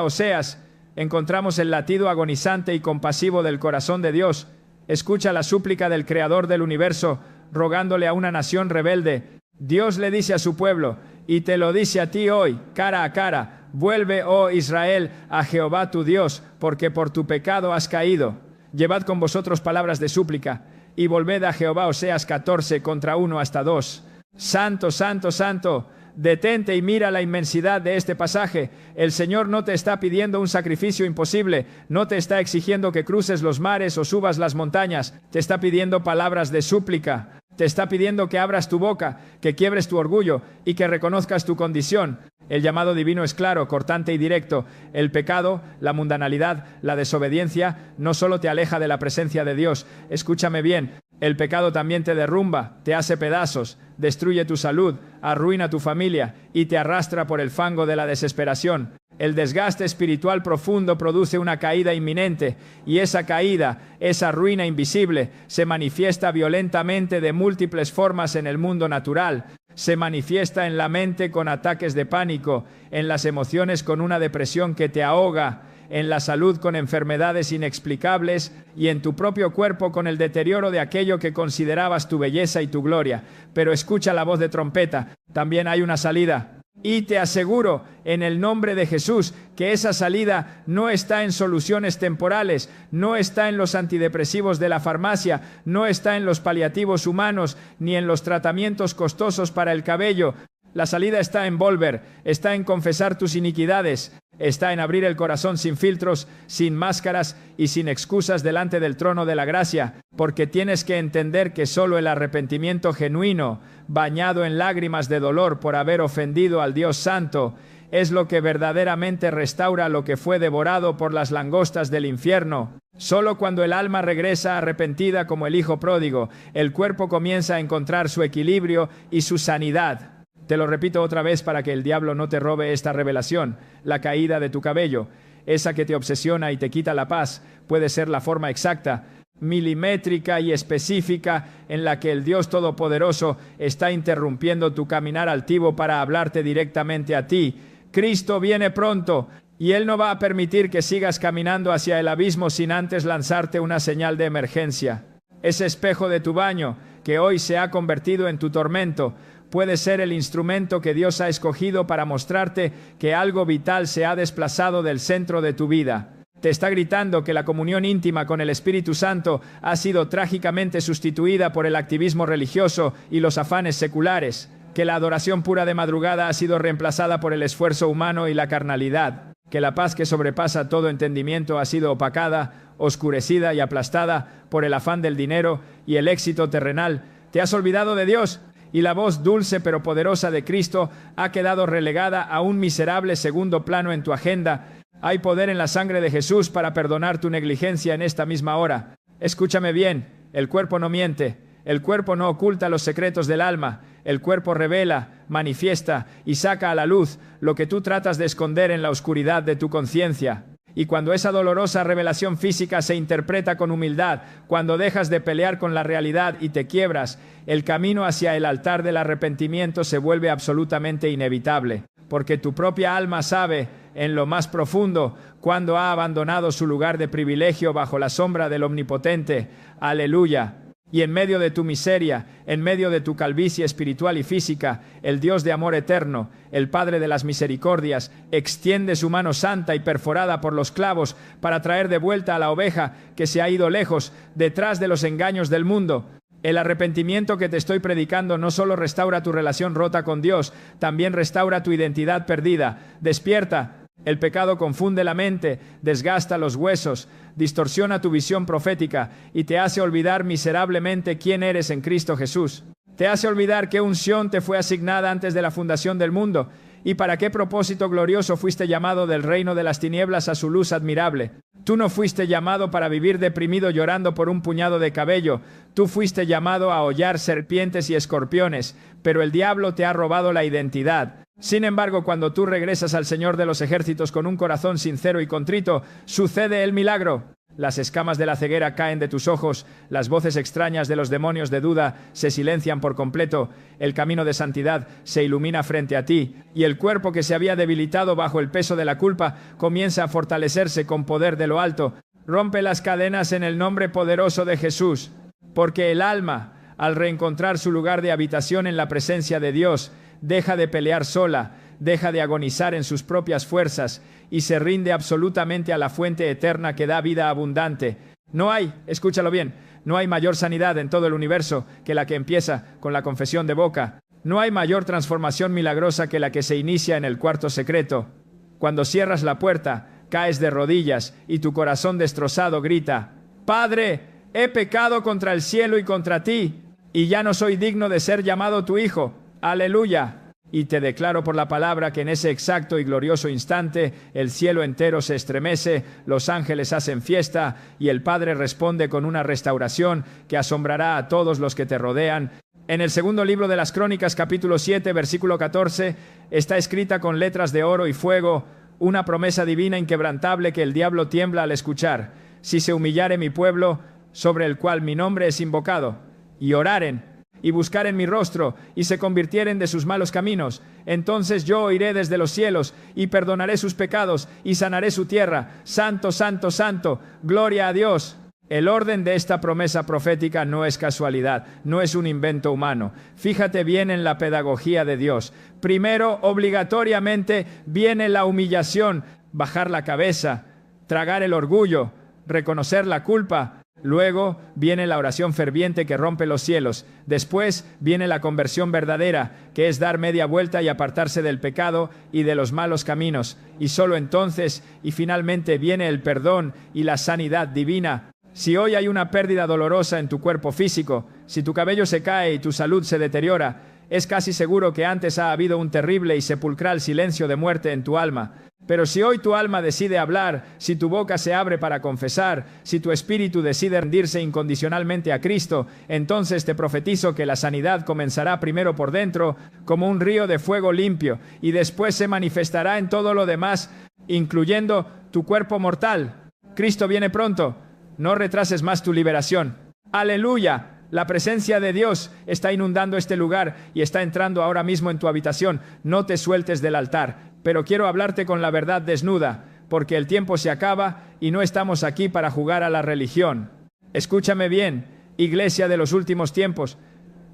A: Oseas, encontramos el latido agonizante y compasivo del corazón de Dios. Escucha la súplica del Creador del universo, rogándole a una nación rebelde. Dios le dice a su pueblo, y te lo dice a ti hoy, cara a cara: vuelve, oh Israel, a Jehová tu Dios, porque por tu pecado has caído. Llevad con vosotros palabras de súplica, y volved a Jehová. Oseas 14, contra 1 hasta 2. Santo, santo, santo. Detente y mira la inmensidad de este pasaje. El Señor no te está pidiendo un sacrificio imposible, no te está exigiendo que cruces los mares o subas las montañas, te está pidiendo palabras de súplica, te está pidiendo que abras tu boca, que quiebres tu orgullo y que reconozcas tu condición. El llamado divino es claro, cortante y directo. El pecado, la mundanalidad, la desobediencia no solo te aleja de la presencia de Dios. Escúchame bien, el pecado también te derrumba, te hace pedazos, destruye tu salud, arruina tu familia y te arrastra por el fango de la desesperación. El desgaste espiritual profundo produce una caída inminente, y esa caída, esa ruina invisible, se manifiesta violentamente de múltiples formas en el mundo natural. Se manifiesta en la mente con ataques de pánico, en las emociones con una depresión que te ahoga, en la salud con enfermedades inexplicables y en tu propio cuerpo con el deterioro de aquello que considerabas tu belleza y tu gloria. Pero escucha la voz de trompeta, también hay una salida. Y te aseguro, en el nombre de Jesús, que esa salida no está en soluciones temporales, no está en los antidepresivos de la farmacia, no está en los paliativos humanos, ni en los tratamientos costosos para el cabello. La salida está en volver, está en confesar tus iniquidades, está en abrir el corazón sin filtros, sin máscaras y sin excusas delante del trono de la gracia, porque tienes que entender que solo el arrepentimiento genuino, bañado en lágrimas de dolor por haber ofendido al Dios Santo, es lo que verdaderamente restaura lo que fue devorado por las langostas del infierno. Solo cuando el alma regresa arrepentida como el hijo pródigo, el cuerpo comienza a encontrar su equilibrio y su sanidad. Te lo repito otra vez para que el diablo no te robe esta revelación. La caída de tu cabello, esa que te obsesiona y te quita la paz, puede ser la forma exacta, milimétrica y específica en la que el Dios Todopoderoso está interrumpiendo tu caminar altivo para hablarte directamente a ti. Cristo viene pronto y Él no va a permitir que sigas caminando hacia el abismo sin antes lanzarte una señal de emergencia. Ese espejo de tu baño, que hoy se ha convertido en tu tormento, puede ser el instrumento que Dios ha escogido para mostrarte que algo vital se ha desplazado del centro de tu vida. Te está gritando que la comunión íntima con el Espíritu Santo ha sido trágicamente sustituida por el activismo religioso y los afanes seculares, que la adoración pura de madrugada ha sido reemplazada por el esfuerzo humano y la carnalidad, que la paz que sobrepasa todo entendimiento ha sido opacada, oscurecida y aplastada por el afán del dinero y el éxito terrenal. Te has olvidado de Dios, y la voz dulce pero poderosa de Cristo ha quedado relegada a un miserable segundo plano en tu agenda. Hay poder en la sangre de Jesús para perdonar tu negligencia en esta misma hora. Escúchame bien, el cuerpo no miente, el cuerpo no oculta los secretos del alma, el cuerpo revela, manifiesta y saca a la luz lo que tú tratas de esconder en la oscuridad de tu conciencia. Y cuando esa dolorosa revelación física se interpreta con humildad, cuando dejas de pelear con la realidad y te quiebras, el camino hacia el altar del arrepentimiento se vuelve absolutamente inevitable, porque tu propia alma sabe, en lo más profundo, cuando ha abandonado su lugar de privilegio bajo la sombra del Omnipotente. Aleluya. Y en medio de tu miseria, en medio de tu calvicie espiritual y física, el Dios de amor eterno, el Padre de las misericordias, extiende su mano santa y perforada por los clavos para traer de vuelta a la oveja que se ha ido lejos, detrás de los engaños del mundo. El arrepentimiento que te estoy predicando no solo restaura tu relación rota con Dios, también restaura tu identidad perdida. Despierta. El pecado confunde la mente, desgasta los huesos, distorsiona tu visión profética y te hace olvidar miserablemente quién eres en Cristo Jesús. Te hace olvidar qué unción te fue asignada antes de la fundación del mundo y para qué propósito glorioso fuiste llamado del reino de las tinieblas a su luz admirable. Tú no fuiste llamado para vivir deprimido llorando por un puñado de cabello. Tú fuiste llamado a hollar serpientes y escorpiones, pero el diablo te ha robado la identidad. Sin embargo, cuando tú regresas al Señor de los ejércitos con un corazón sincero y contrito, sucede el milagro. Las escamas de la ceguera caen de tus ojos, las voces extrañas de los demonios de duda se silencian por completo, el camino de santidad se ilumina frente a ti, y el cuerpo que se había debilitado bajo el peso de la culpa comienza a fortalecerse con poder de lo alto. Rompe las cadenas en el nombre poderoso de Jesús, porque el alma, al reencontrar su lugar de habitación en la presencia de Dios, deja de pelear sola, deja de agonizar en sus propias fuerzas y se rinde absolutamente a la fuente eterna que da vida abundante. No hay, escúchalo bien, no hay mayor sanidad en todo el universo que la que empieza con la confesión de boca. No hay mayor transformación milagrosa que la que se inicia en el cuarto secreto. Cuando cierras la puerta, caes de rodillas y tu corazón destrozado grita: «Padre, he pecado contra el cielo y contra ti, y ya no soy digno de ser llamado tu hijo». Aleluya. Y te declaro por la palabra que en ese exacto y glorioso instante el cielo entero se estremece, los ángeles hacen fiesta y el Padre responde con una restauración que asombrará a todos los que te rodean. En el segundo libro de las Crónicas, capítulo 7, versículo 14, está escrita con letras de oro y fuego una promesa divina inquebrantable que el diablo tiembla al escuchar. Si se humillare mi pueblo, sobre el cual mi nombre es invocado, y oraren, y buscaren mi rostro, y se convirtieren de sus malos caminos, entonces yo oiré desde los cielos, y perdonaré sus pecados, y sanaré su tierra. Santo, santo, santo, gloria a Dios. El orden de esta promesa profética no es casualidad, no es un invento humano. Fíjate bien en la pedagogía de Dios. Primero, obligatoriamente, viene la humillación, bajar la cabeza, tragar el orgullo, reconocer la culpa. Luego viene la oración ferviente que rompe los cielos. Después viene la conversión verdadera, que es dar media vuelta y apartarse del pecado y de los malos caminos. Y solo entonces, y finalmente, viene el perdón y la sanidad divina. Si hoy hay una pérdida dolorosa en tu cuerpo físico, si tu cabello se cae y tu salud se deteriora, es casi seguro que antes ha habido un terrible y sepulcral silencio de muerte en tu alma. Pero si hoy tu alma decide hablar, si tu boca se abre para confesar, si tu espíritu decide rendirse incondicionalmente a Cristo, entonces te profetizo que la sanidad comenzará primero por dentro, como un río de fuego limpio, y después se manifestará en todo lo demás, incluyendo tu cuerpo mortal. Cristo viene pronto. No retrases más tu liberación. ¡Aleluya! La presencia de Dios está inundando este lugar y está entrando ahora mismo en tu habitación. No te sueltes del altar, pero quiero hablarte con la verdad desnuda, porque el tiempo se acaba y no estamos aquí para jugar a la religión. Escúchame bien, iglesia de los últimos tiempos.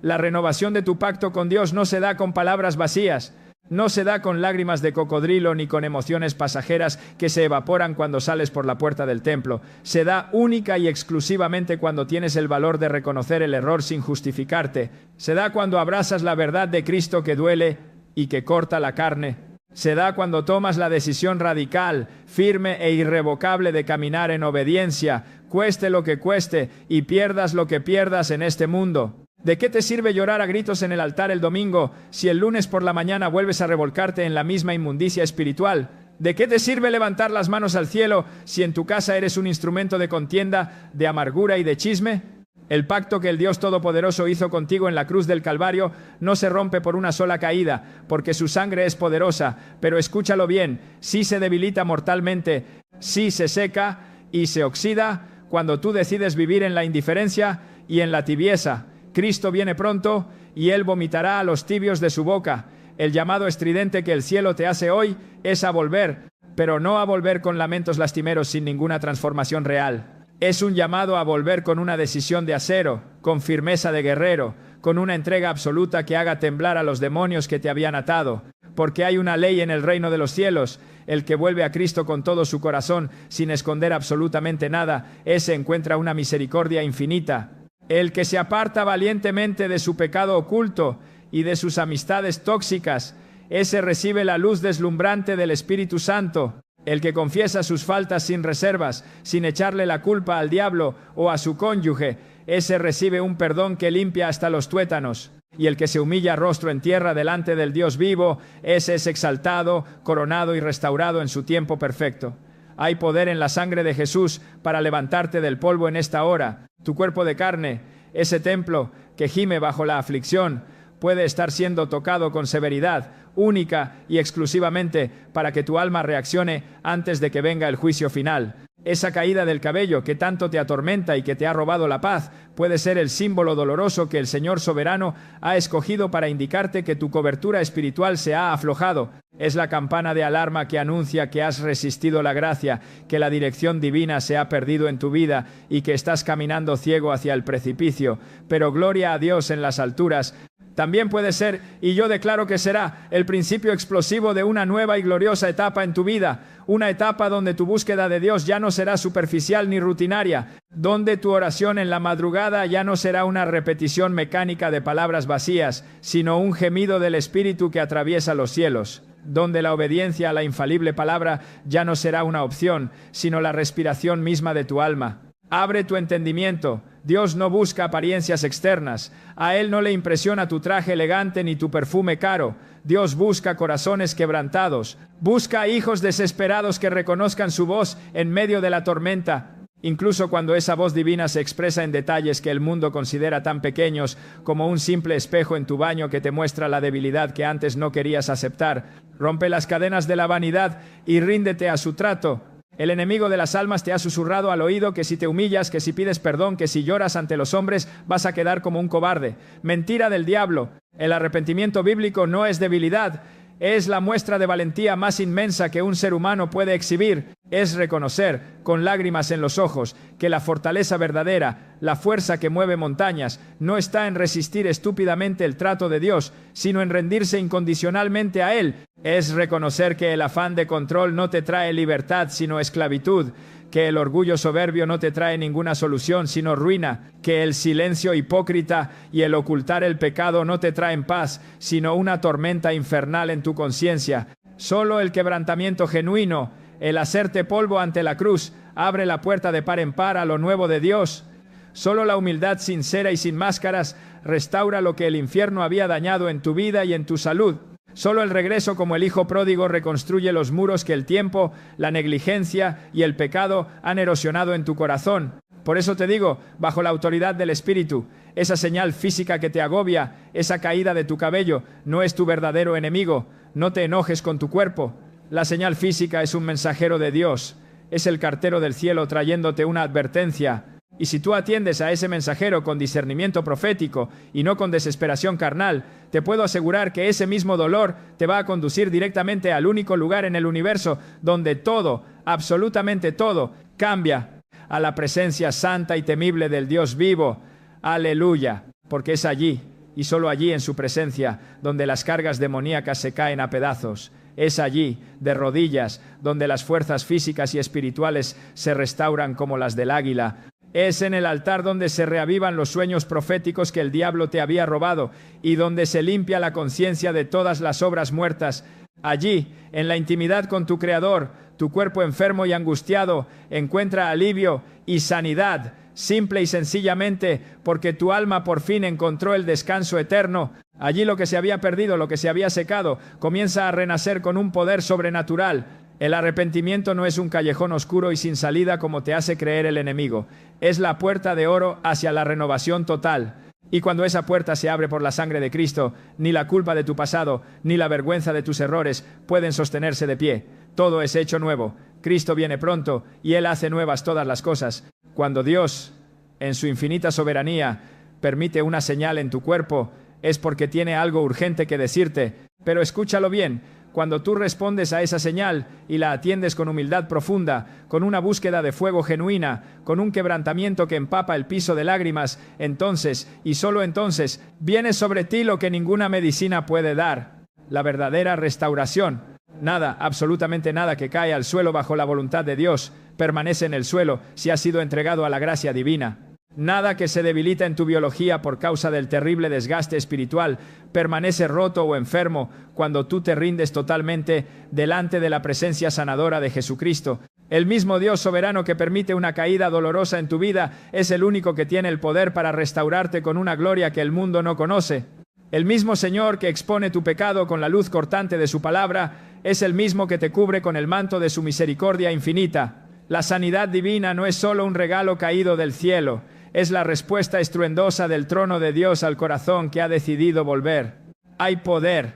A: La renovación de tu pacto con Dios no se da con palabras vacías. No se da con lágrimas de cocodrilo ni con emociones pasajeras que se evaporan cuando sales por la puerta del templo. Se da única y exclusivamente cuando tienes el valor de reconocer el error sin justificarte. Se da cuando abrazas la verdad de Cristo que duele y que corta la carne. Se da cuando tomas la decisión radical, firme e irrevocable de caminar en obediencia, cueste lo que cueste y pierdas lo que pierdas en este mundo. ¿De qué te sirve llorar a gritos en el altar el domingo si el lunes por la mañana vuelves a revolcarte en la misma inmundicia espiritual? ¿De qué te sirve levantar las manos al cielo si en tu casa eres un instrumento de contienda, de amargura y de chisme? El pacto que el Dios Todopoderoso hizo contigo en la cruz del Calvario no se rompe por una sola caída, porque su sangre es poderosa, pero escúchalo bien, sí se debilita mortalmente, sí se seca y se oxida cuando tú decides vivir en la indiferencia y en la tibieza. Cristo viene pronto y Él vomitará a los tibios de su boca. El llamado estridente que el cielo te hace hoy es a volver, pero no a volver con lamentos lastimeros sin ninguna transformación real. Es un llamado a volver con una decisión de acero, con firmeza de guerrero, con una entrega absoluta que haga temblar a los demonios que te habían atado. Porque hay una ley en el reino de los cielos. El que vuelve a Cristo con todo su corazón, sin esconder absolutamente nada, ese encuentra una misericordia infinita. El que se aparta valientemente de su pecado oculto y de sus amistades tóxicas, ese recibe la luz deslumbrante del Espíritu Santo. El que confiesa sus faltas sin reservas, sin echarle la culpa al diablo o a su cónyuge, ese recibe un perdón que limpia hasta los tuétanos. Y el que se humilla rostro en tierra delante del Dios vivo, ese es exaltado, coronado y restaurado en su tiempo perfecto. Hay poder en la sangre de Jesús para levantarte del polvo en esta hora. Tu cuerpo de carne, ese templo que gime bajo la aflicción, puede estar siendo tocado con severidad, única y exclusivamente para que tu alma reaccione antes de que venga el juicio final. Esa caída del cabello que tanto te atormenta y que te ha robado la paz puede ser el símbolo doloroso que el Señor soberano ha escogido para indicarte que tu cobertura espiritual se ha aflojado. Es la campana de alarma que anuncia que has resistido la gracia, que la dirección divina se ha perdido en tu vida y que estás caminando ciego hacia el precipicio. Pero gloria a Dios en las alturas. También puede ser, y yo declaro que será, el principio explosivo de una nueva y gloriosa etapa en tu vida, una etapa donde tu búsqueda de Dios ya no será superficial ni rutinaria, donde tu oración en la madrugada ya no será una repetición mecánica de palabras vacías, sino un gemido del Espíritu que atraviesa los cielos, donde la obediencia a la infalible palabra ya no será una opción, sino la respiración misma de tu alma. Abre tu entendimiento. Dios no busca apariencias externas. A Él no le impresiona tu traje elegante ni tu perfume caro. Dios busca corazones quebrantados. Busca hijos desesperados que reconozcan su voz en medio de la tormenta. Incluso cuando esa voz divina se expresa en detalles que el mundo considera tan pequeños como un simple espejo en tu baño que te muestra la debilidad que antes no querías aceptar. Rompe las cadenas de la vanidad y ríndete a su trato. El enemigo de las almas te ha susurrado al oído que si te humillas, que si pides perdón, que si lloras ante los hombres, vas a quedar como un cobarde. Mentira del diablo. El arrepentimiento bíblico no es debilidad, Es la muestra de valentía más inmensa que un ser humano puede exhibir. Es reconocer, con lágrimas en los ojos, que la fortaleza verdadera, la fuerza que mueve montañas, no está en resistir estúpidamente el trato de Dios, sino en rendirse incondicionalmente a Él. Es reconocer que el afán de control no te trae libertad, sino esclavitud, que el orgullo soberbio no te trae ninguna solución, sino ruina, que el silencio hipócrita y el ocultar el pecado no te traen paz, sino una tormenta infernal en tu conciencia. Solo el quebrantamiento genuino, el hacerte polvo ante la cruz, abre la puerta de par en par a lo nuevo de Dios. Solo la humildad sincera y sin máscaras restaura lo que el infierno había dañado en tu vida y en tu salud. Solo el regreso como el hijo pródigo reconstruye los muros que el tiempo, la negligencia y el pecado han erosionado en tu corazón. Por eso te digo, bajo la autoridad del Espíritu, esa señal física que te agobia, esa caída de tu cabello, no es tu verdadero enemigo. No te enojes con tu cuerpo. La señal física es un mensajero de Dios. Es el cartero del cielo trayéndote una advertencia. Y si tú atiendes a ese mensajero con discernimiento profético y no con desesperación carnal, te puedo asegurar que ese mismo dolor te va a conducir directamente al único lugar en el universo donde todo, absolutamente todo, cambia, a la presencia santa y temible del Dios vivo. Aleluya, porque es allí, y solo allí en su presencia, donde las cargas demoníacas se caen a pedazos. Es allí, de rodillas, donde las fuerzas físicas y espirituales se restauran como las del águila. Es en el altar donde se reavivan los sueños proféticos que el diablo te había robado y donde se limpia la conciencia de todas las obras muertas. Allí, en la intimidad con tu Creador, tu cuerpo enfermo y angustiado encuentra alivio y sanidad, simple y sencillamente porque tu alma por fin encontró el descanso eterno. Allí lo que se había perdido, lo que se había secado, comienza a renacer con un poder sobrenatural. El arrepentimiento no es un callejón oscuro y sin salida como te hace creer el enemigo. Es la puerta de oro hacia la renovación total. Y cuando esa puerta se abre por la sangre de Cristo, ni la culpa de tu pasado, ni la vergüenza de tus errores pueden sostenerse de pie. Todo es hecho nuevo. Cristo viene pronto y Él hace nuevas todas las cosas. Cuando Dios, en su infinita soberanía, permite una señal en tu cuerpo, es porque tiene algo urgente que decirte. Pero escúchalo bien. Cuando tú respondes a esa señal y la atiendes con humildad profunda, con una búsqueda de fuego genuina, con un quebrantamiento que empapa el piso de lágrimas, entonces, y solo entonces, viene sobre ti lo que ninguna medicina puede dar: la verdadera restauración. Nada, absolutamente nada que cae al suelo bajo la voluntad de Dios, permanece en el suelo si ha sido entregado a la gracia divina. Nada que se debilita en tu biología por causa del terrible desgaste espiritual permanece roto o enfermo cuando tú te rindes totalmente delante de la presencia sanadora de Jesucristo. El mismo Dios soberano que permite una caída dolorosa en tu vida es el único que tiene el poder para restaurarte con una gloria que el mundo no conoce. El mismo Señor que expone tu pecado con la luz cortante de su palabra es el mismo que te cubre con el manto de su misericordia infinita. La sanidad divina no es solo un regalo caído del cielo, es la respuesta estruendosa del trono de Dios al corazón que ha decidido volver. Hay poder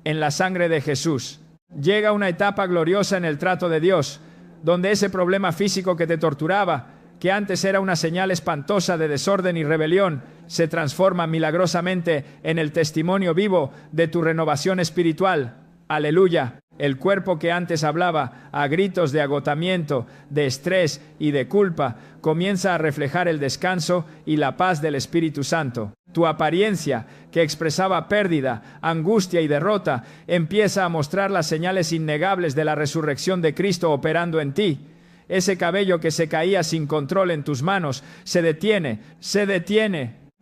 A: en la sangre de Jesús. Llega una etapa gloriosa en el trato de Dios, donde ese problema físico que te torturaba, que antes era una señal espantosa de desorden y rebelión, se transforma milagrosamente en el testimonio vivo de tu renovación espiritual. Aleluya. El cuerpo que antes hablaba a gritos de agotamiento, de estrés y de culpa, comienza a reflejar el descanso y la paz del Espíritu Santo. Tu apariencia, que expresaba pérdida, angustia y derrota, empieza a mostrar las señales innegables de la resurrección de Cristo operando en ti. Ese cabello que se caía sin control en tus manos se detiene.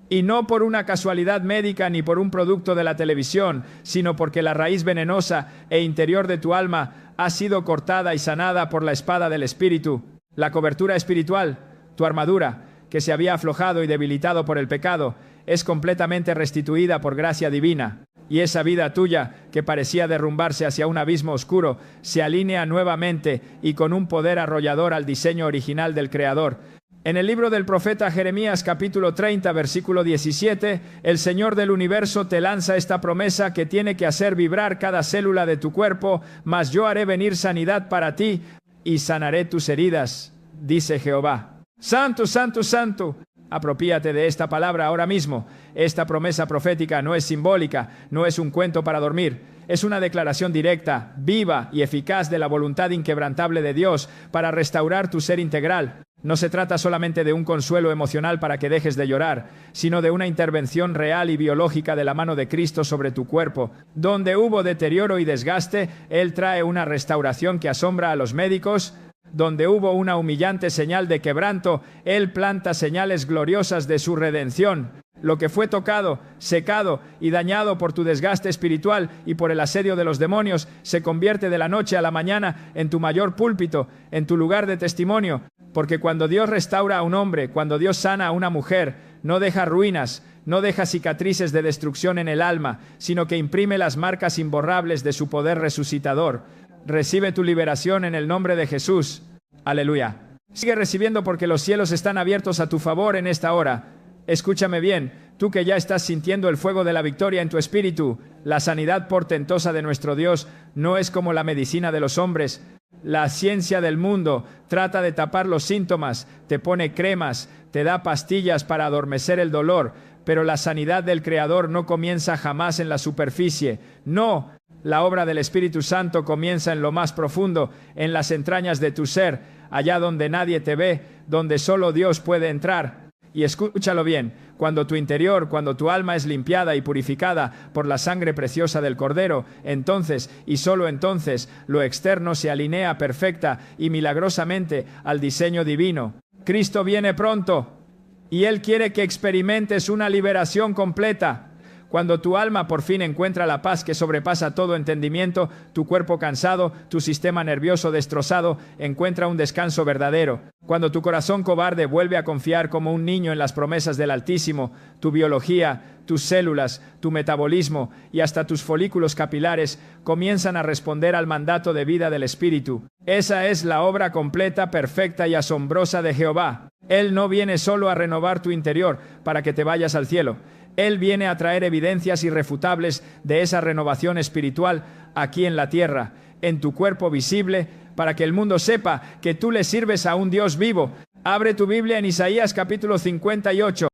A: Y no por una casualidad médica ni por un producto de la televisión, sino porque la raíz venenosa e interior de tu alma ha sido cortada y sanada por la espada del Espíritu. La cobertura espiritual, tu armadura, que se había aflojado y debilitado por el pecado, es completamente restituida por gracia divina. Y esa vida tuya, que parecía derrumbarse hacia un abismo oscuro, se alinea nuevamente y con un poder arrollador al diseño original del Creador. En el libro del profeta Jeremías capítulo 30 versículo 17, el Señor del universo te lanza esta promesa que tiene que hacer vibrar cada célula de tu cuerpo: mas yo haré venir sanidad para ti y sanaré tus heridas, dice Jehová. Santo, santo, santo. Apropíate de esta palabra ahora mismo. Esta promesa profética no es simbólica, no es un cuento para dormir. Es una declaración directa, viva y eficaz de la voluntad inquebrantable de Dios para restaurar tu ser integral. No se trata solamente de un consuelo emocional para que dejes de llorar, sino de una intervención real y biológica de la mano de Cristo sobre tu cuerpo. Donde hubo deterioro y desgaste, Él trae una restauración que asombra a los médicos. Donde hubo una humillante señal de quebranto, Él planta señales gloriosas de su redención. Lo que fue tocado, secado y dañado por tu desgaste espiritual y por el asedio de los demonios, se convierte de la noche a la mañana en tu mayor púlpito, en tu lugar de testimonio. Porque cuando Dios restaura a un hombre, cuando Dios sana a una mujer, no deja ruinas, no deja cicatrices de destrucción en el alma, sino que imprime las marcas imborrables de su poder resucitador. Recibe tu liberación en el nombre de Jesús. Aleluya. Sigue recibiendo porque los cielos están abiertos a tu favor en esta hora. Escúchame bien, tú que ya estás sintiendo el fuego de la victoria en tu espíritu. La sanidad portentosa de nuestro Dios no es como la medicina de los hombres. La ciencia del mundo trata de tapar los síntomas, te pone cremas, te da pastillas para adormecer el dolor, pero la sanidad del Creador no comienza jamás en la superficie. No, la obra del Espíritu Santo comienza en lo más profundo, en las entrañas de tu ser, allá donde nadie te ve, donde solo Dios puede entrar. Y escúchalo bien, cuando tu interior, cuando tu alma es limpiada y purificada por la sangre preciosa del Cordero, entonces, y solo entonces, lo externo se alinea perfecta y milagrosamente al diseño divino. Cristo viene pronto, y Él quiere que experimentes una liberación completa. Cuando tu alma por fin encuentra la paz que sobrepasa todo entendimiento, tu cuerpo cansado, tu sistema nervioso destrozado, encuentra un descanso verdadero. Cuando tu corazón cobarde vuelve a confiar como un niño en las promesas del Altísimo, tu biología, tus células, tu metabolismo y hasta tus folículos capilares comienzan a responder al mandato de vida del Espíritu. Esa es la obra completa, perfecta y asombrosa de Jehová. Él no viene solo a renovar tu interior para que te vayas al cielo. Él viene a traer evidencias irrefutables de esa renovación espiritual aquí en la tierra, en tu cuerpo visible, para que el mundo sepa que tú le sirves a un Dios vivo. Abre tu Biblia en Isaías capítulo 58.